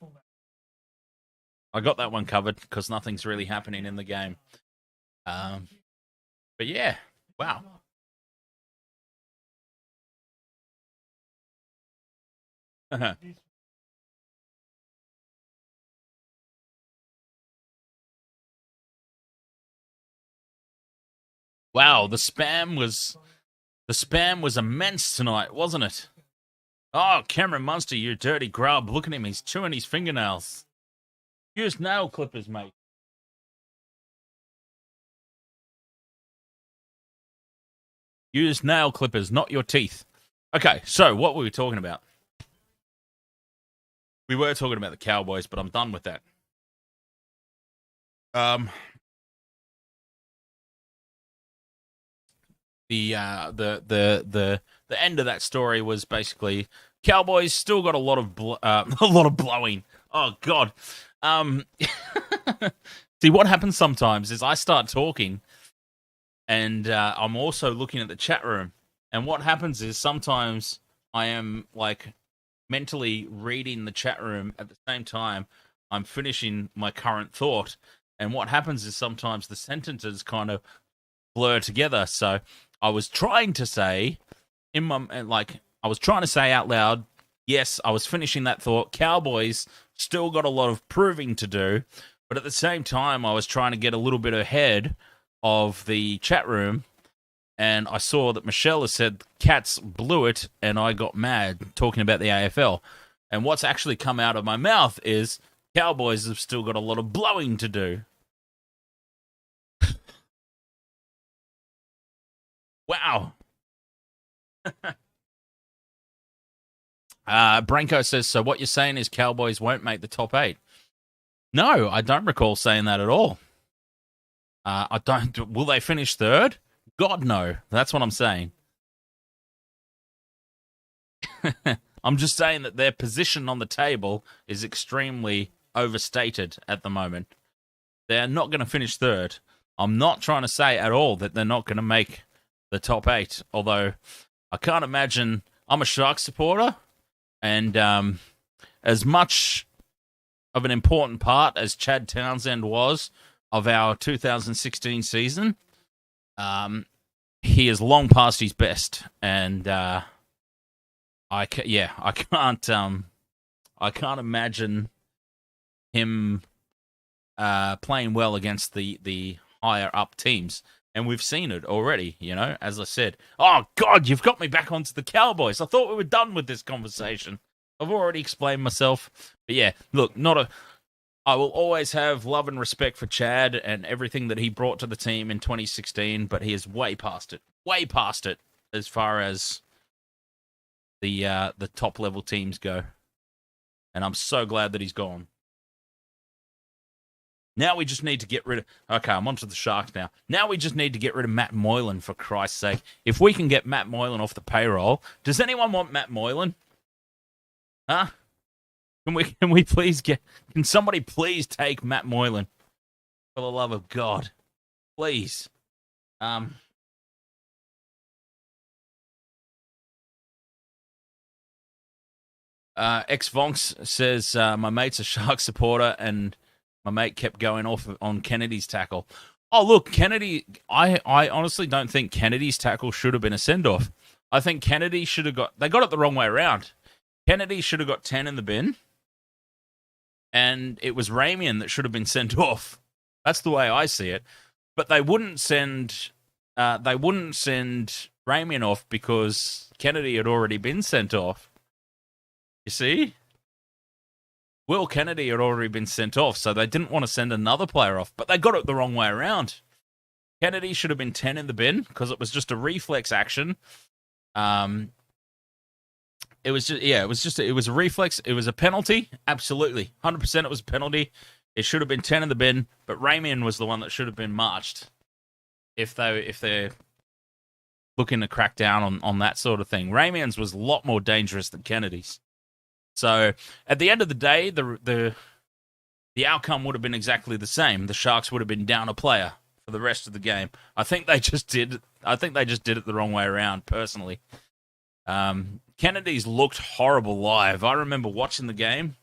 I got that one covered because nothing's really happening in the game. But yeah, wow. Wow, the spam was immense tonight, wasn't it? Oh, Cameron Munster, you dirty grub. Look at him, he's chewing his fingernails. Use nail clippers, mate. Use nail clippers, not your teeth. Okay, so what were we talking about? We were talking about the Cowboys, but I'm done with that. The end of that story was basically Cowboys still got a lot of blowing. Oh God. See, what happens sometimes is I start talking, and I'm also looking at the chat room. And what happens is sometimes I am like mentally reading the chat room at the same time I'm finishing my current thought. And what happens is sometimes the sentences kind of blur together. So I was trying to say I was trying to say out loud, yes, I was finishing that thought. Cowboys still got a lot of proving to do, but at the same time, I was trying to get a little bit ahead of the chat room, and I saw that Michelle has said Cats blew it, and I got mad talking about the AFL. And what's actually come out of my mouth is Cowboys have still got a lot of blowing to do. Wow. Branko says, so what you're saying is Cowboys won't make the top 8? No, I don't recall saying that at all. I don't. Will they finish 3rd? God, no. That's what I'm saying. I'm just saying that their position on the table is extremely overstated at the moment. They're not going to finish 3rd. I'm not trying to say at all that they're not going to make the top 8, although I can't imagine. I'm a Sharks supporter, and as much of an important part as Chad Townsend was of our 2016 season, he is long past his best, and I can't imagine him playing well against the higher up teams. And we've seen it already, as I said. Oh, God, you've got me back onto the Cowboys. I thought we were done with this conversation. I've already explained myself. But yeah, look, I will always have love and respect for Chad and everything that he brought to the team in 2016, but he is way past it as far as the top level teams go. And I'm so glad that he's gone. Now we just need to get rid of... Okay, I'm onto the Sharks now. Now we just need to get rid of Matt Moylan, for Christ's sake. If we can get Matt Moylan off the payroll... Does anyone want Matt Moylan? Huh? Can we please get... Can somebody please take Matt Moylan? For the love of God. Please. X-Vonks says, my mate's a Shark supporter and... My mate kept going off on Kennedy's tackle. Oh, look, Kennedy, I honestly don't think Kennedy's tackle should have been a send-off. I think Kennedy should have got... They got it the wrong way around. Kennedy should have got 10 in the bin, and it was Ramian that should have been sent off. That's the way I see it. But they wouldn't send Ramian off because Kennedy had already been sent off. You see? Will Kennedy had already been sent off, so they didn't want to send another player off, but they got it the wrong way around. Kennedy should have been 10 in the bin because it was just a reflex action. It was a reflex. It was a penalty. Absolutely. 100% it was a penalty. It should have been 10 in the bin, but Ramian was the one that should have been marched if they're looking to crack down on that sort of thing. Ramian's was a lot more dangerous than Kennedy's. So at the end of the day, the outcome would have been exactly the same. The Sharks would have been down a player for the rest of the game. I think they just did it the wrong way around, personally. Kennedy's looked horrible live. I remember watching the game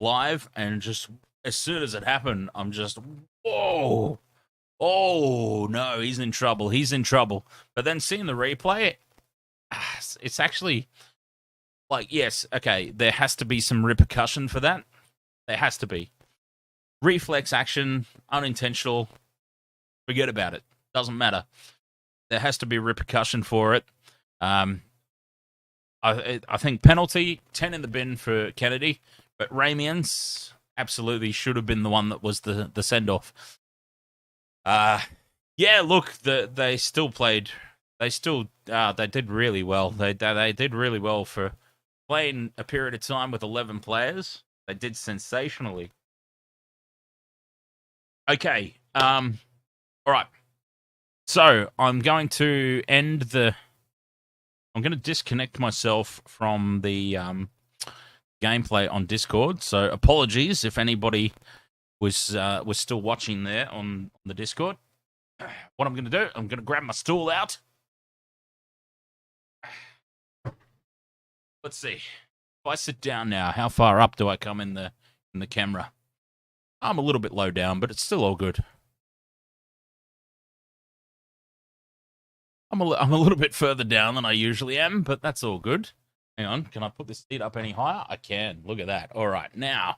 live, and just as soon as it happened, I'm just, whoa. Oh, no, he's in trouble. But then seeing the replay, it's actually... Like, yes, okay, there has to be some repercussion for that. There has to be. Reflex action, unintentional, forget about it. Doesn't matter. There has to be repercussion for it. I think penalty, 10 in the bin for Kennedy, but Ramian's absolutely should have been the one that was the send-off. Yeah, look, they still played... They did really well. They did really well for... Playing a period of time with 11 players, they did sensationally. Okay, all right. So I'm going to I'm going to disconnect myself from the gameplay on Discord. So apologies if anybody was still watching there on the Discord. What I'm going to do, I'm going to grab my stool out. Let's see. If I sit down now, how far up do I come in the camera? I'm a little bit low down, but it's still all good. I'm a little bit further down than I usually am, but that's all good. Hang on, can I put this seat up any higher? I can. Look at that. All right, now,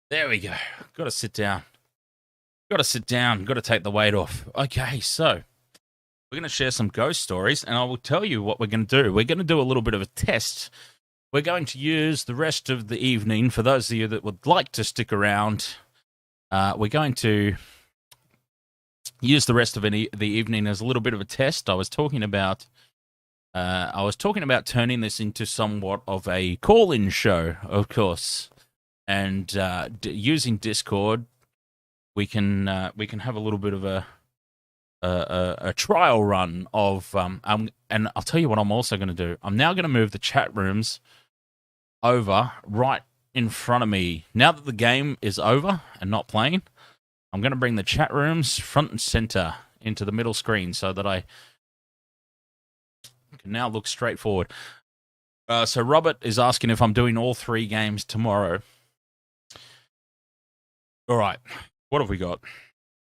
there we go. Got to sit down. Got to take the weight off. Okay, so we're going to share some ghost stories, and I will tell you what we're going to do. We're going to do a little bit of a test. We're going to use the rest of the evening, for those of you that would like to stick around, we're going to use the rest of the evening as a little bit of a test. I was talking about turning this into somewhat of a call-in show, of course, and using Discord, we can have a little bit of a trial run of and I'll tell you what I'm also going to do. I'm now going to move the chat rooms over right in front of me. Now that the game is over and not playing, I'm going to bring the chat rooms front and center into the middle screen so that I can now look straight forward. So Robert is asking if I'm doing all 3 games tomorrow. All right. What have we got?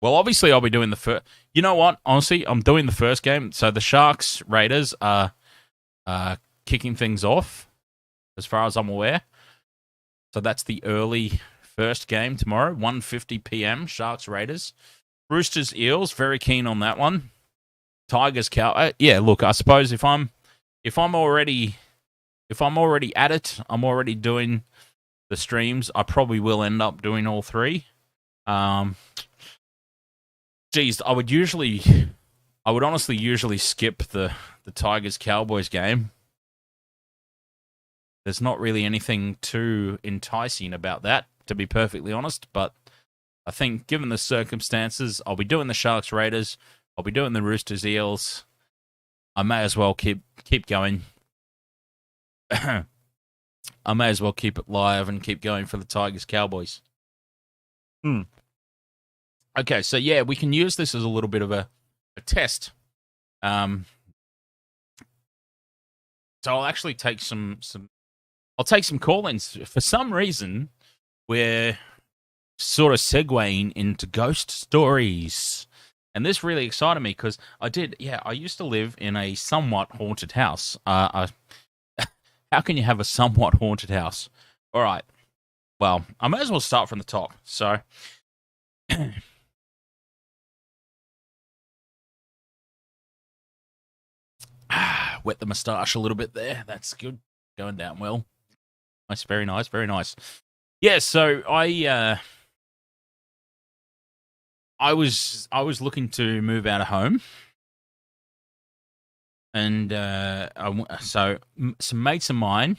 Well, obviously, I'll be doing the first. You know what? Honestly, I'm doing the first game. So the Sharks Raiders are kicking things off, as far as I'm aware. So that's the early first game tomorrow, 1:50 p.m. Sharks Raiders, Roosters Eels. Very keen on that one. Tigers Cow. Yeah, look, I suppose if I'm already at it, I'm already doing the streams, I probably will end up doing all 3. Geez, I would honestly usually skip the Tigers Cowboys game. There's not really anything too enticing about that, to be perfectly honest, but I think given the circumstances, I'll be doing the Sharks Raiders, I'll be doing the Roosters Eels. I may as well keep going. I may as well keep it live and keep going for the Tigers Cowboys. Okay, so yeah, we can use this as a little bit of a test. So I'll actually take some call-ins. For some reason, we're sort of segueing into ghost stories. And this really excited me because I used to live in a somewhat haunted house. How can you have a somewhat haunted house? All right. Well, I may as well start from the top. So, wet the moustache a little bit there. That's good. Going down well. Nice, very nice, very nice. Yeah, so I was looking to move out of home, and so some mates of mine,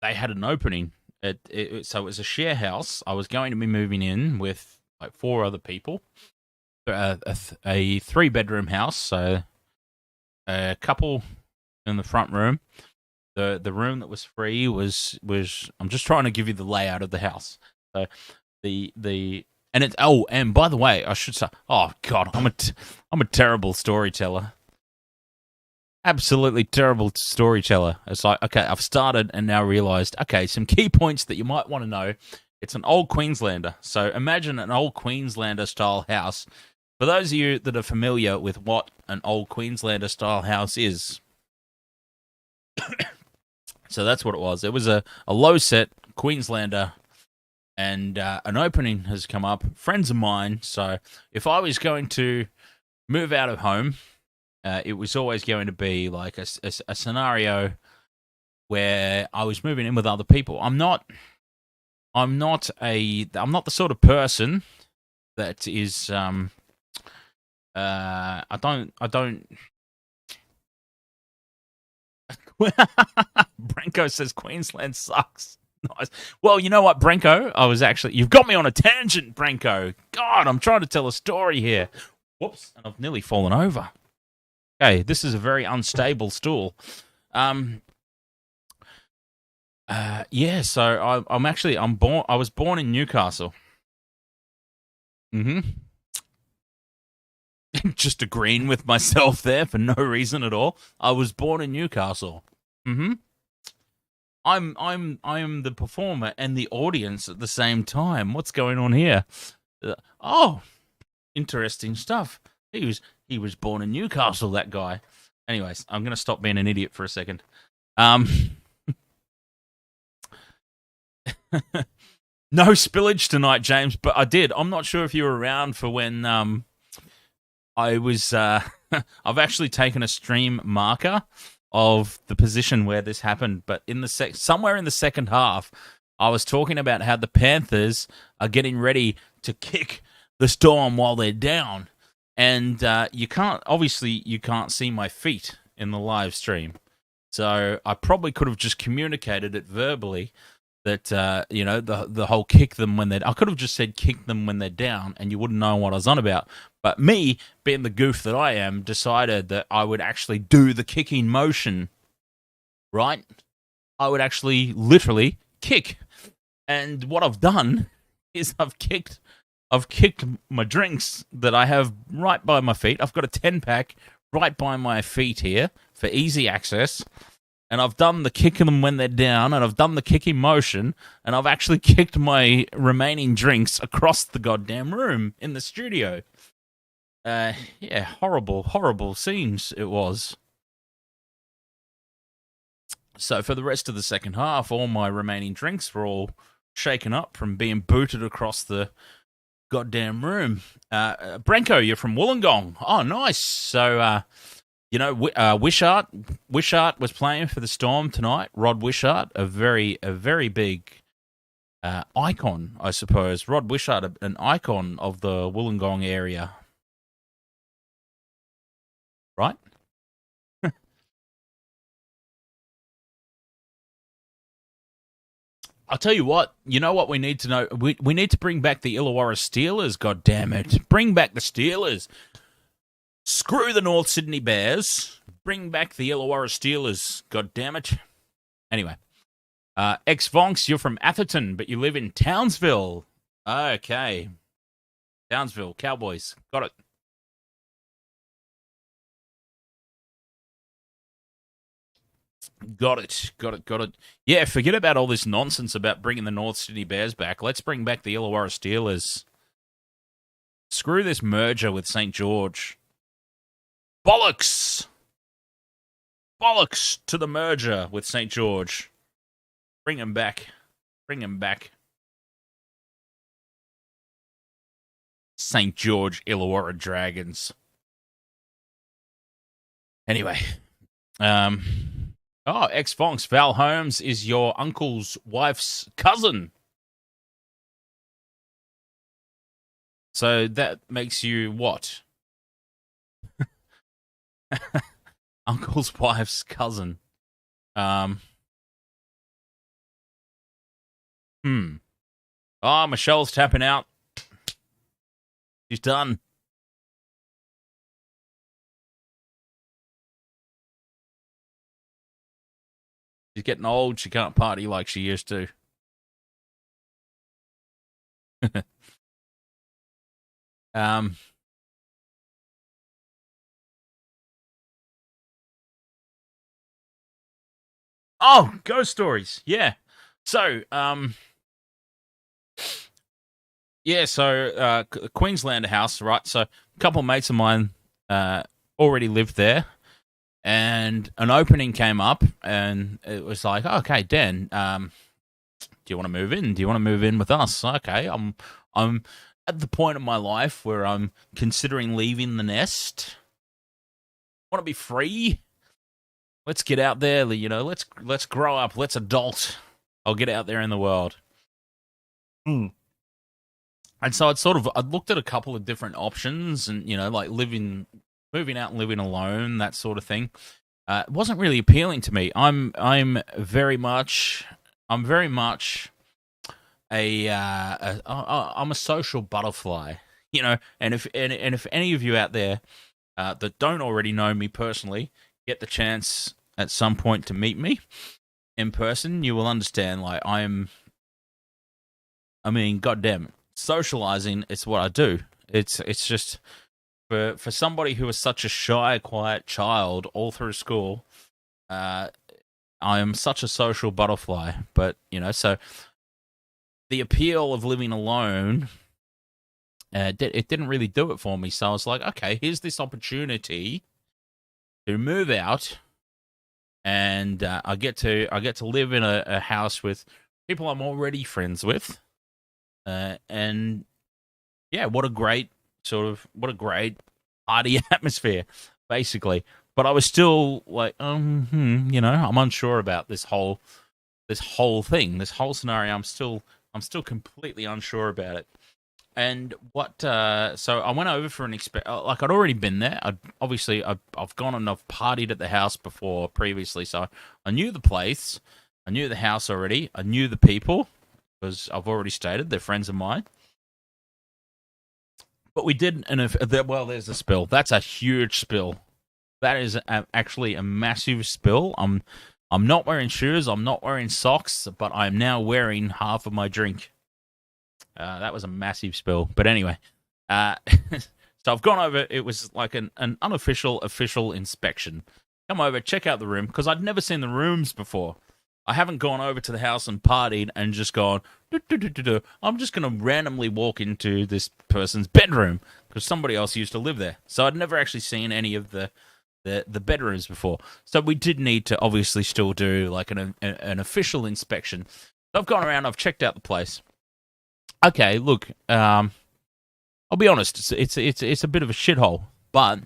they had an opening. So it was a share house. I was going to be moving in with like 4 other people. A 3-bedroom house, so a couple in the front room. The room that was free was I'm just trying to give you the layout of the house. So and by the way, I should say, oh God, I'm a terrible storyteller. Absolutely terrible storyteller. It's like, okay, I've started and now realized, okay, some key points that you might want to know. It's an old Queenslander. So imagine an old Queenslander style house. For those of you that are familiar with what an old Queenslander style house is, so that's what it was. It was a low set Queenslander, and an opening has come up. Friends of mine. So if I was going to move out of home, it was always going to be like a scenario where I was moving in with other people. I'm not the sort of person that is I don't Branko says Queensland sucks. Nice. Well, you know what, Branko? You've got me on a tangent, Branko. God, I'm trying to tell a story here. Whoops, and I've nearly fallen over. Okay, this is a very unstable stool. Yeah, so I was born in Newcastle. Just agreeing with myself there for no reason at all. I was born in Newcastle. Mm-hmm. I'm the performer and the audience at the same time. What's going on here? Oh, interesting stuff. He was born in Newcastle, that guy. Anyways, I'm gonna stop being an idiot for a second. Um, no spillage tonight, James, but I did. I'm not sure if you were around for when I was. I've actually taken a stream marker of the position where this happened, but in the somewhere in the second half, I was talking about how the Panthers are getting ready to kick the Storm while they're down, and you can't see my feet in the live stream, so I probably could have just communicated it verbally that the whole kick them when they're. I could have just said kick them when they're down, and you wouldn't know what I was on about. But me, being the goof that I am, decided that I would actually do the kicking motion, right? I would actually literally kick. And what I've done is I've kicked my drinks that I have right by my feet. I've got a 10-pack right by my feet here for easy access. And I've done the kicking them when they're down, and I've done the kicking motion, and I've actually kicked my remaining drinks across the goddamn room in the studio. Yeah, horrible scenes it was. So for the rest of the second half, all my remaining drinks were all shaken up from being booted across the goddamn room. Branko, you're from Wollongong. Oh, nice. So, Wishart was playing for the Storm tonight. Rod Wishart, a very big icon, I suppose. Rod Wishart, an icon of the Wollongong area. Right? I'll tell you what. You know what we need to know? We need to bring back the Illawarra Steelers, God damn it. Bring back the Steelers. Screw the North Sydney Bears. Bring back the Illawarra Steelers, God damn it. Anyway. Vonks, you're from Atherton, but you live in Townsville. Okay. Townsville, Cowboys. Got it. Got it. Yeah, forget about all this nonsense about bringing the North Sydney Bears back. Let's bring back the Illawarra Steelers. Screw this merger with St. George. Bollocks! Bollocks to the merger with St. George. Bring him back. St. George Illawarra Dragons. Anyway. Vonks, Val Holmes is your uncle's wife's cousin. So that makes you what? Uncle's wife's cousin. Oh, Michelle's tapping out. She's done. She's getting old. She can't party like she used to. Oh, ghost stories. Yeah. So, Queenslander house, right? So, a couple of mates of mine already lived there, and an opening came up, and it was like, okay, Dan, do you want to move in? Do you want to move in with us? Okay, I'm at the point of my life where I'm considering leaving the nest. Want to be free? Let's get out there, let's grow up, let's adult. I'll get out there in the world. And so I'd looked at a couple of different options, and like moving out and living alone, that sort of thing. It wasn't really appealing to me. I'm very much I'm a social butterfly, and if any of you out there that don't already know me personally get the chance at some point to meet me in person, you will understand. Like, goddamn it, socializing, it's what I do. It's just for somebody who was such a shy, quiet child all through school. I am such a social butterfly, but so the appeal of living alone, it didn't really do it for me. So I was like, okay, here's this opportunity to move out, and I get to live in a house with people I'm already friends with, and yeah, what a great party atmosphere, basically. But I was still like, I'm unsure about this whole thing, this whole scenario. I'm still completely unsure about it. And so I went over for an like I'd already been there. I've gone and I've partied at the house before previously, so I knew the place, I knew the house already, I knew the people because I've already stated they're friends of mine. But we did, there's a spill. That's a huge spill. That is actually a massive spill. I'm not wearing shoes. I'm not wearing socks, but I'm now wearing half of my drink. That was a massive spill. But anyway, so I've gone over. It was like an unofficial, official inspection. Come over, check out the room, because I'd never seen the rooms before. I haven't gone over to the house and partied and just gone, I'm just going to randomly walk into this person's bedroom because somebody else used to live there. So I'd never actually seen any of the bedrooms before. So we did need to obviously still do like an official inspection. So I've gone around, I've checked out the place. Okay, look, I'll be honest, it's a bit of a shithole, but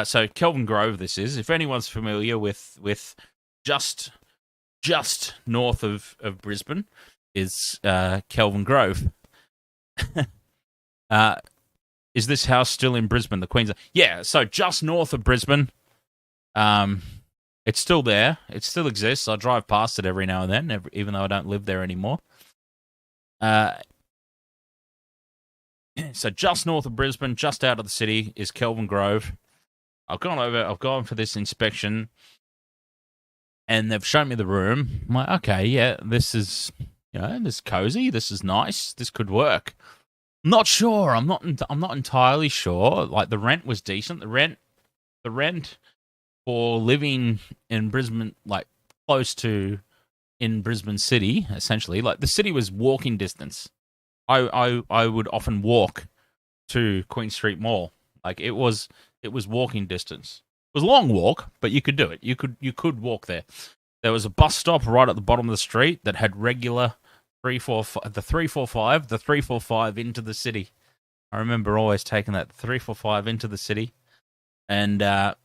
so Kelvin Grove this is. If anyone's familiar with just north of Brisbane is Kelvin Grove. Is this house still in Brisbane, the Queensland? Yeah, so just north of Brisbane. It's still there. It still exists. I drive past it every now and then, even though I don't live there anymore. So just north of Brisbane, just out of the city, is Kelvin Grove. I've gone for this inspection, and they've shown me the room. I'm like, okay, yeah, this is, this is cozy. This is nice. This could work. Not sure. I'm not entirely sure. Like, the rent was decent. The rent for living in Brisbane, like close to in Brisbane City, essentially, like the city was walking distance. I would often walk to Queen Street Mall. Like it was walking distance. It was a long walk, but you could do it. You could walk there. There was a bus stop right at the bottom of the street that had regular 345 into the city. I remember always taking that 345 into the city. And the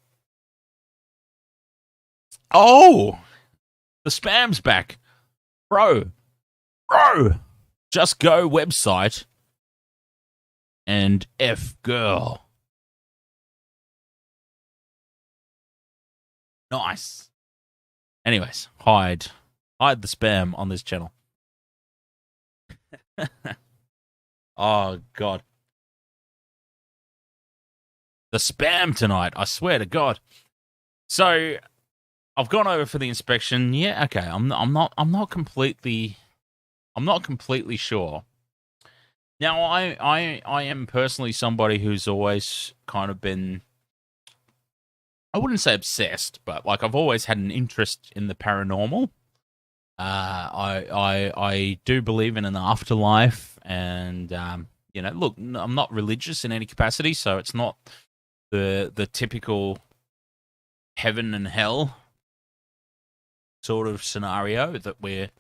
spam's back. Bro. Just go website and F girl. Nice. Anyways, hide the spam on this channel. Oh, God. The spam tonight, I swear to God. So, I've gone over for the inspection. Yeah, okay. I'm not completely sure. Now, I am personally somebody who's always kind of been, I wouldn't say obsessed, but like I've always had an interest in the paranormal. I do believe in an afterlife, and look, I'm not religious in any capacity, so it's not the typical heaven and hell sort of scenario that we're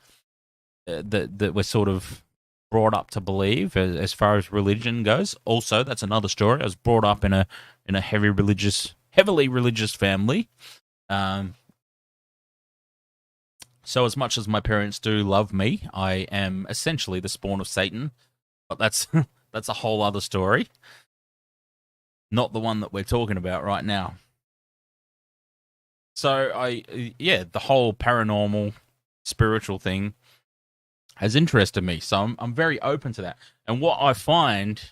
sort of brought up to believe as far as religion goes. Also, that's another story. I was brought up in a heavily religious family. So as much as my parents do love me, I am essentially the spawn of Satan. But that's a whole other story. Not the one that we're talking about right now. So the whole paranormal, spiritual thing has interested me. So I'm very open to that. And what I find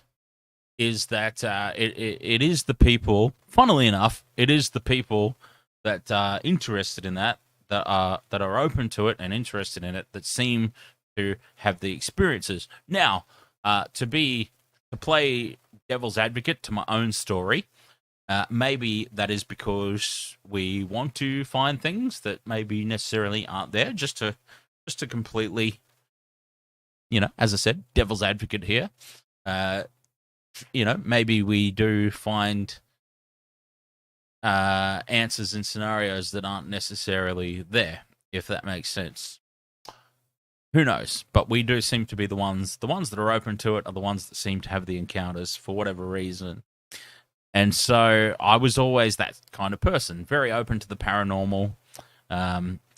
is that it is the people, funnily enough, it is the people that are interested in that are open to it and interested in it that seem to have the experiences. Now, to play devil's advocate to my own story, Maybe that is because we want to find things that maybe necessarily aren't there, just to completely, as I said, devil's advocate here. Maybe we do find answers in scenarios that aren't necessarily there, if that makes sense. Who knows? But we do seem to be the ones that are open to it are the ones that seem to have the encounters for whatever reason. And so I was always that kind of person, very open to the paranormal,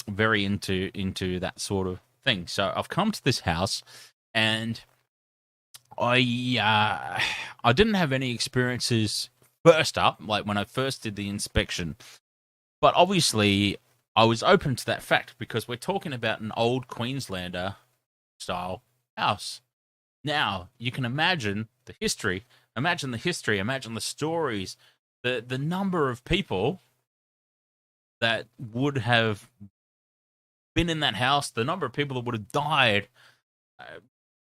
very into that sort of thing. So I've come to this house, and I didn't have any experiences first up, like when I first did the inspection. But obviously, I was open to that fact because we're talking about an old Queenslander style house. Now, you can imagine the history. Imagine the stories, the number of people that would have been in that house, the number of people that would have died,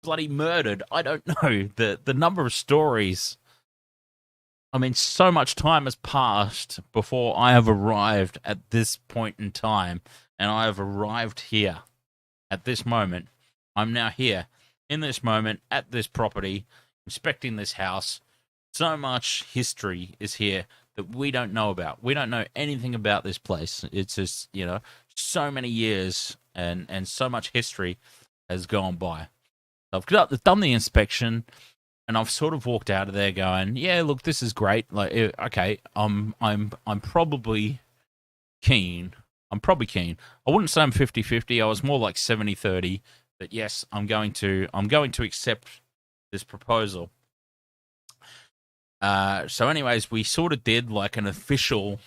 bloody murdered. I don't know. The number of stories. I mean, so much time has passed before I have arrived at this point in time, and I have arrived here at this moment. I'm now here in this moment at this property, inspecting this house. So much history is here that we don't know about. We don't know anything about this place. It's just, so many years and so much history has gone by. I've done the inspection, and I've sort of walked out of there going, yeah, look, this is great. Like, okay, I'm probably keen. I'm probably keen. I wouldn't say I'm 50-50. I was more like 70-30. But yes, I'm going to accept this proposal. So anyways, we sort of did like an official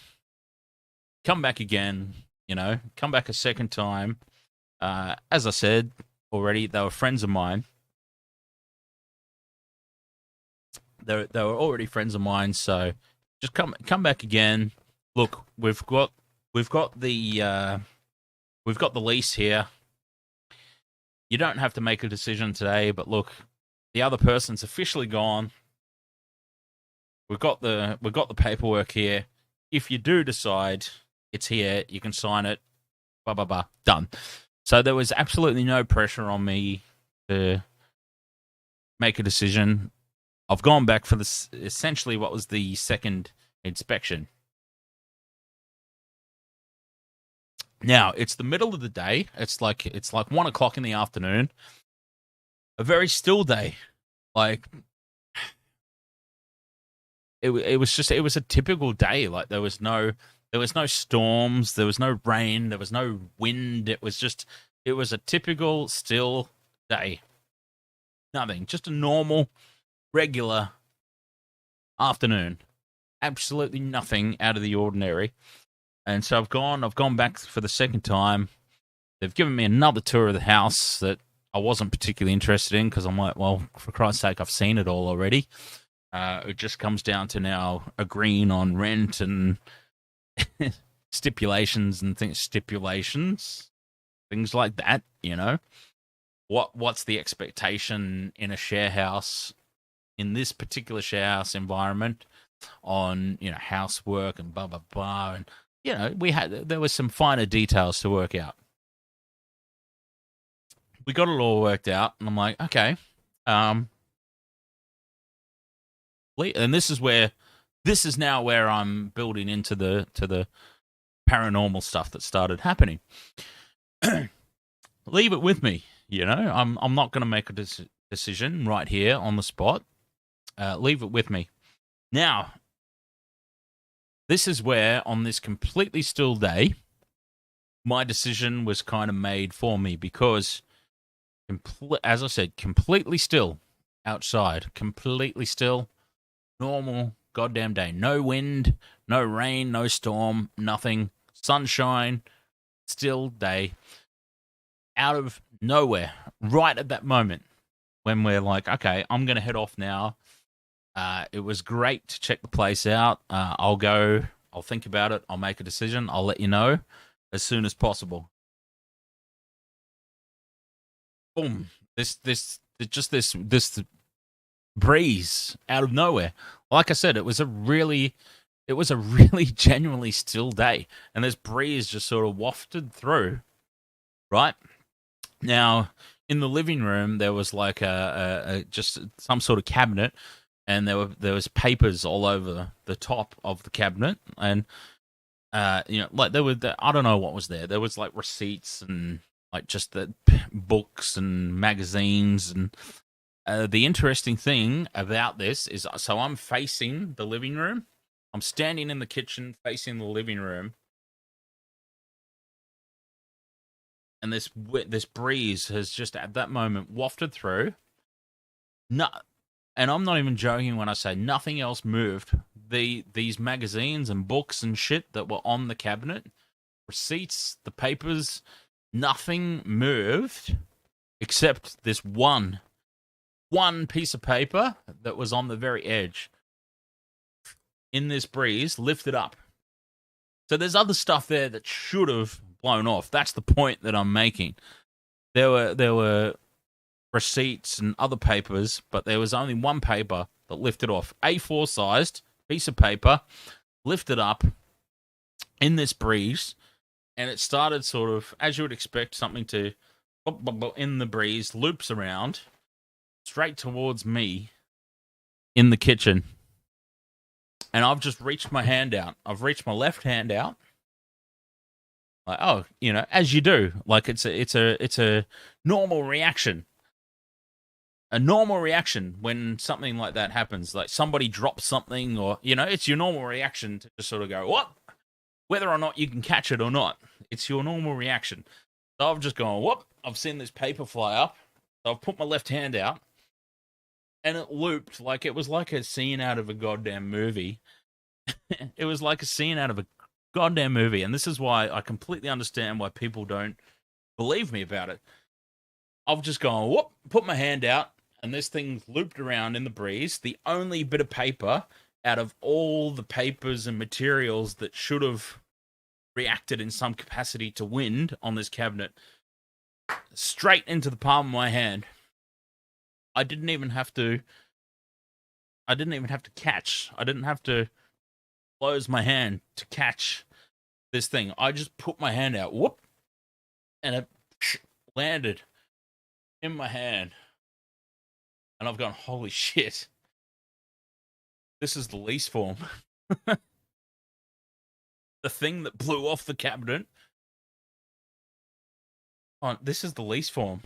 come back again, come back a second time. As I said already, they were friends of mine. They were already friends of mine, so just come back again. Look, we've got the lease here. You don't have to make a decision today, but look, the other person's officially gone. We've got the paperwork here. If you do decide it's here, you can sign it. Blah blah blah. Done. So there was absolutely no pressure on me to make a decision. I've gone back for this essentially what was the second inspection. Now it's the middle of the day. It's like 1 o'clock in the afternoon. A very still day. Like it was a typical day. Like there was no storms, there was no rain, there was no wind. It was a typical still day. Nothing, just a normal, regular afternoon. Absolutely nothing out of the ordinary. And so I've gone back for the second time. They've given me another tour of the house that I wasn't particularly interested in because I'm like, well, for Christ's sake, I've seen it all already. It just comes down to now agreeing on rent and stipulations and things like that. What's the expectation in a share house, in this particular share house environment, on housework and blah blah blah, and there was some finer details to work out. We got it all worked out, and I'm like, okay, and this is now where I'm building into the paranormal stuff that started happening. Leave it with me, I'm not going to make a decision right here on the spot. Leave it with me. Now, this is where, on this completely still day, my decision was kind of made for me because, as I said, completely still outside, completely still, normal goddamn day. No wind, no rain, no storm, nothing. Sunshine, still day. Out of nowhere, right at that moment, when we're like, okay, I'm going to head off now. It was great to check the place out. I'll go. I'll think about it. I'll make a decision. I'll let you know as soon as possible. Boom! This breeze out of nowhere. Like I said, it was a really it was a really genuinely still day, and this breeze just sort of wafted through, right? Now, in the living room, there was like a just some sort of cabinet, and there was papers all over the top of the cabinet, and like I don't know what was there. There was like receipts and like just the books and magazines, and the interesting thing about this is, so I'm facing the living room. I'm standing in the kitchen facing the living room, and this breeze has just at that moment wafted through. No, and I'm not even joking when I say nothing else moved. These magazines and books and shit that were on the cabinet, receipts, the papers, nothing moved except this one piece of paper that was on the very edge. In this breeze, lifted up. So there's other stuff there that should have blown off. That's the point that I'm making. There were receipts and other papers, but there was only one paper that lifted off. A4 sized piece of paper, lifted up in this breeze, and it started sort of, as you would expect, something to, in the breeze, loops around straight towards me in the kitchen. And I've just reached my hand out. I've reached my left hand out. Like, oh, as you do. Like it's a normal reaction. A normal reaction when something like that happens. Like somebody drops something, or it's your normal reaction to just sort of go, what? Whether or not you can catch it or not, it's your normal reaction. So I've just gone, whoop. I've seen this paper fly up. So I've put my left hand out. And it looped like it was like a scene out of a goddamn movie. It was like a scene out of a goddamn movie. And this is why I completely understand why people don't believe me about it. I've just gone, whoop, put my hand out, and this thing looped around in the breeze. The only bit of paper out of all the papers and materials that should have reacted in some capacity to wind on this cabinet, straight into the palm of my hand. I didn't even have to catch. I didn't have to close my hand to catch this thing. I just put my hand out, whoop, and it landed in my hand. And I've gone, holy shit. This is the lease form. The thing that blew off the cabinet. Oh, this is the lease form.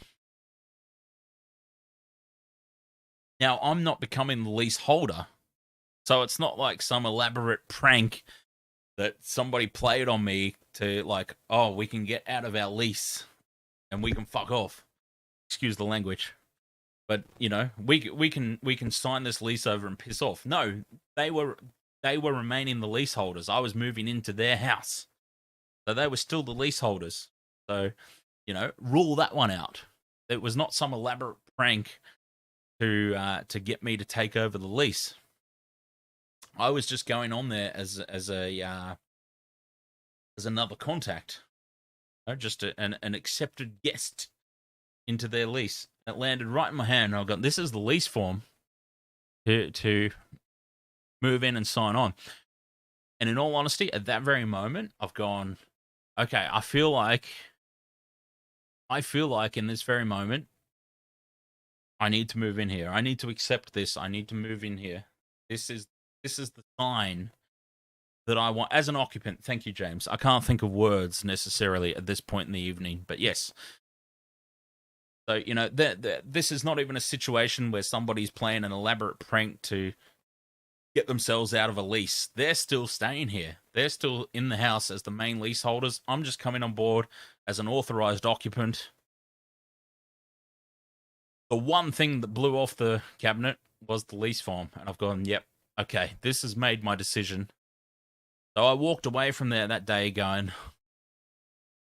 Now, I'm not becoming the leaseholder, so it's not like some elaborate prank that somebody played on me to like, oh, we can get out of our lease and we can fuck off. Excuse the language. But, we can sign this lease over and piss off. No, they were remaining the leaseholders. I was moving into their house. So they were still the leaseholders. So, rule that one out. It was not some elaborate prank to get me to take over the lease. I was just going on there as another contact, just an accepted guest into their lease. It landed right in my hand, and I got, this is the lease form to move in and sign on. And in all honesty, at that very moment, I've gone, okay, I feel like in this very moment, I need to move in here. I need to accept this. I need to move in here. This is the sign that I want as an occupant. Thank you, James. I can't think of words necessarily at this point in the evening, but yes. So, this is not even a situation where somebody's playing an elaborate prank to get themselves out of a lease. They're still staying here. They're still in the house as the main leaseholders. I'm just coming on board as an authorized occupant. The one thing that blew off the cabinet was the lease form. And I've gone, yep, okay, this has made my decision. So I walked away from there that day going,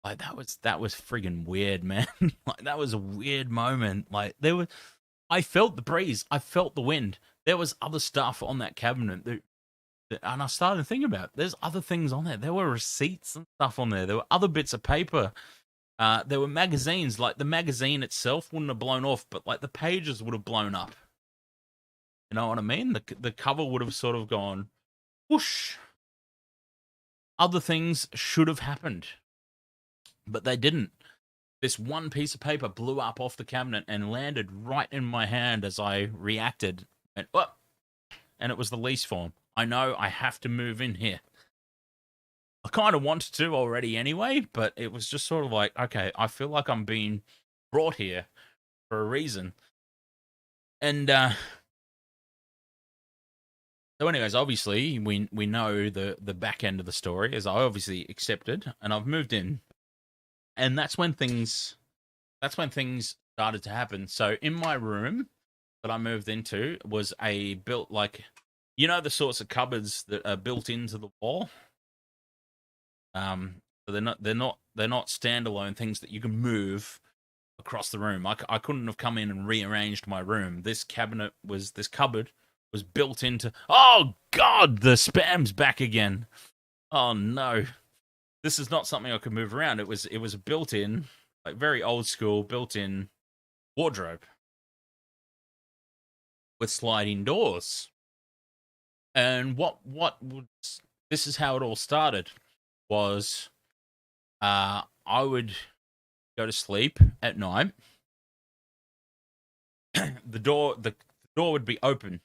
like, that was friggin' weird, man. Like, that was a weird moment. Like, I felt the breeze. I felt the wind. There was other stuff on that cabinet and I started to think about it. There's other things on there. There were receipts and stuff on there. There were other bits of paper. There were magazines. Like, the magazine itself wouldn't have blown off, but like the pages would have blown up. You know what I mean? The cover would have sort of gone whoosh, other things should have happened, but they didn't. This one piece of paper blew up off the cabinet and landed right in my hand as I reacted. And, oh, and it was the lease form. I know I have to move in here. I kind of wanted to already anyway, but it was just sort of like, okay, I feel like I'm being brought here for a reason. And so anyways, obviously, we know the back end of the story, as I obviously accepted, and I've moved in. And that's when things started to happen. So in my room that I moved into was a built, like, you know, the sorts of cupboards that are built into the wall. So they're not standalone things that you can move across the room. I couldn't have come in and rearranged my room. This cupboard was built into. Oh God, the spam's back again. Oh no, this is not something I could move around. It was a built-in, like very old school, built-in wardrobe with sliding doors. And this is how it all started. Was I would go to sleep at night. the door would be open.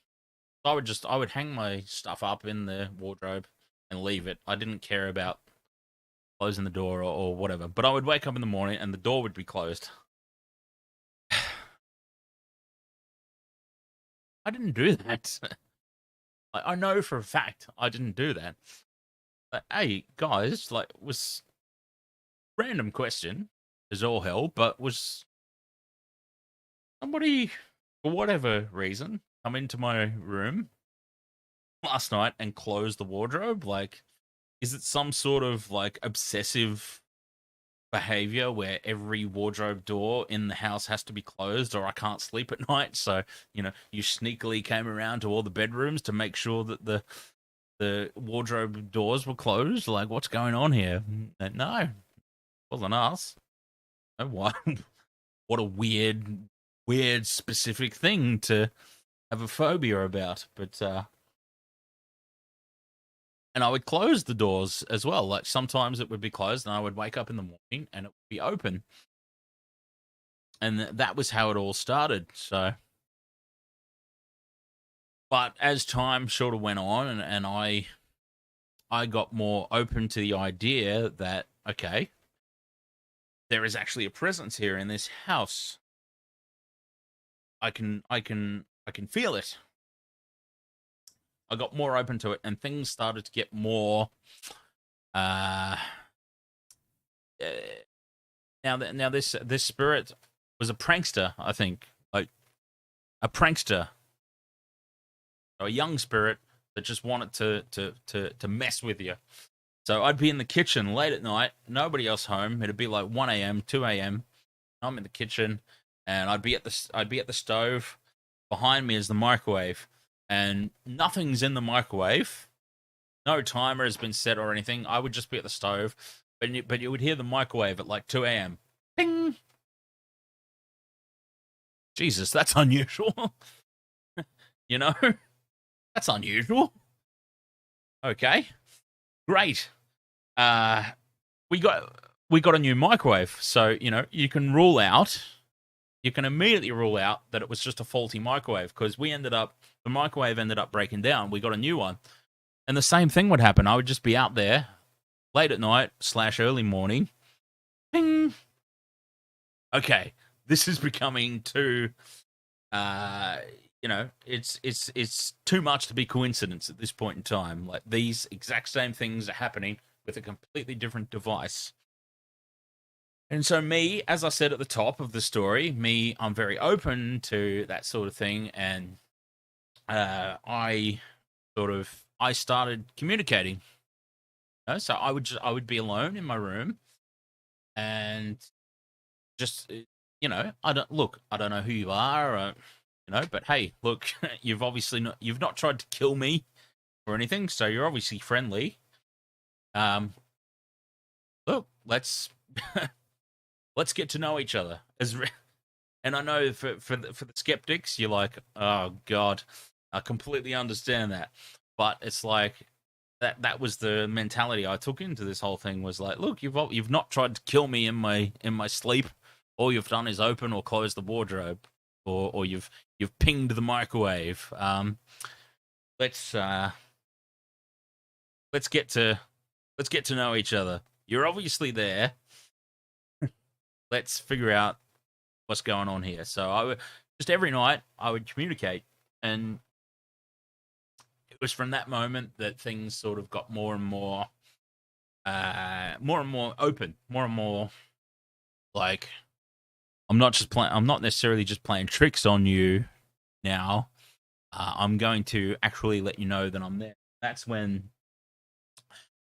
I would hang my stuff up in the wardrobe and leave it. I didn't care about closing the door or whatever. But I would wake up in the morning and the door would be closed. I didn't do that. I know for a fact I didn't do that. Like, hey, guys, like, was random question, as all hell, but was somebody, for whatever reason, come into my room last night and close the wardrobe? Like, is it some sort of, like, obsessive behavior where every wardrobe door in the house has to be closed or I can't sleep at night? So, you know, you sneakily came around to all the bedrooms to make sure that the wardrobe doors were closed. Like, what's going on here? No, it wasn't us. Oh, what? What a weird specific thing to have a phobia about. But and I would close the doors as well. Like, sometimes it would be closed and I would wake up in the morning and it would be open. And that was how it all started. So, but as time sort of went on and I got more open to the idea that, okay, there is actually a presence here in this house. I can feel it. I got more open to it and things started to get more now this spirit was a prankster, I think. Like, a prankster. A young spirit that just wanted to mess with you. So I'd be in the kitchen late at night, nobody else home. It'd be like 1 a.m., 2 a.m. I'm in the kitchen, and I'd be at the stove. Behind me is the microwave, and nothing's in the microwave. No timer has been set or anything. I would just be at the stove, but you would hear the microwave at like 2 a.m. Ping! Jesus, that's unusual. You know? That's unusual. Okay. Great. We got a new microwave. So, you know, you can immediately rule out that it was just a faulty microwave, because the microwave ended up breaking down. We got a new one. And the same thing would happen. I would just be out there late at night / early morning. Ping. Okay. This is becoming too, you know, it's too much to be coincidence at this point in time. Like, these exact same things are happening with a completely different device. And so me, as I said at the top of the story, I'm very open to that sort of thing. And I started communicating. You know? So I would be alone in my room and just, you know, I don't know who you are, you know, but hey, look, you've not tried to kill me or anything, so you're obviously friendly. Look, let's get to know each other. And I know for the skeptics, you're like, oh God, I completely understand that, but it's like, that was the mentality I took into this whole thing. Was like, look, you've not tried to kill me in my sleep. All you've done is open or close the wardrobe, or you've pinged the microwave. Let's get to know each other. You're obviously there. Let's figure out what's going on here. So I would just every night I would communicate, and it was from that moment that things sort of got more and more open, more and more like I'm not necessarily just playing tricks on you now. I'm going to actually let you know that I'm there. That's when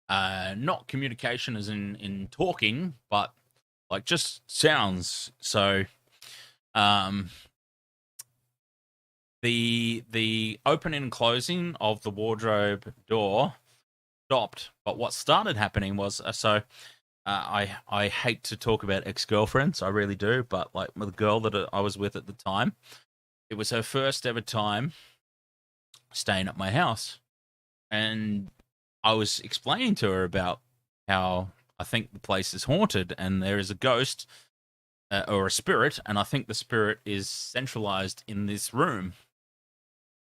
not communication as in talking, but like just sounds. So the opening and closing of the wardrobe door stopped, but what started happening was I hate to talk about ex-girlfriends, I really do, but like the girl that I was with at the time, it was her first ever time staying at my house, and I was explaining to her about how I think the place is haunted and there is a ghost or a spirit, and I think the spirit is centralized in this room,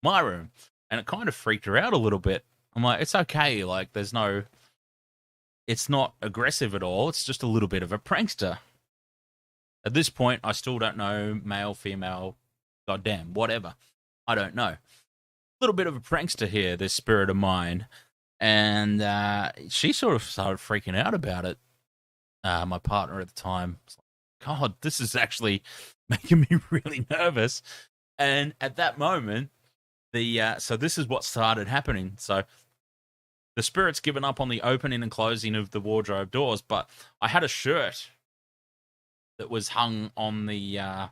my room, and it kind of freaked her out a little bit. I'm like, it's okay, like it's not aggressive at all, it's just a little bit of a prankster. At this point, I still don't know, male, female, goddamn, whatever. I don't know. A little bit of a prankster here, this spirit of mine. And she sort of started freaking out about it. My partner at the time was like, God, this is actually making me really nervous. And at that moment, so this is what started happening. So the spirit's given up on the opening and closing of the wardrobe doors, but I had a shirt that was hung on the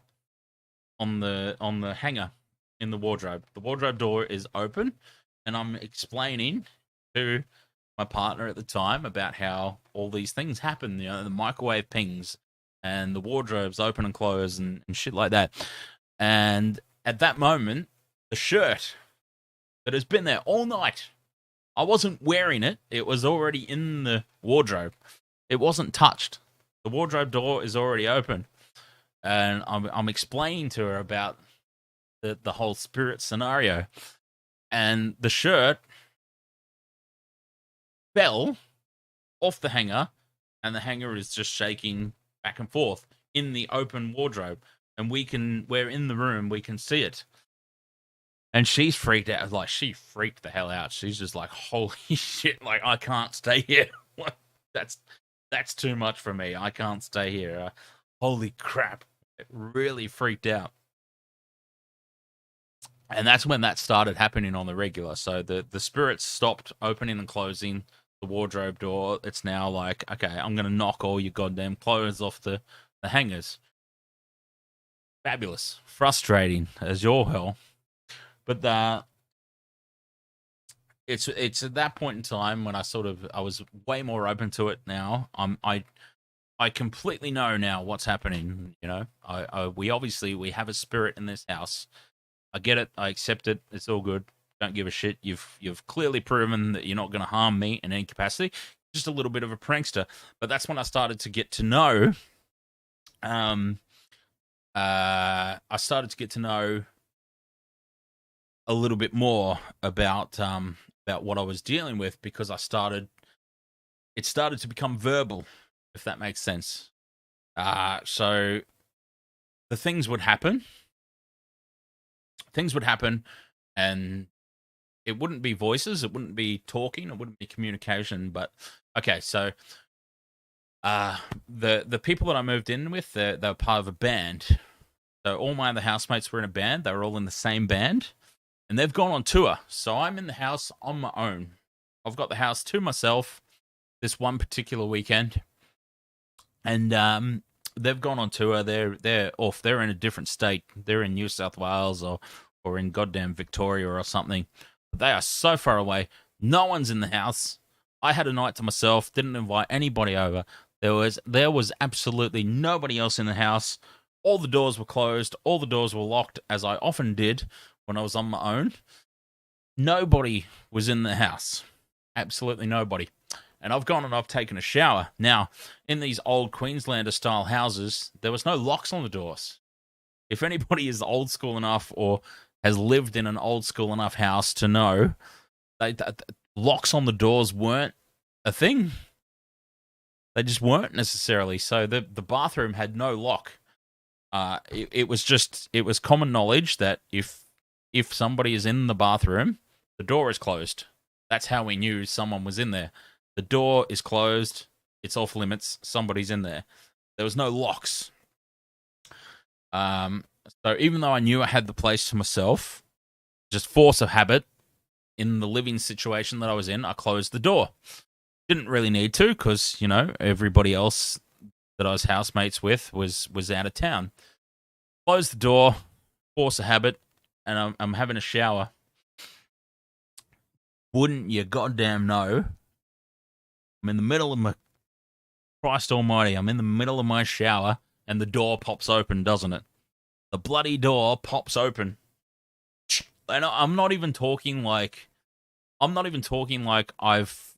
hanger in the wardrobe. The wardrobe door is open, and I'm explaining to my partner at the time about how all these things happen, you know, the microwave pings and the wardrobes open and close and shit like that. And at that moment, the shirt that has been there all night, I wasn't wearing it. It was already in the wardrobe. It wasn't touched. The wardrobe door is already open. And I'm explaining to her about the whole spirit scenario. And the shirt fell off the hanger, and the hanger is just shaking back and forth in the open wardrobe. And we're in the room, we can see it. And she's freaked out. Like, she freaked the hell out. She's just like, holy shit, like, I can't stay here. That's too much for me. I can't stay here. Holy crap. It really freaked out. And that's when that started happening on the regular. So the spirits stopped opening and closing the wardrobe door. It's now like, okay, I'm going to knock all your goddamn clothes off the hangers. Fabulous. Frustrating as your hell. But it's at that point in time when I was way more open to it now. I completely know now what's happening. You know, we have a spirit in this house. I get it. I accept it. It's all good. Don't give a shit. You've clearly proven that you're not going to harm me in any capacity. Just a little bit of a prankster. But that's when I started to get to know. I started to get to know a little bit more about what I was dealing with, because it started to become verbal, if that makes sense. So the things would happen, and it wouldn't be voices, it wouldn't be talking, it wouldn't be communication. But okay, so the people that I moved in with, they were part of a band. So all my other housemates were in a band. They were all in the same band. And they've gone on tour, so I'm in the house on my own. I've got the house to myself this one particular weekend, and they've gone on tour. They're off. They're in a different state. They're in New South Wales or in goddamn Victoria or something. But they are so far away. No one's in the house. I had a night to myself. Didn't invite anybody over. There was absolutely nobody else in the house. All the doors were closed. All the doors were locked, as I often did when I was on my own. Nobody was in the house. Absolutely nobody. And I've gone and I've taken a shower. Now, in these old Queenslander-style houses, there was no locks on the doors. If anybody is old school enough or has lived in an old school enough house to know, locks on the doors weren't a thing. They just weren't necessarily. So the bathroom had no lock. It was common knowledge that if somebody is in the bathroom, the door is closed. That's how we knew someone was in there. The door is closed. It's off limits. Somebody's in there. There was no locks. So even though I knew I had the place to myself, just force of habit, in the living situation that I was in, I closed the door. Didn't really need to because, everybody else that I was housemates with was out of town. Closed the door, force of habit, and I'm having a shower. Wouldn't you goddamn know? I'm in the middle of my... Christ almighty, I'm in the middle of my shower, and the door pops open, doesn't it? The bloody door pops open. And I'm not even talking like I've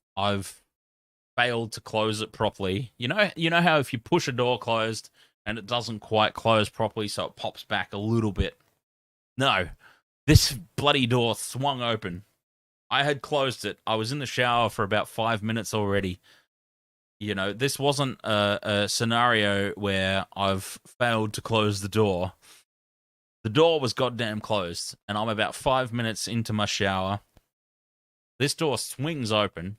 failed to close it properly. You know how if you push a door closed and it doesn't quite close properly, so it pops back a little bit. No, this bloody door swung open. I had closed it. I was in the shower for about 5 minutes already. This wasn't a scenario where I've failed to close the door. The door was goddamn closed, and I'm about 5 minutes into my shower. This door swings open.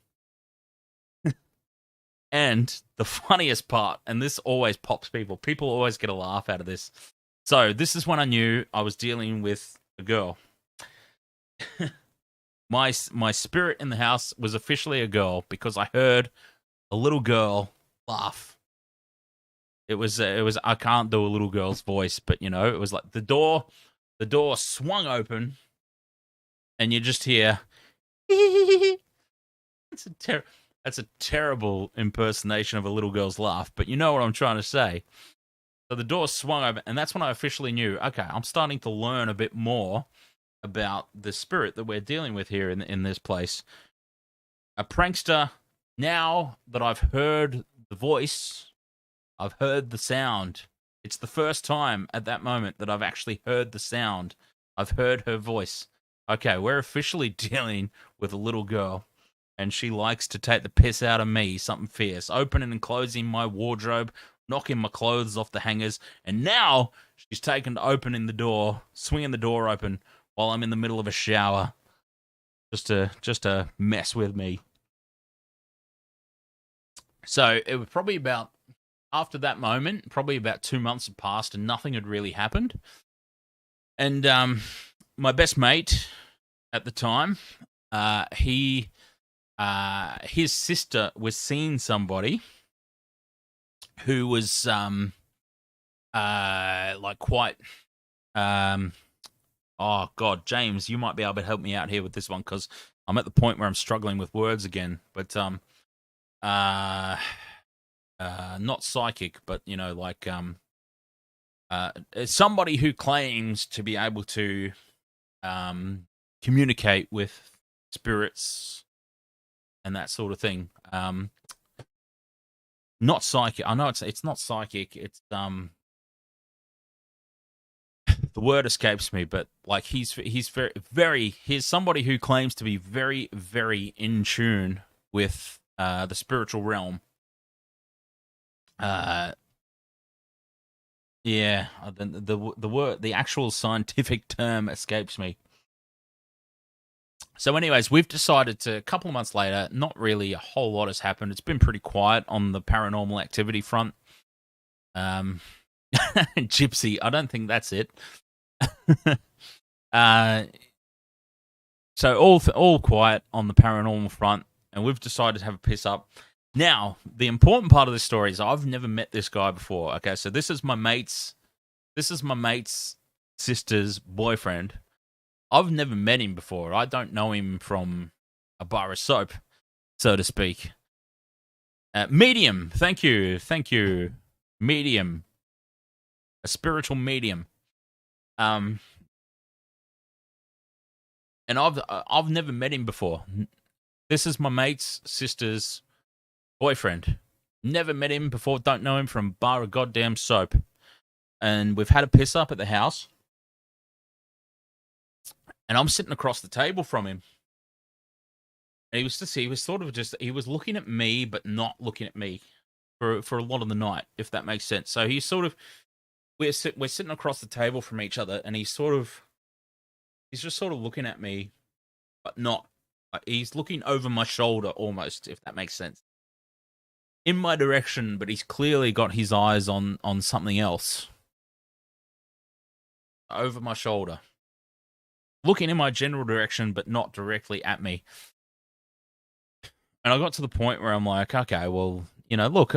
And the funniest part, and this always pops people always get a laugh out of this. So this is when I knew I was dealing with a girl. My spirit in the house was officially a girl because I heard a little girl laugh. It was I can't do a little girl's voice, but it was like the door swung open, and you just hear. That's a terrible impersonation of a little girl's laugh, but you know what I'm trying to say. So the door swung open, and that's when I officially knew, okay, I'm starting to learn a bit more about the spirit that we're dealing with here in this place. A prankster, now that I've heard the voice, I've heard the sound. It's the first time at that moment that I've actually heard the sound. I've heard her voice. Okay, we're officially dealing with a little girl. And she likes to take the piss out of me, something fierce, opening and closing my wardrobe, knocking my clothes off the hangers, and now she's taken to opening the door, swinging the door open while I'm in the middle of a shower, just to mess with me. So it was probably about, after that moment, probably about 2 months had passed and nothing had really happened. And my best mate at the time, his sister was seeing somebody who was quite oh god, James, you might be able to help me out here with this one because I'm at the point where I'm struggling with words again. But not psychic, but somebody who claims to be able to communicate with spirits and that sort of thing. Not psychic. I know it's not psychic. It's the word escapes me, but like he's he's somebody who claims to be very, very in tune with the spiritual realm. Yeah, the word, the actual scientific term escapes me. So anyways, we've decided to, a couple of months later, not really a whole lot has happened. It's been pretty quiet on the paranormal activity front. Gypsy, I don't think that's it. So all quiet on the paranormal front, and we've decided to have a piss up. Now, the important part of this story is I've never met this guy before. Okay, so this is my mate's sister's boyfriend. I've never met him before. I don't know him from a bar of soap, so to speak. Medium, thank you. Medium, a spiritual medium. And I've never met him before. This is my mate's sister's boyfriend. Never met him before, don't know him from a bar of goddamn soap. And we've had a piss up at the house. And I'm sitting across the table from him. And he was looking at me, but not looking at me for a lot of the night, if that makes sense. So he's sort of, we're sitting across the table from each other, and he's just sort of looking at me, but not. He's looking over my shoulder almost, if that makes sense. In my direction, but he's clearly got his eyes on something else. Over my shoulder. Looking in my general direction, but not directly at me. And I got to the point where I'm like, okay, well, look,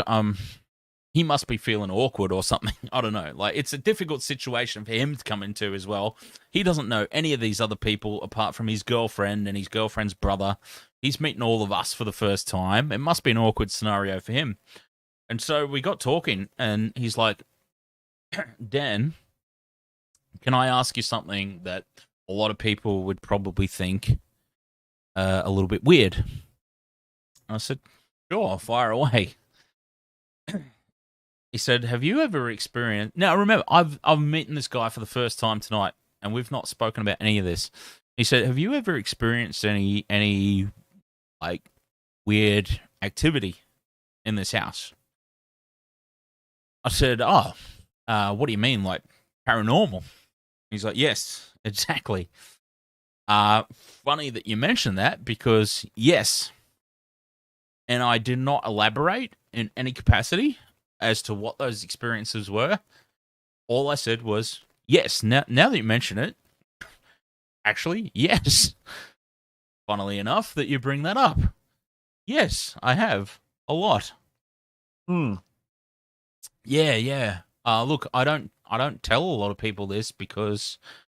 he must be feeling awkward or something. I don't know. Like, it's a difficult situation for him to come into as well. He doesn't know any of these other people apart from his girlfriend and his girlfriend's brother. He's meeting all of us for the first time. It must be an awkward scenario for him. And so we got talking, and he's like, Dan, can I ask you something that a lot of people would probably think a little bit weird? I said, sure, fire away. He said, have you ever experienced... Now, remember, I've meeting this guy for the first time tonight, and we've not spoken about any of this. He said, have you ever experienced any like, weird activity in this house? I said, what do you mean, like, paranormal? He's like, yes, exactly. Funny that you mentioned that, because, yes, and I did not elaborate in any capacity as to what those experiences were. All I said was, yes, now that you mention it, actually, yes. Funnily enough that you bring that up. Yes, I have. A lot. Yeah. Look, I don't tell a lot of people this because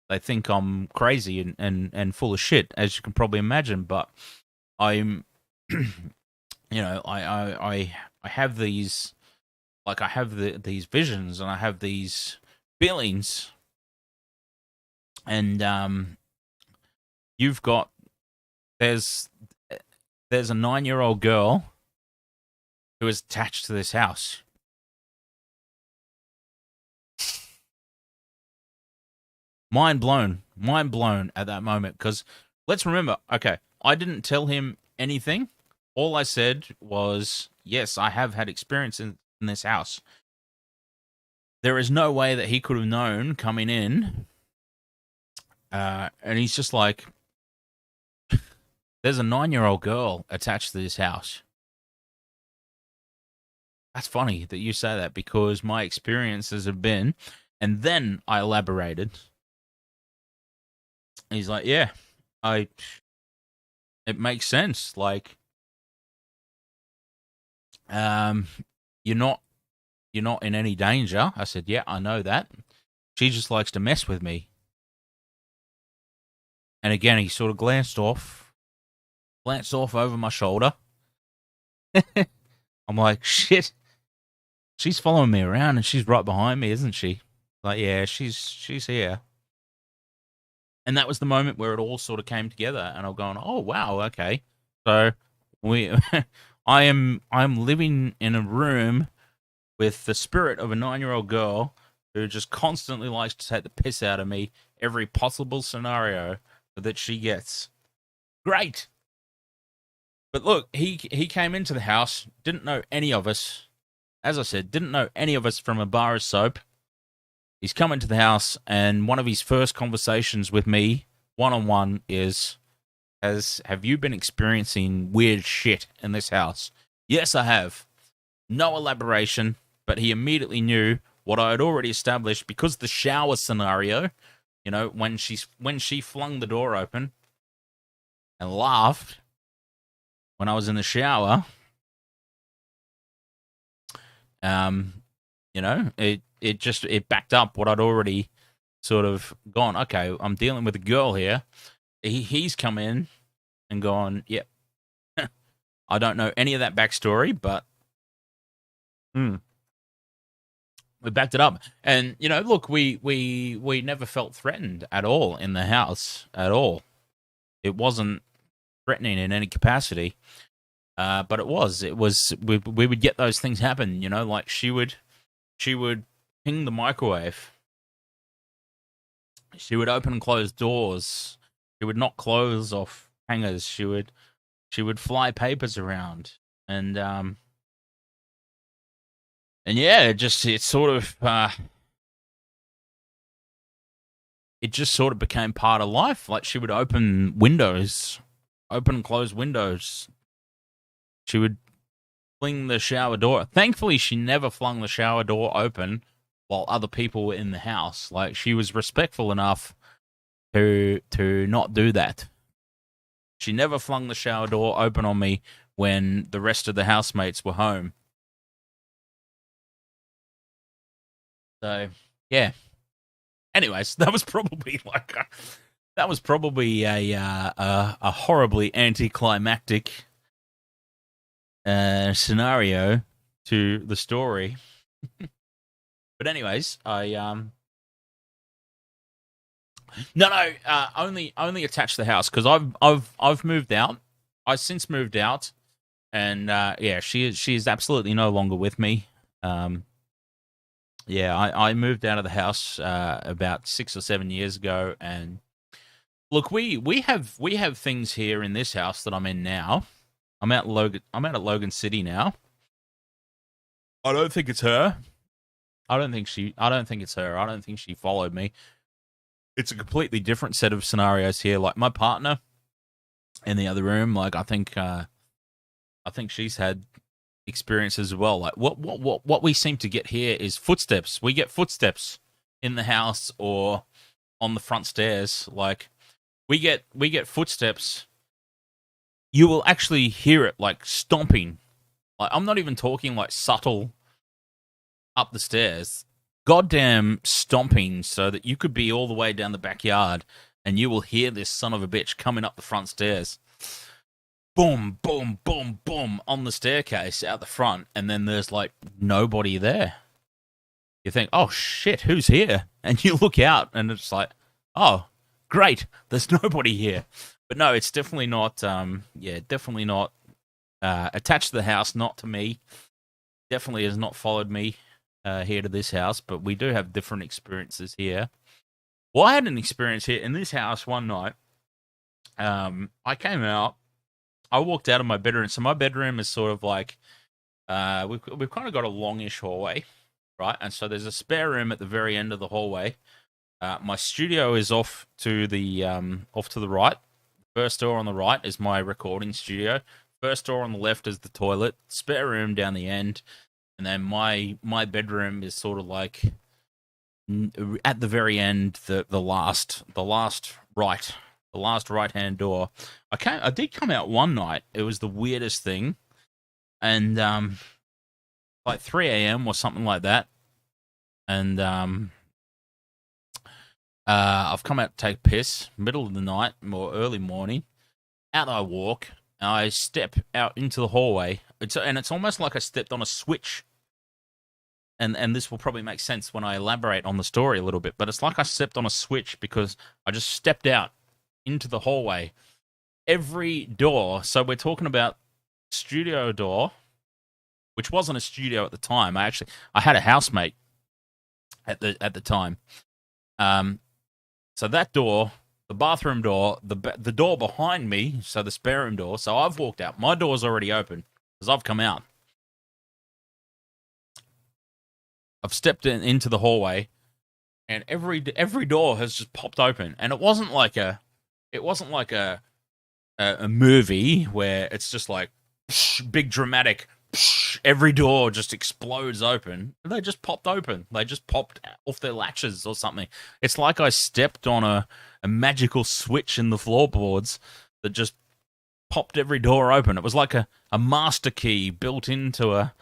they think I'm crazy and full of shit, as you can probably imagine, but I'm... I have these, like, I have these visions, and I have these feelings, and there's a 9-year-old girl who is attached to this house. Mind blown at that moment, because let's remember, okay, I didn't tell him anything. All I said was, yes, I have had experience in this house. There is no way that he could have known coming in. And he's just like, there's a 9-year-old girl attached to this house. That's funny that you say that, because my experiences have been, and then I elaborated. He's like, yeah, it makes sense. Like, you're not in any danger. I said, yeah, I know that. She just likes to mess with me. And again, he sort of glanced off over my shoulder. I'm like, shit, she's following me around, and she's right behind me, isn't she? Like, yeah, she's here. And that was the moment where it all sort of came together, and I'm going, oh wow, okay. So I'm living in a room with the spirit of a 9-year-old girl who just constantly likes to take the piss out of me every possible scenario that she gets. Great. But look, he came into the house, didn't know any of us. As I said, didn't know any of us from a bar of soap. He's come into the house, and one of his first conversations with me, one-on-one, is, have you been experiencing weird shit in this house? Yes, I have. No elaboration, but he immediately knew what I had already established, because the shower scenario, when she flung the door open and laughed when I was in the shower, it backed up what I'd already sort of gone, okay, I'm dealing with a girl here. He's come in and gone, yep. I don't know any of that backstory, but we backed it up. And, look, we never felt threatened at all in the house, at all. It wasn't threatening in any capacity. But it was we would get those things happen, you know, like she would ping the microwave. She would open and close doors. She would knock clothes off hangers. She would fly papers around. And yeah, it just sort of became part of life. Like she would open and close windows. She would fling the shower door. Thankfully, she never flung the shower door open while other people were in the house. Like, she was respectful enough to not do that. She never flung the shower door open on me when the rest of the housemates were home. So, yeah. Anyways, that was probably a horribly anticlimactic scenario to the story. But anyways, only attached to the house because I've moved out. I since moved out, and yeah, she is absolutely no longer with me. Yeah, I moved out of the house about 6 or 7 years ago, and look, we have things here in this house that I'm in now. I'm out at Logan City now. I don't think it's her. I don't think it's her. I don't think she followed me. It's a completely different set of scenarios here. Like my partner in the other room, like I think she's had experiences as well. Like what we seem to get here is footsteps. We get footsteps in the house or on the front stairs. Like we get footsteps. You will actually hear it like stomping. Like I'm not even talking like subtle up the stairs. Goddamn stomping so that you could be all the way down the backyard and you will hear this son of a bitch coming up the front stairs. Boom, boom, boom, boom on the staircase out the front, and then there's like nobody there. You think, oh shit, who's here? And you look out and it's like, oh, great, there's nobody here. But no, it's definitely not, definitely not attached to the house, not to me. Definitely has not followed me here to this house, but we do have different experiences here. Well, I had an experience here in this house one night. I came out, I walked out of my bedroom. So my bedroom is sort of like, we've kind of got a longish hallway, right? And so there's a spare room at the very end of the hallway. My studio is off to the right. First door on the right is my recording studio. First door on the left is the toilet. Spare room down the end. And then my bedroom is sort of like at the very end, the last right-hand door. I did come out one night. It was the weirdest thing. And like 3 a.m. or something like that. And I've come out to take a piss, middle of the night or early morning. Out I walk. I step out into the hallway. It's almost like I stepped on a switch. And this will probably make sense when I elaborate on the story a little bit. But it's like I stepped on a switch because I just stepped out into the hallway. Every door. So we're talking about studio door, which wasn't a studio at the time. I had a housemate at the time. So that door, the bathroom door, the door behind me, so the spare room door. So I've walked out. My door's already open because I've come out. I've stepped into the hallway, and every door has just popped open. And it wasn't like a movie where it's just like big dramatic. Every door just explodes open. They just popped open. They just popped off their latches or something. It's like I stepped on a magical switch in the floorboards that just popped every door open. It was like a master key built into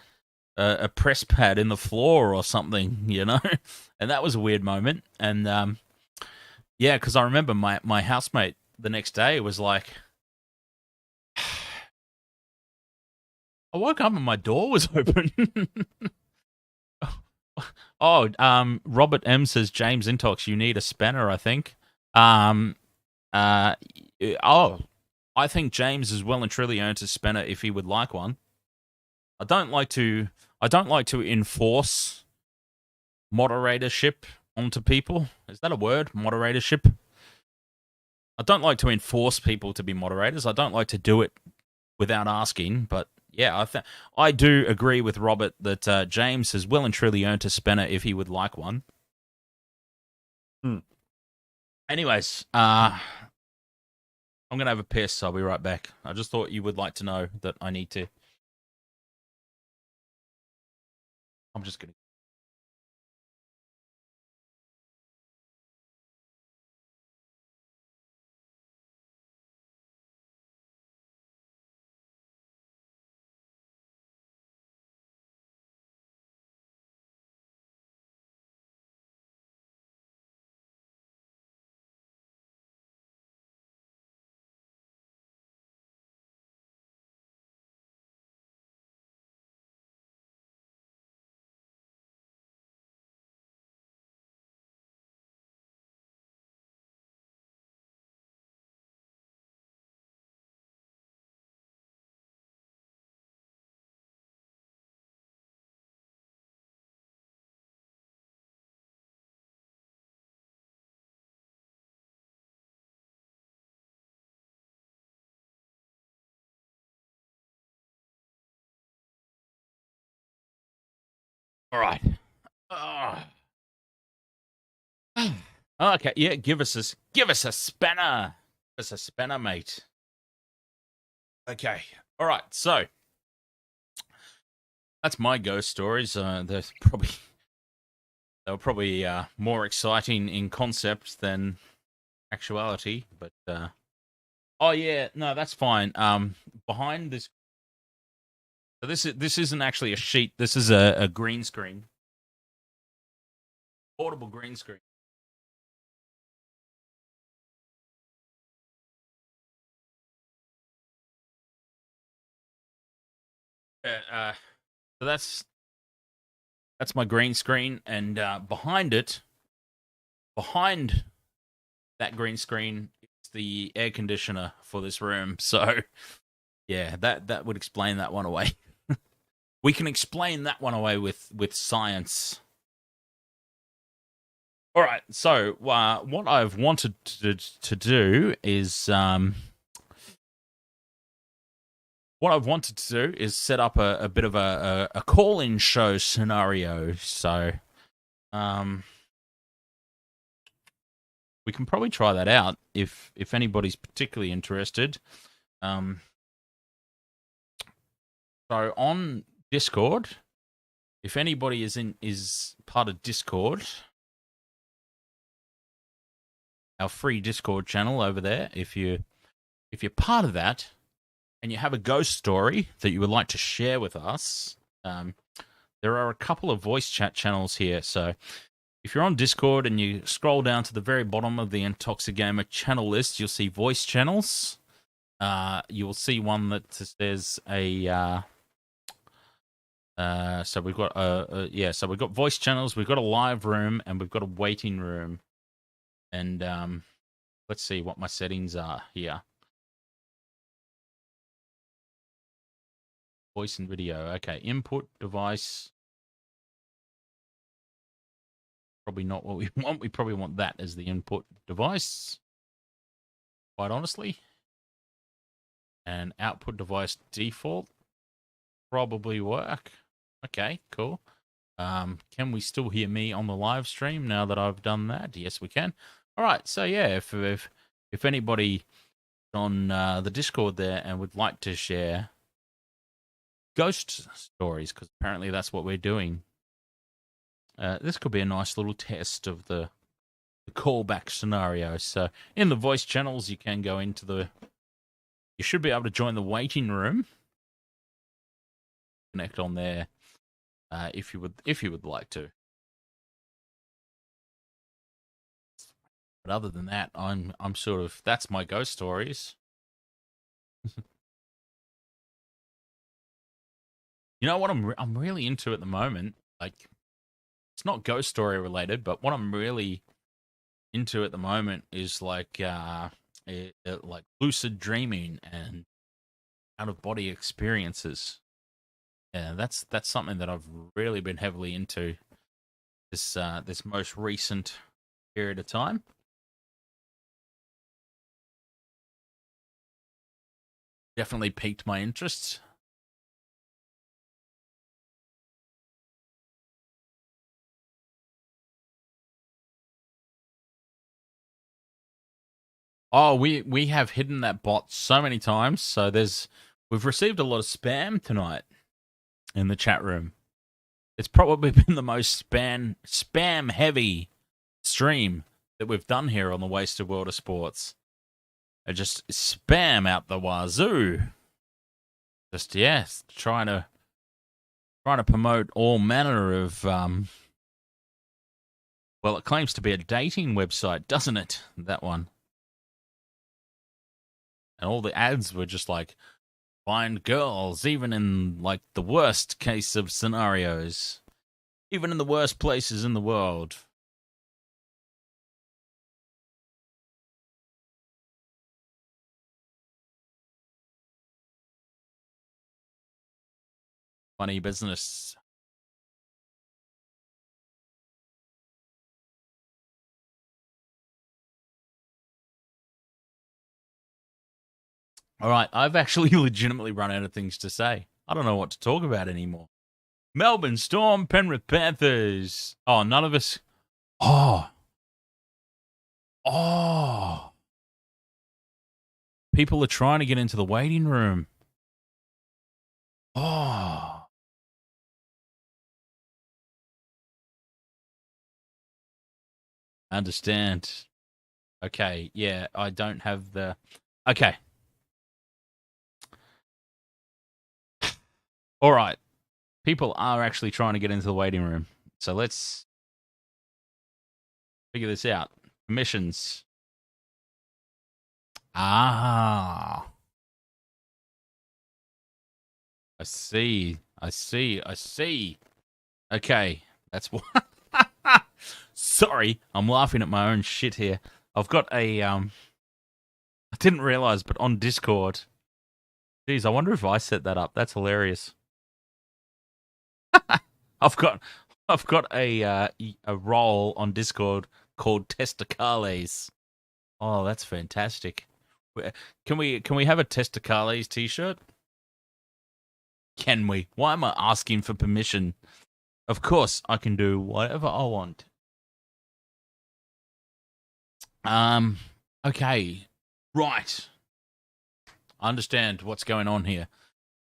a press pad in the floor or something, you know? And that was a weird moment. And yeah, because I remember my housemate the next day was like, I woke up and my door was open. Robert M says, James Intox, you need a spanner, I think. I think James has well and truly earned a spanner if he would like one. I don't like to enforce moderatorship onto people. Is that a word? Moderatorship? I don't like to enforce people to be moderators. I don't like to do it without asking, but yeah, I do agree with Robert that James has well and truly earned a spanner if he would like one. Anyways, I'm going to have a piss. I'll be right back. I just thought you would like to know that I need to. I'm just going to. All right. Okay, yeah, give us a spanner. Give us a spanner, mate. Okay. All right. So that's my ghost stories. They were probably more exciting in concept than actuality, but oh yeah, no, that's fine. Behind this, so this isn't actually a sheet. This is a green screen, portable green screen. So that's my green screen, and behind that green screen is the air conditioner for this room. So yeah, that would explain that one away. We can explain that one away with science. All right, so what I've wanted to do is set up a bit of a call-in show scenario. So we can probably try that out if anybody's particularly interested. So on Discord, if anybody is part of Discord, our free Discord channel over there, if you're part of that and you have a ghost story that you would like to share with us, there are a couple of voice chat channels here. So if you're on Discord and you scroll down to the very bottom of the Intox Gamer channel list, you'll see voice channels. You will see one that says so we've got so we've got voice channels, we've got a live room, and we've got a waiting room. And let's see what my settings are here. Voice and video. Okay, input device. Probably not what we want. We probably want that as the input device, quite honestly. And output device default. Probably work. Okay, cool. Can we still hear me on the live stream now that I've done that? Yes, we can. All right, so yeah, if anybody on the Discord there and would like to share ghost stories, because apparently that's what we're doing, this could be a nice little test of the callback scenario. So in the voice channels, you can go into you should be able to join the waiting room. Connect on there if you would like to. But other than that, I'm sort of, that's my ghost stories. You know what I'm really into at the moment? Like, it's not ghost story related, but what I'm really into at the moment is like like lucid dreaming and out of body experiences. Yeah, that's something that I've really been heavily into this most recent period of time. Definitely piqued my interest. Oh, we have hidden that bot so many times. So we've received a lot of spam tonight in the chat room. It's probably been the most spam heavy stream that we've done here on the Wasted World of Sports. Just spam out the wazoo. Just trying to promote all manner of well, it claims to be a dating website, doesn't it? That one. And all the ads were just like, find girls, even in like the worst case of scenarios, even in the worst places in the world. Funny business. All right, I've actually legitimately run out of things to say. I don't know what to talk about anymore. Melbourne Storm, Penrith Panthers. Oh, none of us. Oh. People are trying to get into the waiting room. Oh. I understand. Okay, yeah, I don't have the... Okay. All right. People are actually trying to get into the waiting room. So let's figure this out. Permissions. Ah. I see. Okay. That's what... Sorry, I'm laughing at my own shit here. I've got a... I didn't realize, but on Discord... Geez, I wonder if I set that up. That's hilarious. I've got a role on Discord called Testicales. Oh, that's fantastic. Can we have a Testicales t-shirt? Can we? Why am I asking for permission? Of course, I can do whatever I want. Okay. Right. I understand what's going on here.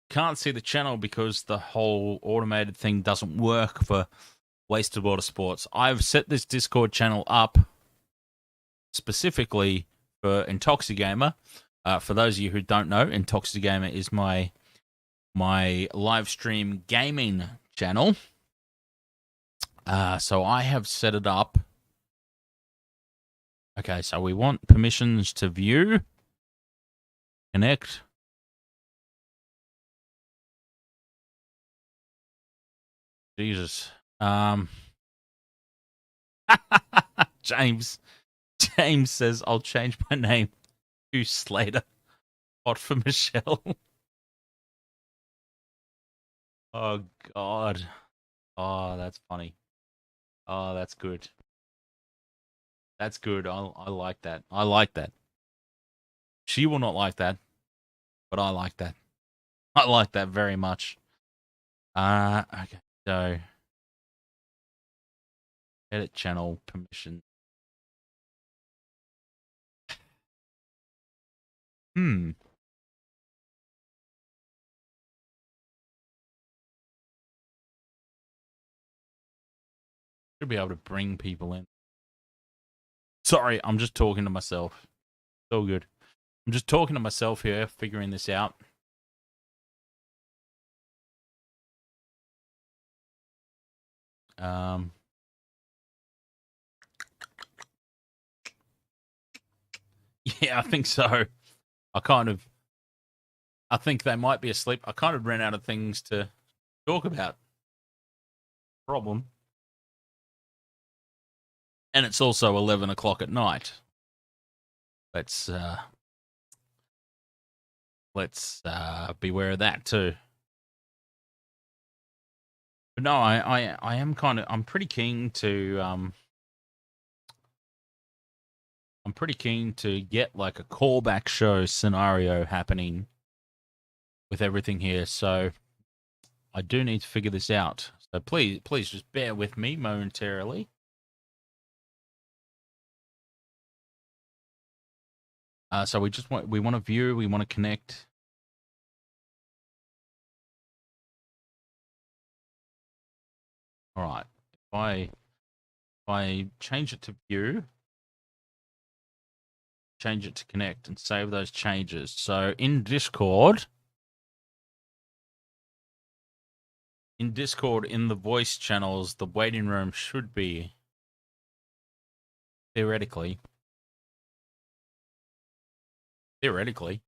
Can't see the channel because the whole automated thing doesn't work for Wasted World of Sports. I've set this Discord channel up specifically for Intoxigamer. For those of you who don't know, Intoxigamer is my live stream gaming channel. So I have set it up. Okay, so we want permissions to view, connect. Jesus. James says, I'll change my name to Slater. Hot for Michelle. Oh, God. Oh, that's funny. Oh, that's good. That's good. I like that. I like that. She will not like that, but I like that. I like that very much. Okay. So, edit channel permission. Should be able to bring people in. Sorry, I'm just talking to myself. It's all good. I'm just talking to myself here, figuring this out. Yeah, I think so. I think they might be asleep. I kind of ran out of things to talk about. Problem. And it's also 11 o'clock at night. let's beware of that too. But no, I am I'm pretty keen to get like a callback show scenario happening with everything here. So I do need to figure this out. So please just bear with me momentarily. So we want to view, we want to connect. All right. If I change it to view, change it to connect, and save those changes. So in Discord, in the voice channels, the waiting room should be theoretically, it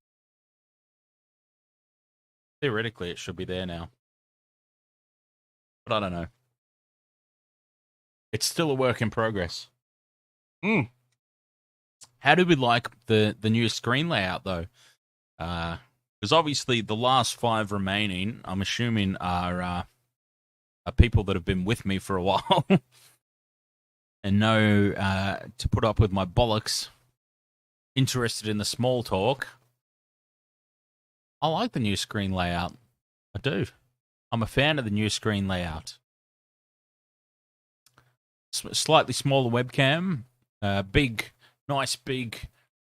should be there now. But I don't know. It's still a work in progress. How do we like the new screen layout, though? Because obviously the last 5 remaining, I'm assuming, are people that have been with me for a while and know to put up with my bollocks, interested in the small talk. I like the new screen layout. I do. I'm a fan of the new screen layout. Slightly smaller webcam, nice big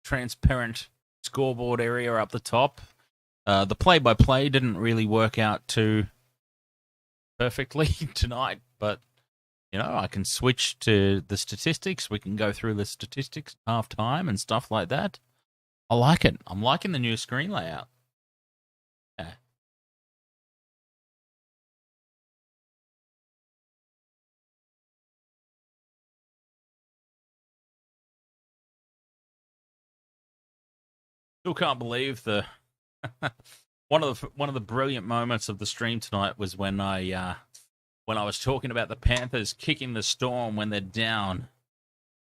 transparent scoreboard area up the top. The play-by-play didn't really work out too perfectly tonight, but you know, I can switch to the statistics. We can go through the statistics half time and stuff like that. I like it. I'm liking the new screen layout. Yeah. Still can't believe the one of the brilliant moments of the stream tonight was when I was talking about the Panthers kicking the Storm when they're down,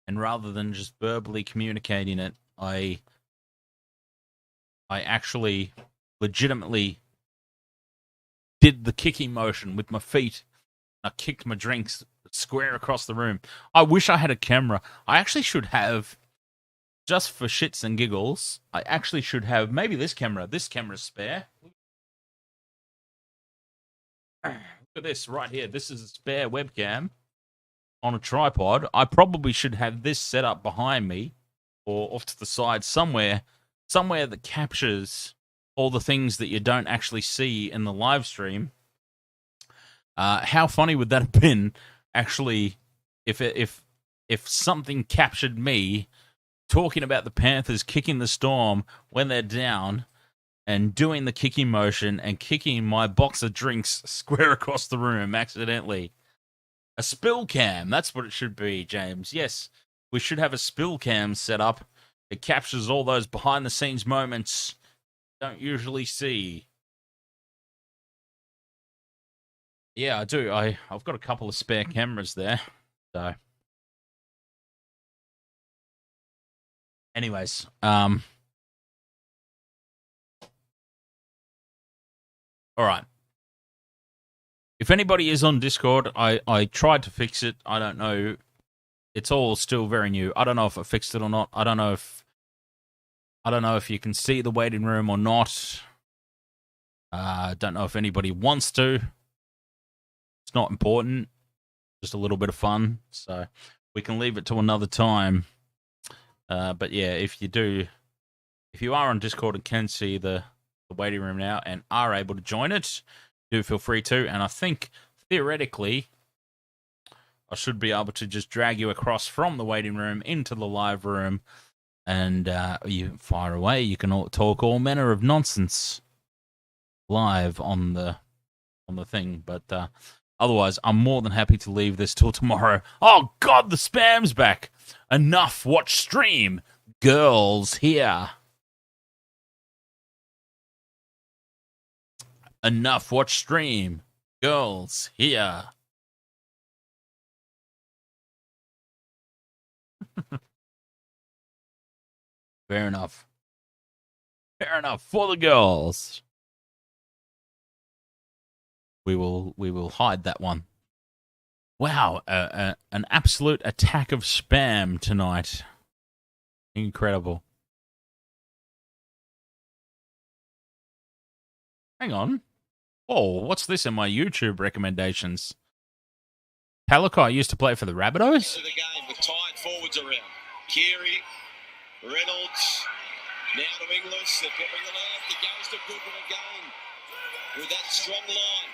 and rather than just verbally communicating it, I actually legitimately did the kicking motion with my feet. I kicked my drinks square across the room. I wish I had a camera. I actually should have, just for shits and giggles, I actually should have maybe this camera. This camera's spare. Look at this right here. This is a spare webcam on a tripod. I probably should have this set up behind me or off to the side somewhere that captures all the things that you don't actually see in the live stream. How funny would that have been, actually, if something captured me talking about the Panthers kicking the Storm when they're down and doing the kicking motion and kicking my box of drinks square across the room accidentally. A spill cam, that's what it should be, James. Yes, we should have a spill cam set up. It captures all those behind-the-scenes moments you don't usually see. Yeah, I do. I've got a couple of spare cameras there. So, anyways, all right. If anybody is on Discord, I tried to fix it. I don't know. It's all still very new. I don't know if I fixed it or not. I don't know if you can see the waiting room or not. I don't know if anybody wants to. It's not important. Just a little bit of fun. So we can leave it to another time. But yeah, if you are on Discord and can see the waiting room now and are able to join it, do feel free to. And I think theoretically, I should be able to just drag you across from the waiting room into the live room, and you fire away. You can talk all manner of nonsense live on the thing. But otherwise, I'm more than happy to leave this till tomorrow. Oh God, the spam's back. Enough. Watch stream. Girls here. Enough. Watch stream. Girls here. Fair enough. Fair enough. For the girls. We will hide that one. Wow, an absolute attack of spam tonight. Incredible. Hang on. Oh, what's this in my YouTube recommendations? Talakai used to play for the Rabbitohs? The game with tight forwards around. Keary, Reynolds, now to Inglis. They're peppering the left. It goes to Goodwin again with that strong line.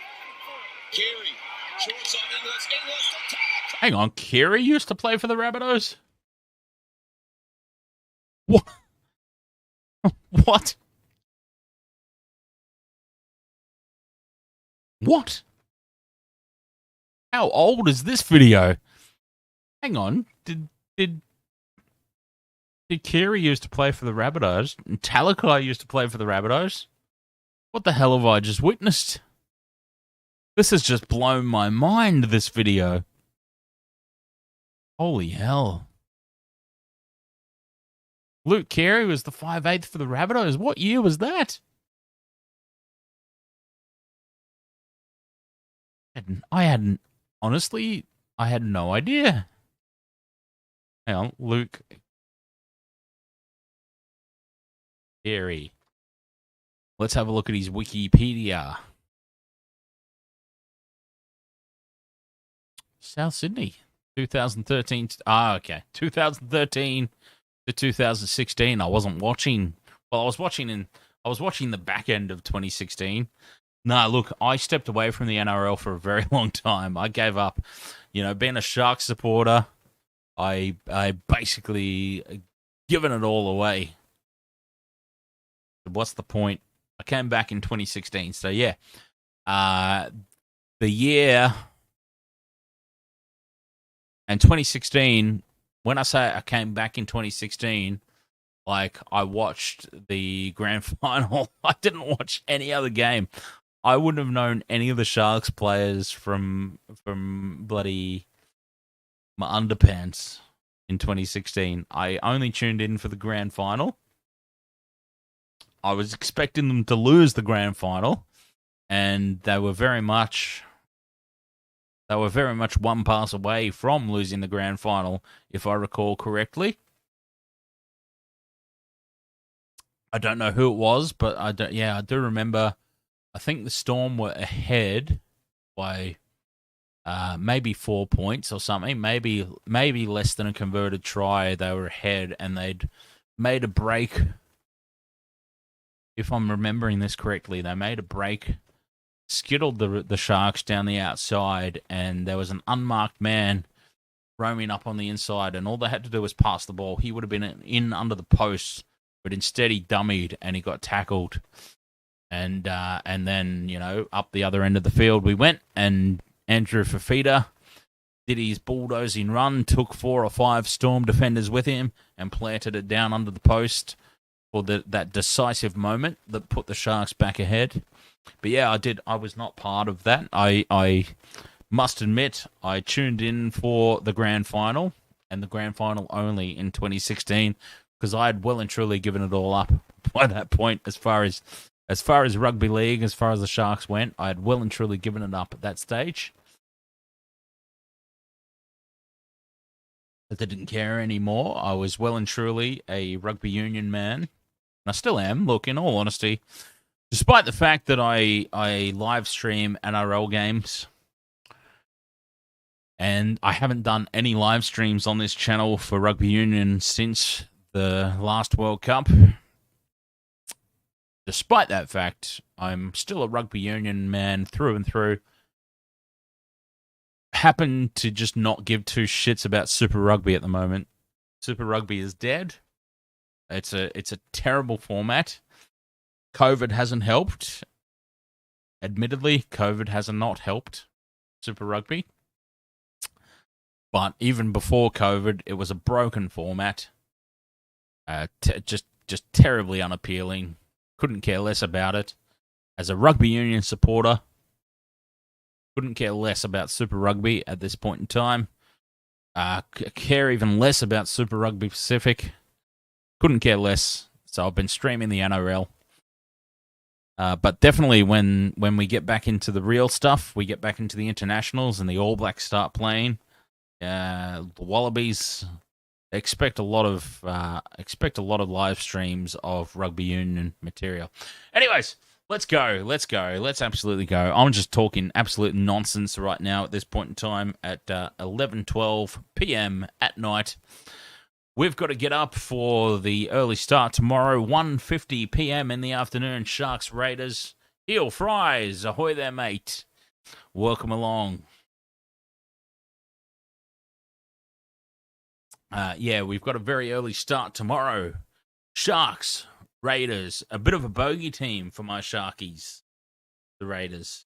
Keary, short side Inglis. Inglis to Talakai. Hang on, Keary used to play for the Rabbitohs? What? What? What? How old is this video? Hang on. Did Keary used to play for the Rabbitohs? And Talakai used to play for the Rabbitohs? What the hell have I just witnessed? This has just blown my mind, this video. Holy hell. Luke Keary was the 5'8" for the Rabbitohs. What year was that? Honestly, I had no idea. Hang on, Luke Keary. Let's have a look at his Wikipedia. South Sydney, 2013. Okay, 2013 to 2016. I wasn't watching. Well, I was watching the back end of 2016. No, look, I stepped away from the NRL for a very long time. I gave up, being a Sharks supporter. I basically given it all away. What's the point? I came back in 2016. So yeah, the year and 2016. When I say I came back in 2016, like I watched the grand final. I didn't watch any other game. I wouldn't have known any of the Sharks players from bloody my underpants in 2016. I only tuned in for the grand final. I was expecting them to lose the grand final, and they were very much one pass away from losing the grand final, if I recall correctly. I don't know who it was, but I do remember. I think the Storm were ahead by maybe 4 points or something. Maybe less than a converted try. They were ahead, and they'd made a break. If I'm remembering this correctly, they made a break, skittled the Sharks down the outside, and there was an unmarked man roaming up on the inside, and all they had to do was pass the ball. He would have been in under the post, but instead he dummied and he got tackled. And then, up the other end of the field we went, and Andrew Fafita did his bulldozing run, took 4 or 5 Storm defenders with him, and planted it down under the post for that decisive moment that put the Sharks back ahead. But yeah, I was not part of that. I must admit, I tuned in for the grand final, and the grand final only in 2016, because I had well and truly given it all up by that point as far as rugby league, as far as the Sharks went. I had well and truly given it up at that stage. But I didn't care anymore. I was well and truly a rugby union man. And I still am, look, in all honesty. Despite the fact that I live stream NRL games, and I haven't done any live streams on this channel for rugby union since the last World Cup. Despite that fact, I'm still a rugby union man through and through. Happen to just not give two shits about Super Rugby at the moment. Super Rugby is dead. It's a terrible format. COVID hasn't helped. Admittedly, COVID has not helped Super Rugby. But even before COVID, it was a broken format. Just terribly unappealing. Couldn't care less about it. As a rugby union supporter, couldn't care less about Super Rugby at this point in time. Care even less about Super Rugby Pacific. Couldn't care less. So I've been streaming the NRL. But definitely when we get back into the real stuff, we get back into the internationals and the All Blacks start playing, the Wallabies expect a lot of live streams of rugby union material. Anyways, let's go. Let's absolutely go. I'm just talking absolute nonsense right now at this point in time at 11:12 p.m. at night. We've got to get up for the early start tomorrow, 1:50 p.m. in the afternoon. Sharks Raiders. Heel fries. Ahoy there, mate. Welcome along. We've got a very early start tomorrow. Sharks, Raiders. A bit of a bogey team for my Sharkies. The Raiders.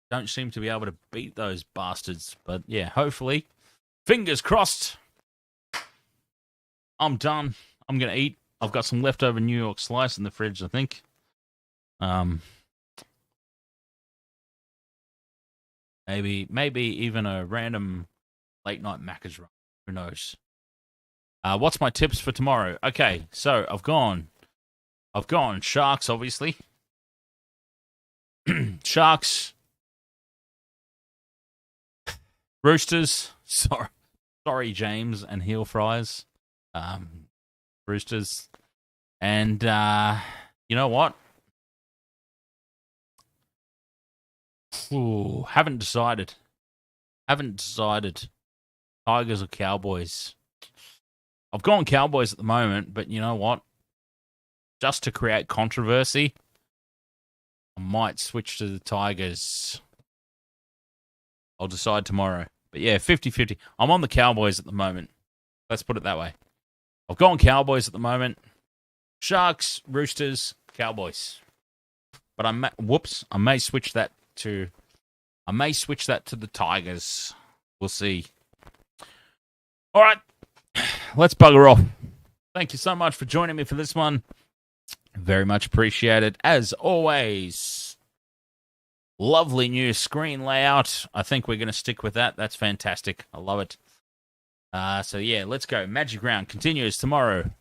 Don't seem to be able to beat those bastards. But yeah, hopefully. Fingers crossed. I'm done. I'm going to eat. I've got some leftover New York slice in the fridge, I think. Maybe even a random late night Macca's run. Who knows? What's my tips for tomorrow? Okay, so I've gone Sharks, obviously. Sharks. Roosters. Sorry, James and heel fries. Roosters. And you know what? Haven't decided. Tigers or Cowboys? I've gone Cowboys at the moment, but you know what? Just to create controversy, I might switch to the Tigers. I'll decide tomorrow. But yeah, 50-50. I'm on the Cowboys at the moment. Let's put it that way. I've gone Cowboys at the moment. Sharks, Roosters, Cowboys. But I may switch that to the Tigers. We'll see. All right. Let's bugger off. Thank you so much for joining me for this one. Very much appreciated. As always, lovely new screen layout. I think we're going to stick with that. That's fantastic. I love it. So yeah, let's go. Magic Round continues tomorrow.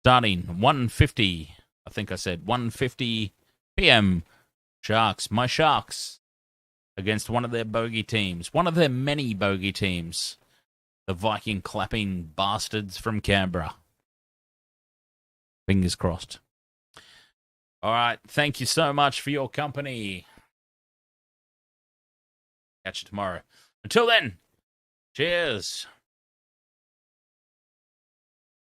Starting 1:50. I think I said 1:50 p.m. Sharks. My Sharks. Against one of their bogey teams. One of their many bogey teams. The Viking clapping bastards from Canberra. Fingers crossed. All right. Thank you so much for your company. Catch you tomorrow. Until then, cheers.